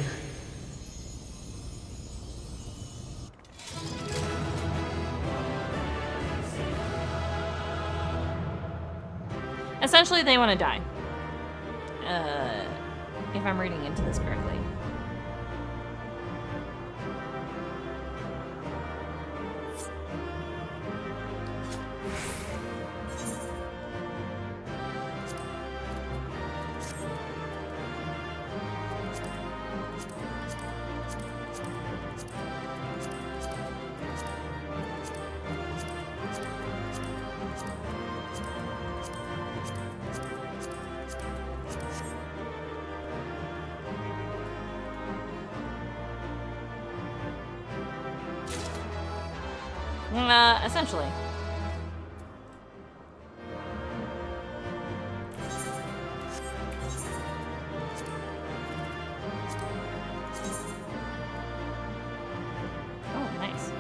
Essentially, they want to die. If I'm reading into this correctly. Essentially. Oh, nice.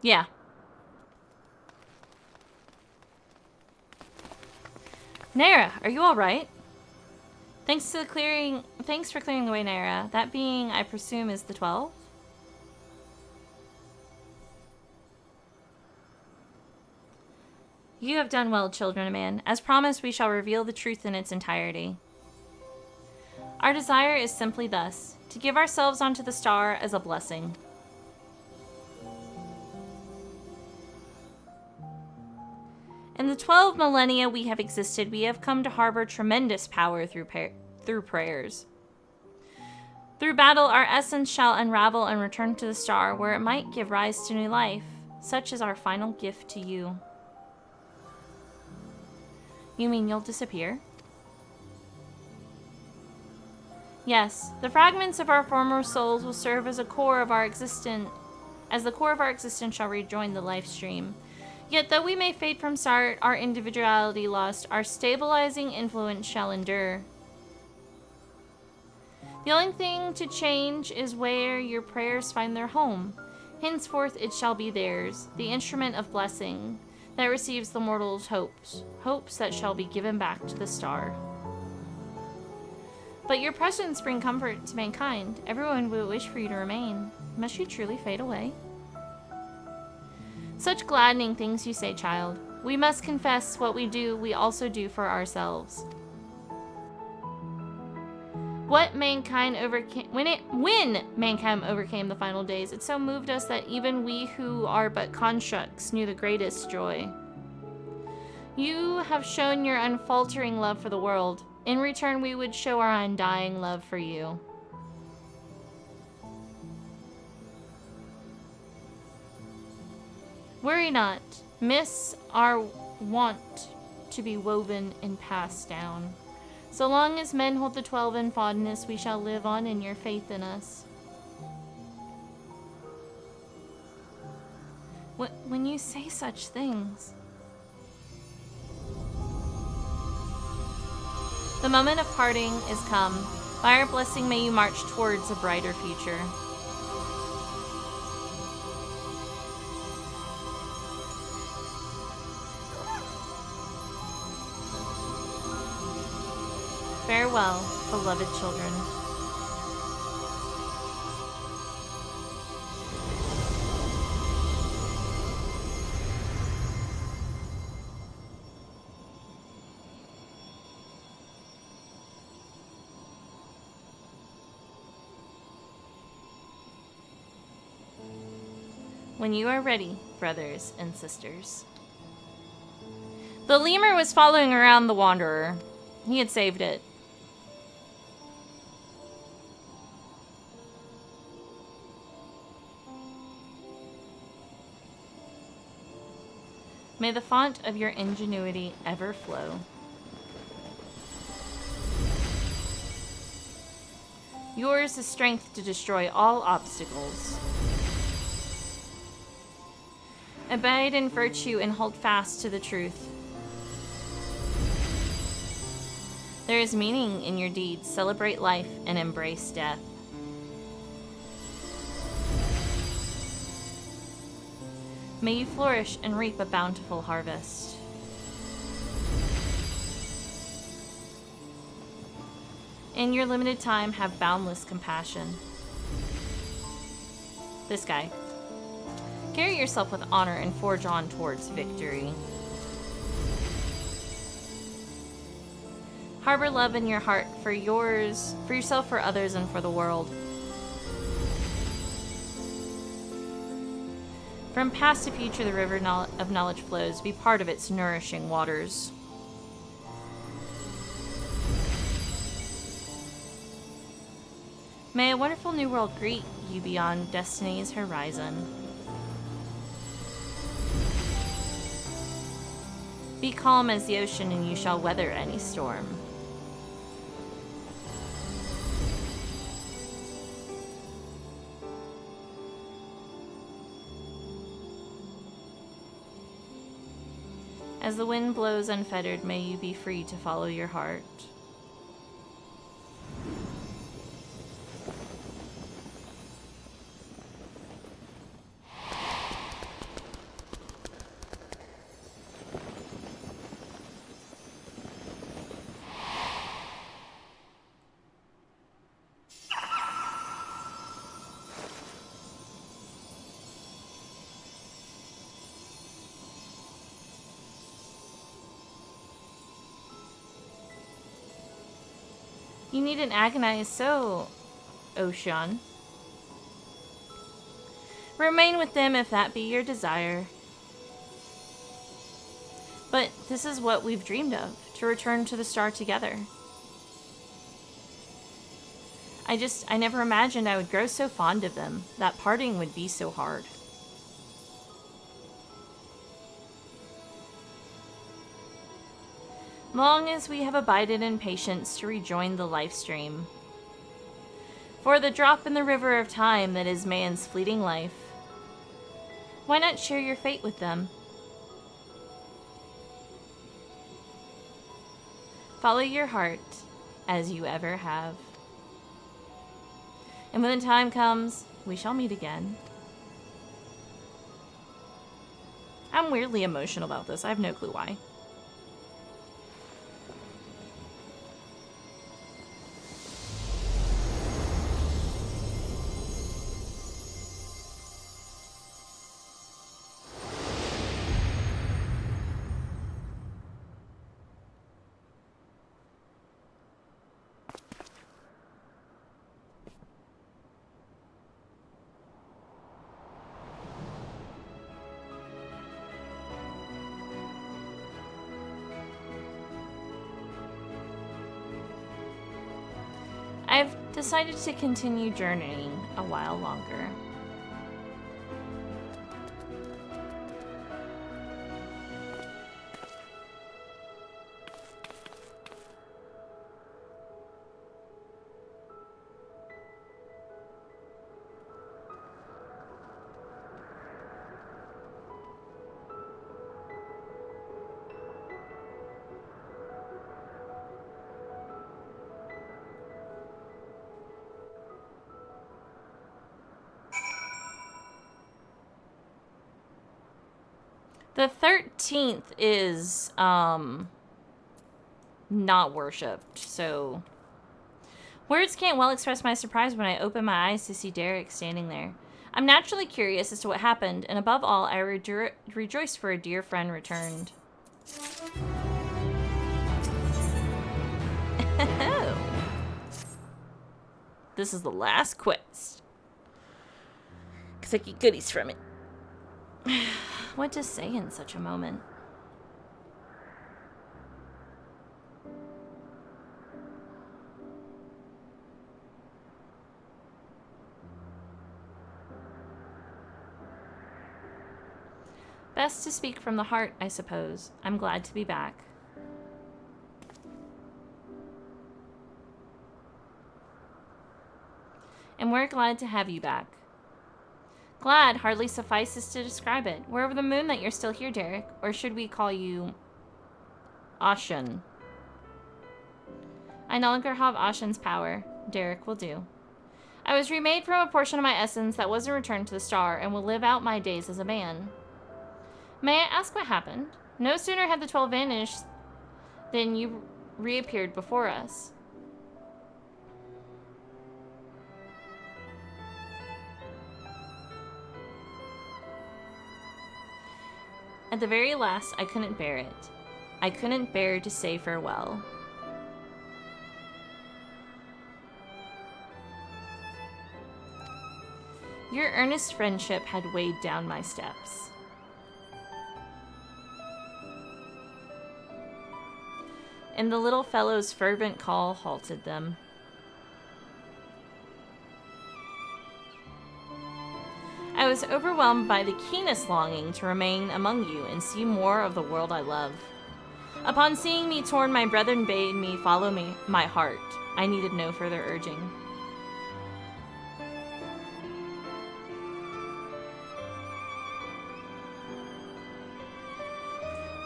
Yeah. Nara, are you all right? Thanks for clearing the way, Nara. That being, I presume, is the 12? You have done well, children of man. As promised, we shall reveal the truth in its entirety. Our desire is simply thus, to give ourselves onto the star as a blessing. In the 12 millennia we have existed, we have come to harbor tremendous power through prayers. Through battle, our essence shall unravel and return to the star, where it might give rise to new life. Such is our final gift to you. You mean you'll disappear? Yes, the fragments of our former souls will serve as the core of our existence shall rejoin the life stream. Yet though we may fade from start, our individuality lost, our stabilizing influence shall endure. The only thing to change is where your prayers find their home. Henceforth it shall be theirs, the instrument of blessing that receives the mortal's hopes that shall be given back to the star. But your presence bring comfort to mankind. Everyone will wish for you to remain. Must you truly fade away? Such gladdening things you say, child. We must confess what we do, we also do for ourselves. When mankind overcame the final days, it so moved us that even we who are but constructs knew the greatest joy. You have shown your unfaltering love for the world. In return, we would show our undying love for you. Worry not. Myths are wont to be woven and passed down. So long as men hold the 12 in fondness, we shall live on in your faith in us. When you say such things... The moment of parting is come. By our blessing may you march towards a brighter future. Farewell, beloved children. When you are ready, brothers and sisters. The lemur was following around the wanderer. He had saved it. May the font of your ingenuity ever flow. Yours is strength to destroy all obstacles. Abide in virtue and hold fast to the truth. There is meaning in your deeds. Celebrate life and embrace death. May you flourish and reap a bountiful harvest. In your limited time, have boundless compassion. This guy. Carry yourself with honor and forge on towards victory. Harbor love in your heart for yourself, for others, and for the world. From past to future, the river of knowledge flows. Be part of its nourishing waters. May a wonderful new world greet you beyond destiny's horizon. Be calm as the ocean, and you shall weather any storm. As the wind blows unfettered, may you be free to follow your heart. You needn't agonize so, Ocean. Remain with them if that be your desire. But this is what we've dreamed of, to return to the star together. I never imagined I would grow so fond of them, that parting would be so hard. Long as we have abided in patience to rejoin the life stream. For the drop in the river of time that is man's fleeting life, why not share your fate with them? Follow your heart as you ever have. And when the time comes, we shall meet again. I'm weirdly emotional about this. I have no clue why. I've decided to continue journeying a while longer. The 13th is, not worshipped, so... Words can't well express my surprise when I open my eyes to see Derek standing there. I'm naturally curious as to what happened, and above all, I rejoice for a dear friend returned. This is the last quest. 'Cause I get goodies from it. What to say in such a moment? Best to speak from the heart, I suppose. I'm glad to be back. And we're glad to have you back. Glad hardly suffices to describe it. We're over the moon that you're still here, Derek. Or should we call you Ashen? I no longer have Ashen's power. Derek will do. I was remade from a portion of my essence that wasn't returned to the star and will live out my days as a man. May I ask what happened? No sooner had the 12 vanished than you reappeared before us. At the very last, I couldn't bear it. I couldn't bear to say farewell. Your earnest friendship had weighed down my steps. And the little fellow's fervent call halted them. I was overwhelmed by the keenest longing to remain among you and see more of the world I love. Upon seeing me torn, my brethren bade me follow my heart. I needed no further urging.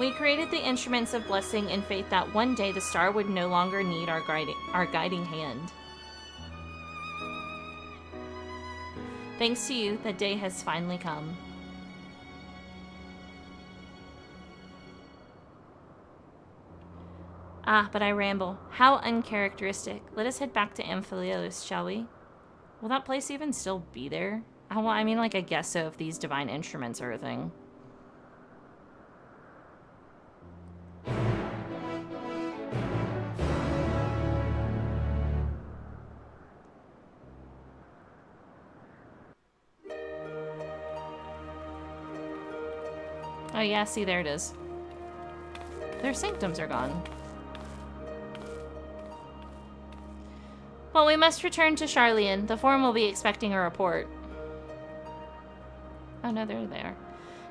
We created the instruments of blessing in faith that one day the star would no longer need our guiding hand. Thanks to you, that day has finally come. Ah, but I ramble. How uncharacteristic. Let us head back to Amphileos, shall we? Will that place even still be there? I mean, like, I guess so if these divine instruments are a thing. Oh yeah, see, there it is. Their sanctums are gone. Well, we must return to Charlian. The Forum will be expecting a report. Oh no, they're there.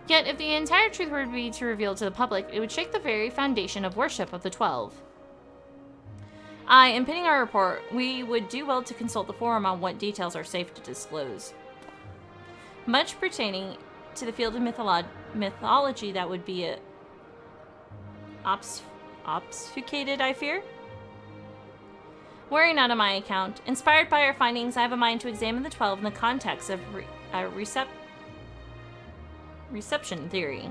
Yet, if the entire truth were to be revealed to the public, it would shake the very foundation of worship of the 12. In pinning our report, we would do well to consult the Forum on what details are safe to disclose. Much pertaining to the field of mythology that would be obfuscated, I fear. Worry not on my account. Inspired by our findings, I have a mind to examine the 12 in the context of reception theory.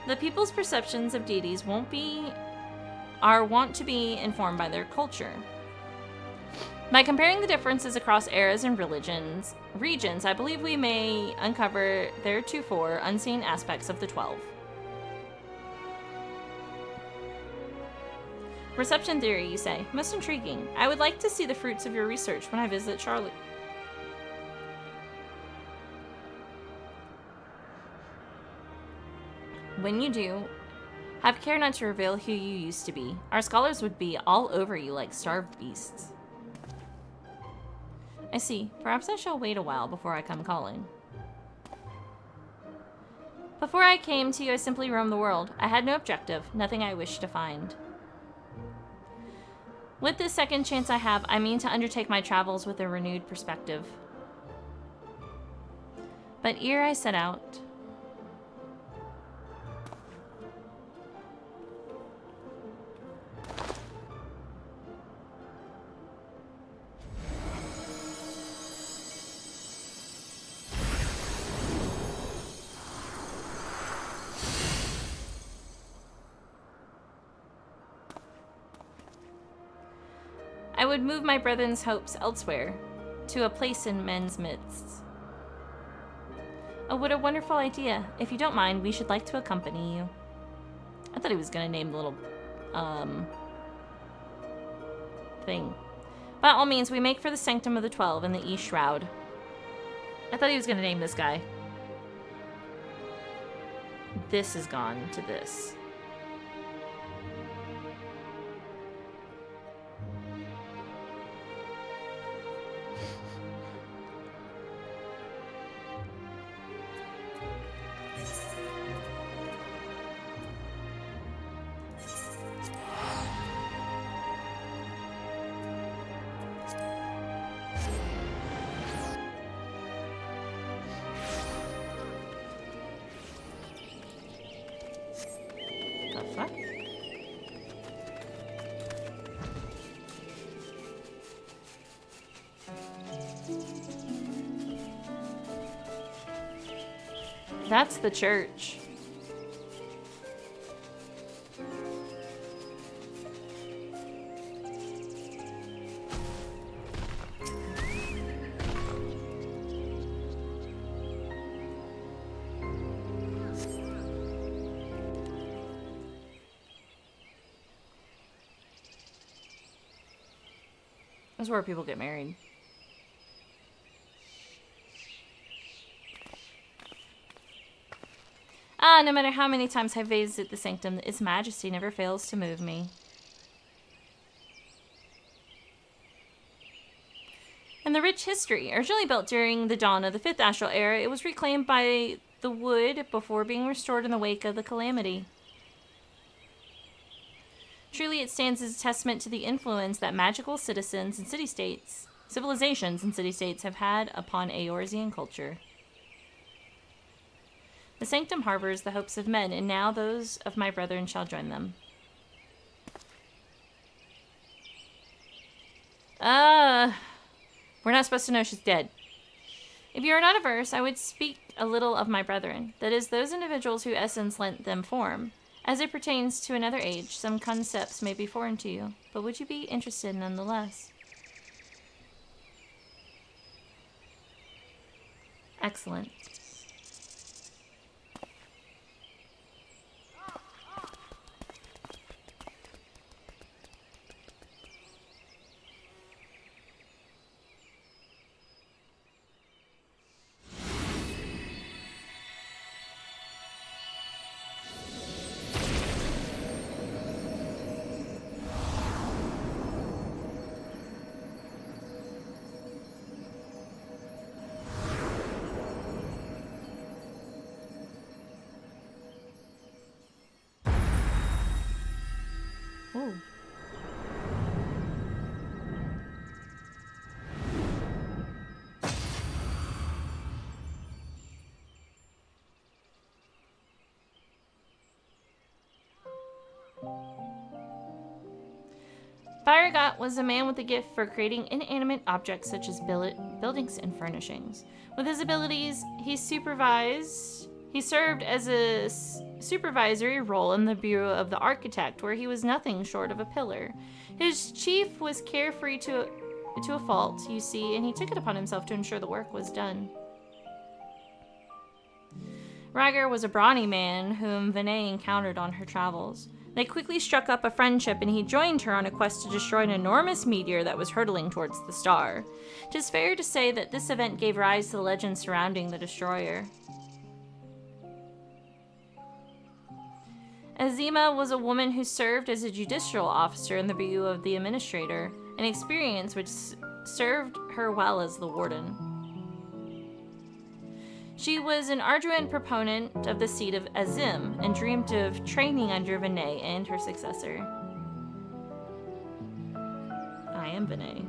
The people's perceptions of deities wont to be informed by their culture. By comparing the differences across eras and regions, I believe we may uncover theretofore unseen aspects of the 12. Reception theory, you say? Most intriguing. I would like to see the fruits of your research when I visit Charlotte. When you do, have care not to reveal who you used to be. Our scholars would be all over you like starved beasts. I see. Perhaps I shall wait a while before I come calling. Before I came to you, I simply roamed the world. I had no objective, nothing I wished to find. With this second chance I have, I mean to undertake my travels with a renewed perspective. But ere I set out, I would move my brethren's hopes elsewhere, to a place in men's midst. Oh, what a wonderful idea. If you don't mind, we should like to accompany you. I thought he was going to name the little, thing. By all means, we make for the Sanctum of the 12 in the East Shroud. I thought he was going to name this guy. This is gone to this. That's the church. That's where people get married. No matter how many times I visit the sanctum, its majesty never fails to move me. And the rich history. Originally built during the dawn of the 5th astral era, it was reclaimed by the wood before being restored in the wake of the calamity. Truly, it stands as a testament to the influence that magical civilizations and city-states have had upon Eorzean culture. The sanctum harbors the hopes of men, and now those of my brethren shall join them. We're not supposed to know she's dead. If you are not averse, I would speak a little of my brethren, that is, those individuals whose essence lent them form. As it pertains to another age, some concepts may be foreign to you, but would you be interested nonetheless? Excellent. Ooh. Firegot was a man with a gift for creating inanimate objects such as buildings and furnishings. With his abilities, he served as a supervisory role in the Bureau of the Architect, where he was nothing short of a pillar. His chief was carefree to a fault, you see, and he took it upon himself to ensure the work was done. Rager was a brawny man whom Vinay encountered on her travels. They quickly struck up a friendship, and he joined her on a quest to destroy an enormous meteor that was hurtling towards the star. It is fair to say that this event gave rise to the legend surrounding the destroyer. Azima was a woman who served as a judicial officer in the Bureau of the Administrator, an experience which served her well as the warden. She was an ardent proponent of the seat of Azim and dreamed of training under Vinay and her successor. I am Vinay.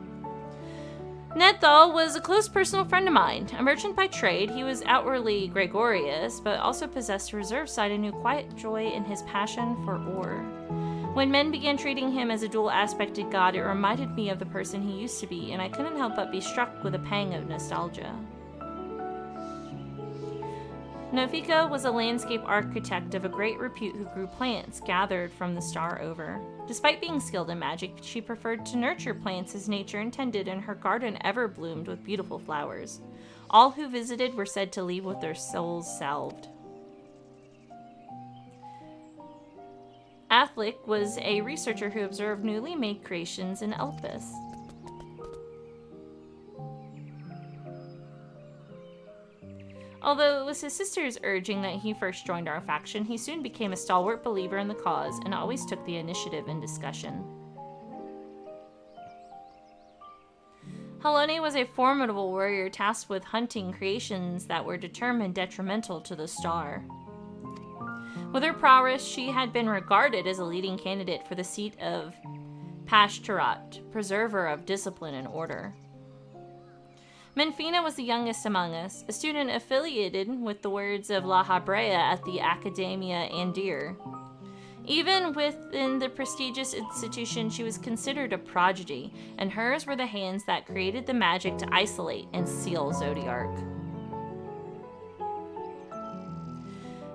Nethal was a close personal friend of mine. A merchant by trade, he was outwardly gregarious, but also possessed a reserved side and knew quiet joy in his passion for ore. When men began treating him as a dual-aspected god, it reminded me of the person he used to be, and I couldn't help but be struck with a pang of nostalgia. Novika was a landscape architect of a great repute who grew plants gathered from the star over. Despite being skilled in magic, she preferred to nurture plants as nature intended, and her garden ever bloomed with beautiful flowers. All who visited were said to leave with their souls salved. Athlik was a researcher who observed newly made creations in Elpis. Although it was his sister's urging that he first joined our faction, he soon became a stalwart believer in the cause and always took the initiative in discussion. Halone was a formidable warrior tasked with hunting creations that were determined detrimental to the star. With her prowess, she had been regarded as a leading candidate for the seat of Pashtarat, preserver of discipline and order. Menfina was the youngest among us, a student affiliated with the words of La Habrea at the Academia Andir. Even within the prestigious institution, she was considered a prodigy, and hers were the hands that created the magic to isolate and seal Zodiark.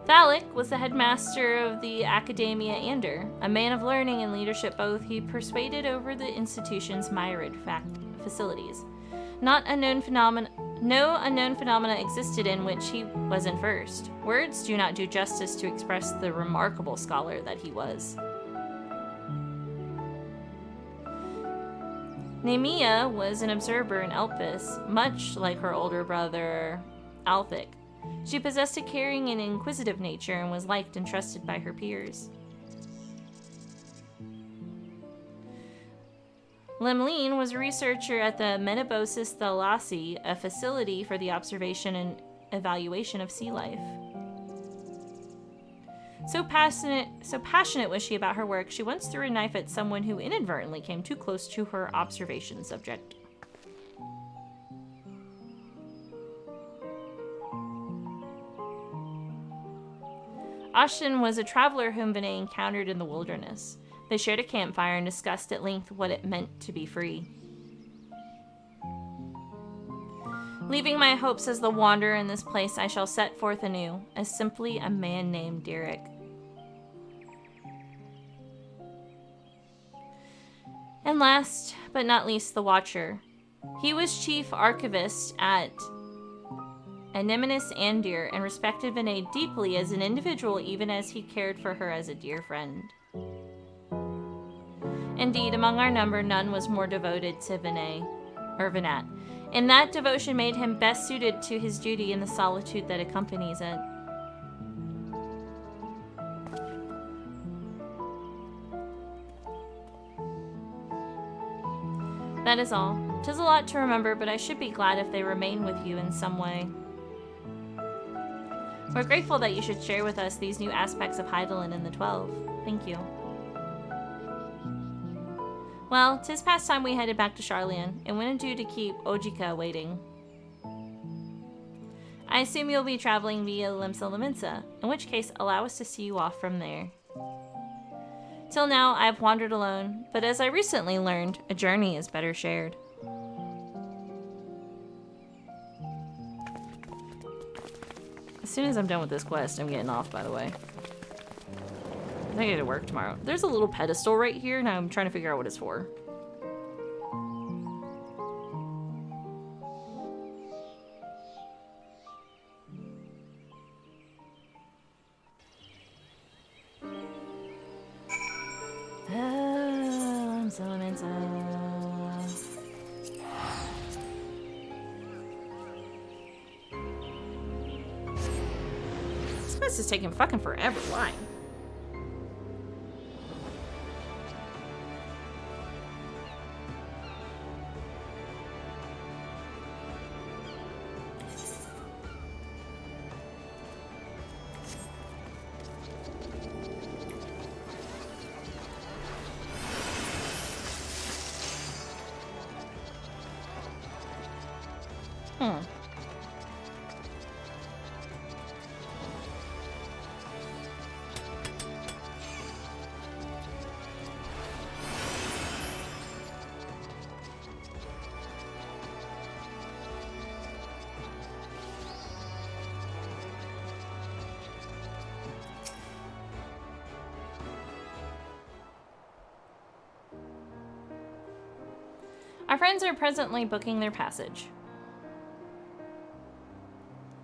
Thalic was the headmaster of the Academia Ander, a man of learning and leadership both. He persuaded over the institution's myrid facilities. No unknown phenomena existed in which he wasn't versed. Words do not do justice to express the remarkable scholar that he was. Nemea was an observer in Elpis, much like her older brother Alphic. She possessed a caring and inquisitive nature and was liked and trusted by her peers. Lemline was a researcher at the Metabosis Thalassa, a facility for the observation and evaluation of sea life. So passionate was she about her work, she once threw a knife at someone who inadvertently came too close to her observation subject. Ashton was a traveler whom Vinay encountered in the wilderness. They shared a campfire and discussed at length what it meant to be free. Leaving my hopes as the wanderer in this place, I shall set forth anew, as simply a man named Derek. And last, but not least, the Watcher. He was chief archivist at Anemonis Andir and respected Vinay deeply as an individual, even as he cared for her as a dear friend. Indeed, among our number, none was more devoted to Vinat, and that devotion made him best suited to his duty in the solitude that accompanies it. That is all. 'Tis a lot to remember, but I should be glad if they remain with you in some way. We're grateful that you should share with us these new aspects of Hydaelyn and the 12. Thank you. Well, 'tis past time we headed back to Sharlayan, and wouldn't do to keep Ojika waiting. I assume you'll be traveling via Limsa Laminsa, in which case allow us to see you off from there. Till now, I have wandered alone, but as I recently learned, a journey is better shared. As soon as I'm done with this quest, I'm getting off, by the way. I gotta work tomorrow. There's a little pedestal right here, and I'm trying to figure out what it's for. This quest is taking fucking forever. Why? Our friends are presently booking their passage.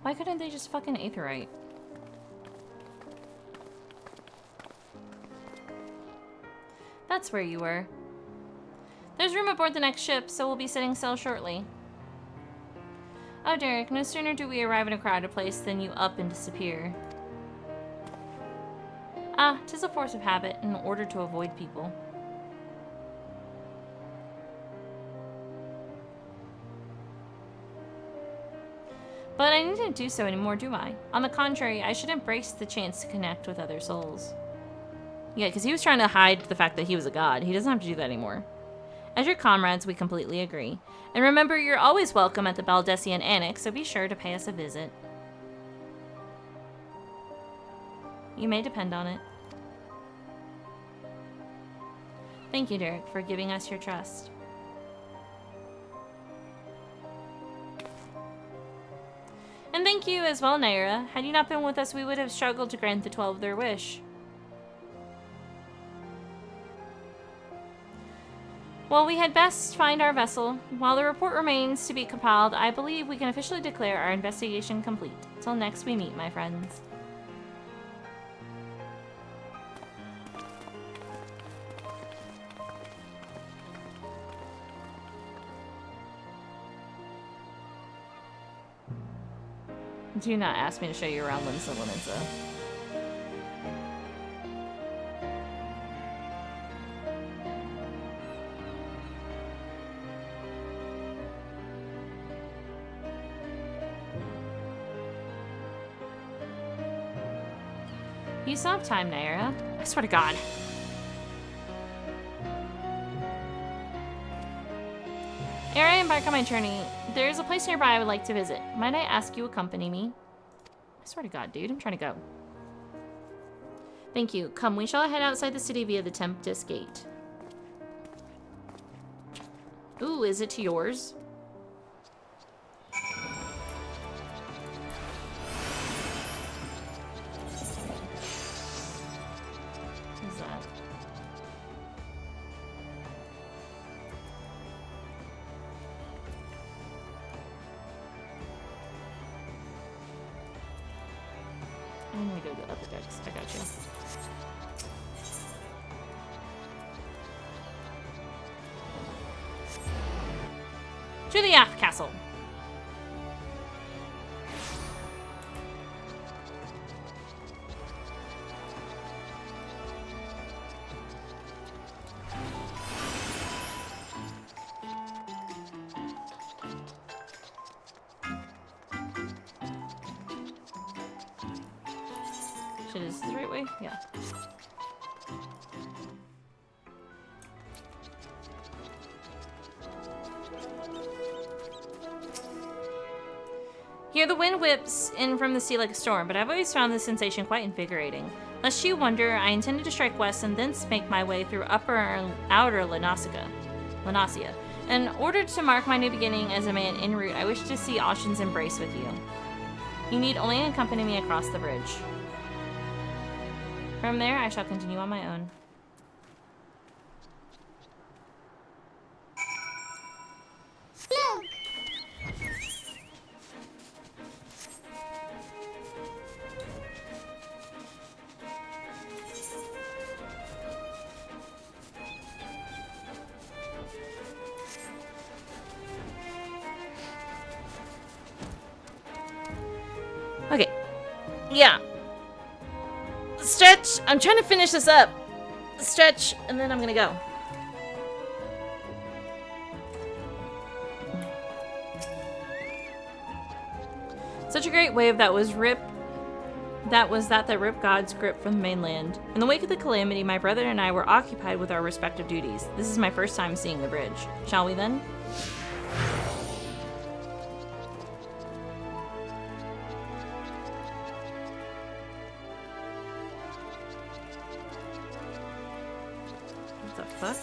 Why couldn't they just fucking aetheryte? That's where you were. There's room aboard the next ship, so we'll be setting sail shortly. Oh, Derek, no sooner do we arrive in a crowded place than you up and disappear. Ah, 'tis a force of habit in order to avoid people. But I needn't do so anymore, do I? On the contrary, I should embrace the chance to connect with other souls. Yeah, because he was trying to hide the fact that he was a god. He doesn't have to do that anymore. As your comrades, we completely agree. And remember, you're always welcome at the Baldessian Annex, so be sure to pay us a visit. You may depend on it. Thank you, Derek, for giving us your trust. And thank Thank you as well, Naira. Had you not been with us, we would have struggled to grant the 12 their wish. Well, we had best find our vessel. While the report remains to be compiled, I believe we can officially declare our investigation complete. Till next we meet, my friends. Do not ask me to show you around Linsa Linsa. You still have time, Naira. I swear to God. Ere I embark on my journey, there is a place nearby I would like to visit. Might I ask you to accompany me? I swear to God, dude, I'm trying to go. Thank you. Come, we shall head outside the city via the Tempest Gate. Ooh, is it to yours? What is that? I'm gonna go the upper decks. I got you. To the aft castle. Shit, is this the right way? Yeah. Here the wind whips in from the sea like a storm, but I've always found this sensation quite invigorating. Lest you wonder, I intended to strike west and thence make my way through upper and outer Lanasia. In order to mark my new beginning as a man en route, I wish to see Ashen's embrace with you. You need only accompany me across the bridge. From there, I shall continue on my own. Okay. Yeah. Stretch. I'm trying to finish this up. Stretch, and then I'm gonna go. Such a great wave that ripped God's grip from the mainland. In the wake of the calamity, my brother and I were occupied with our respective duties. This is my first time seeing the bridge. Shall we then? Fuck.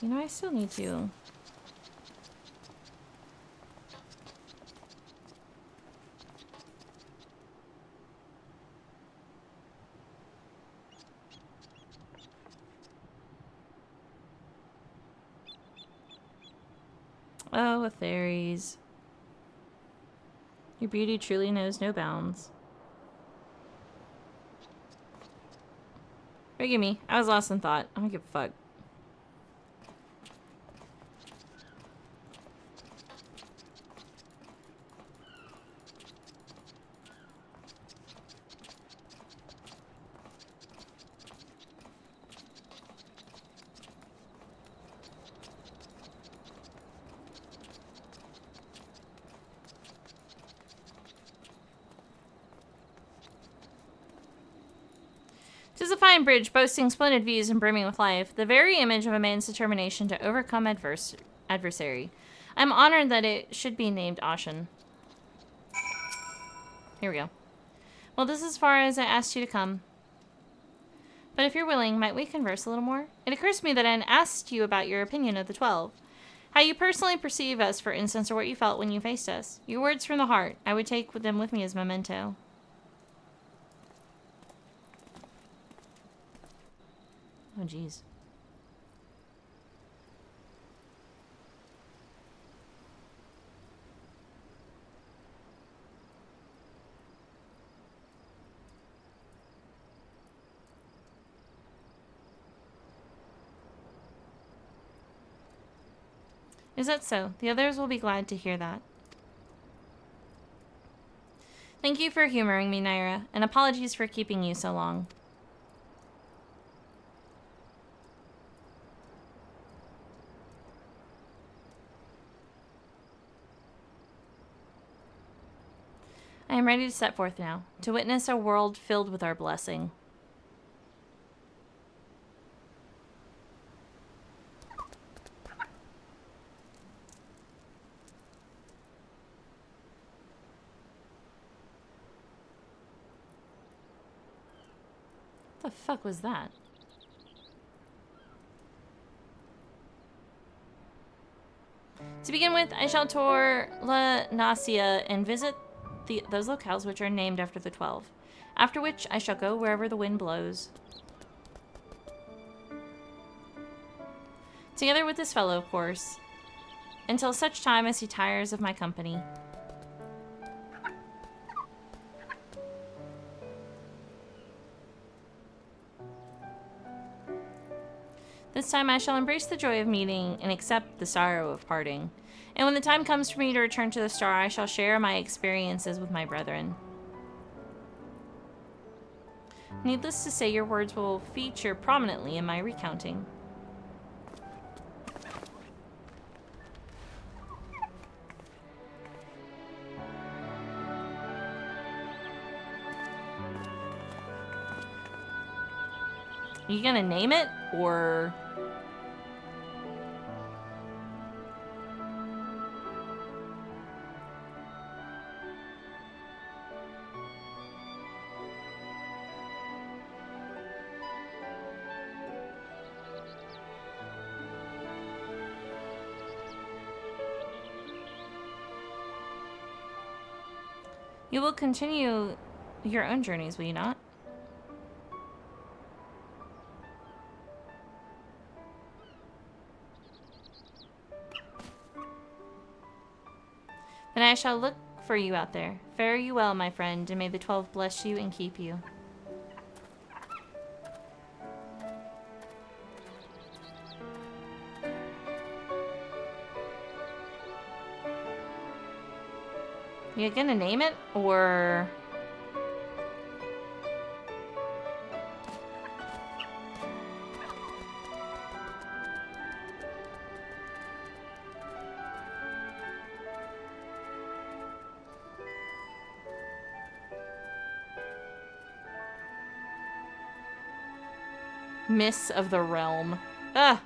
You know, I still need to. Oh, Atheres. Your beauty truly knows no bounds. Forgive me, I was lost in thought. I don't give a fuck. Tis a fine bridge, boasting splendid views and brimming with life, the very image of a man's determination to overcome adversary. I'm honored that it should be named Ashen. Here we go. Well, this is as far as I asked you to come. But if you're willing, might we converse a little more? It occurs to me that I asked you about your opinion of the 12. How you personally perceive us, for instance, or what you felt when you faced us. Your words from the heart. I would take them with me as memento. Oh, jeez. Is that so? The others will be glad to hear that. Thank you for humoring me, Naira, and apologies for keeping you so long. I am ready to set forth now, to witness a world filled with our blessing. What the fuck was that? To begin with, I shall tour La Nasia and visit those locales which are named after the 12. After which, I shall go wherever the wind blows. Together with this fellow, of course, until such time as he tires of my company. This time I shall embrace the joy of meeting and accept the sorrow of parting. And when the time comes for me to return to the star, I shall share my experiences with my brethren. Needless to say, your words will feature prominently in my recounting. Are you gonna name it, or... You will continue your own journeys, will you not? Then I shall look for you out there. Fare you well, my friend, and may the 12 bless you and keep you. You gonna name it, or... Miss of the Realm. Ugh.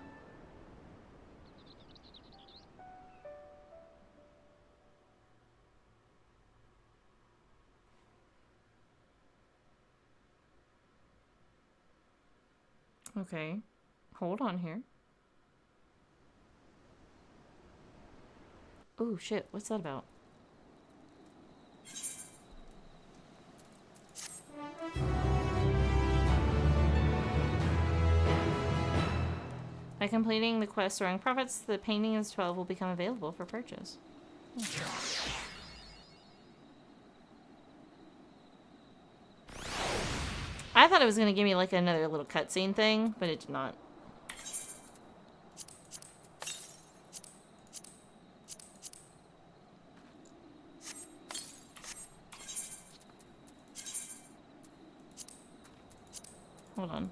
Okay. Hold on here. Oh shit, what's that about? By completing the quest Soaring Prophets, the painting of 12 will become available for purchase. I thought it was going to give me like another little cutscene thing, but it did not. Hold on.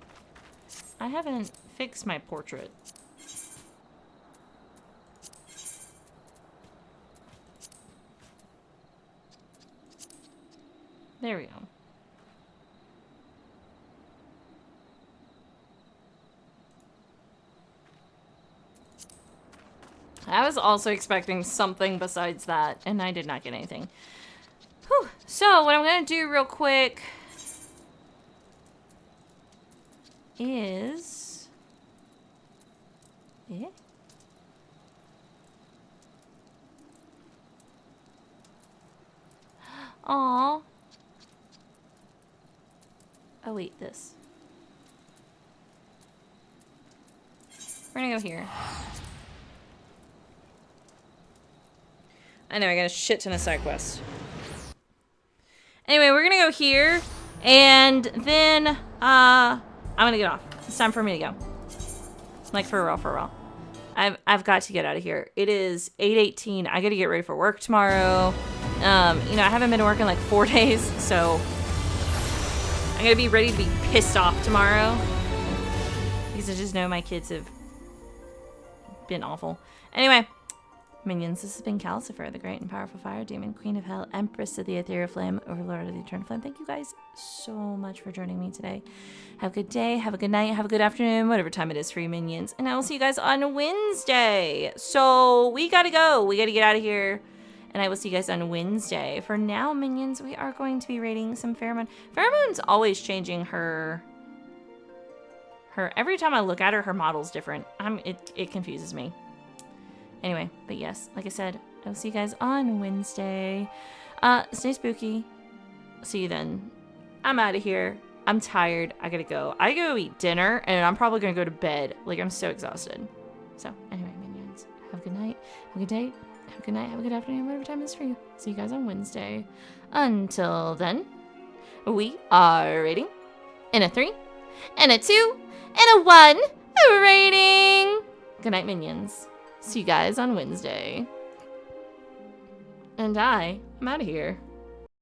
I haven't fixed my portrait. There we go. I was also expecting something besides that, and I did not get anything. Whew. So, what I'm going to do real quick is... Yeah? wait, this. We're gonna go here. I know, I got a shit ton of side quests. Anyway, we're gonna go here, and then, I'm gonna get off. It's time for me to go. Like, for real, for real. I've got to get out of here. It is 8:18. I gotta get ready for work tomorrow. You know, I haven't been working like 4 days, so I'm gonna be ready to be pissed off tomorrow. Because I just know my kids have been awful. Anyway, minions, this has been Kalcifer, the great and powerful fire demon, queen of hell, empress of the ethereal flame, overlord of the eternal flame. Thank you guys so much for joining me today. Have a good day, have a good night, have a good afternoon, whatever time it is for you minions. And I will see you guys on Wednesday. So we gotta go. We gotta get out of here. And I will see you guys on Wednesday. For now, minions, we are going to be raiding some Pheromone. Pheromone's always changing her every time I look at her, her model's different. It confuses me. Anyway, but yes, like I said, I will see you guys on Wednesday. Stay spooky. See you then. I'm out of here. I'm tired. I gotta go. I go eat dinner, and I'm probably gonna go to bed. Like, I'm so exhausted. So, anyway, minions, have a good night. Have a good day. Have a good night. Have a good afternoon. Whatever time it is for you. See you guys on Wednesday. Until then, we are rating in a 3, and a 2, and a 1 rating. Good night, minions. See you guys on Wednesday. And I'm out of here.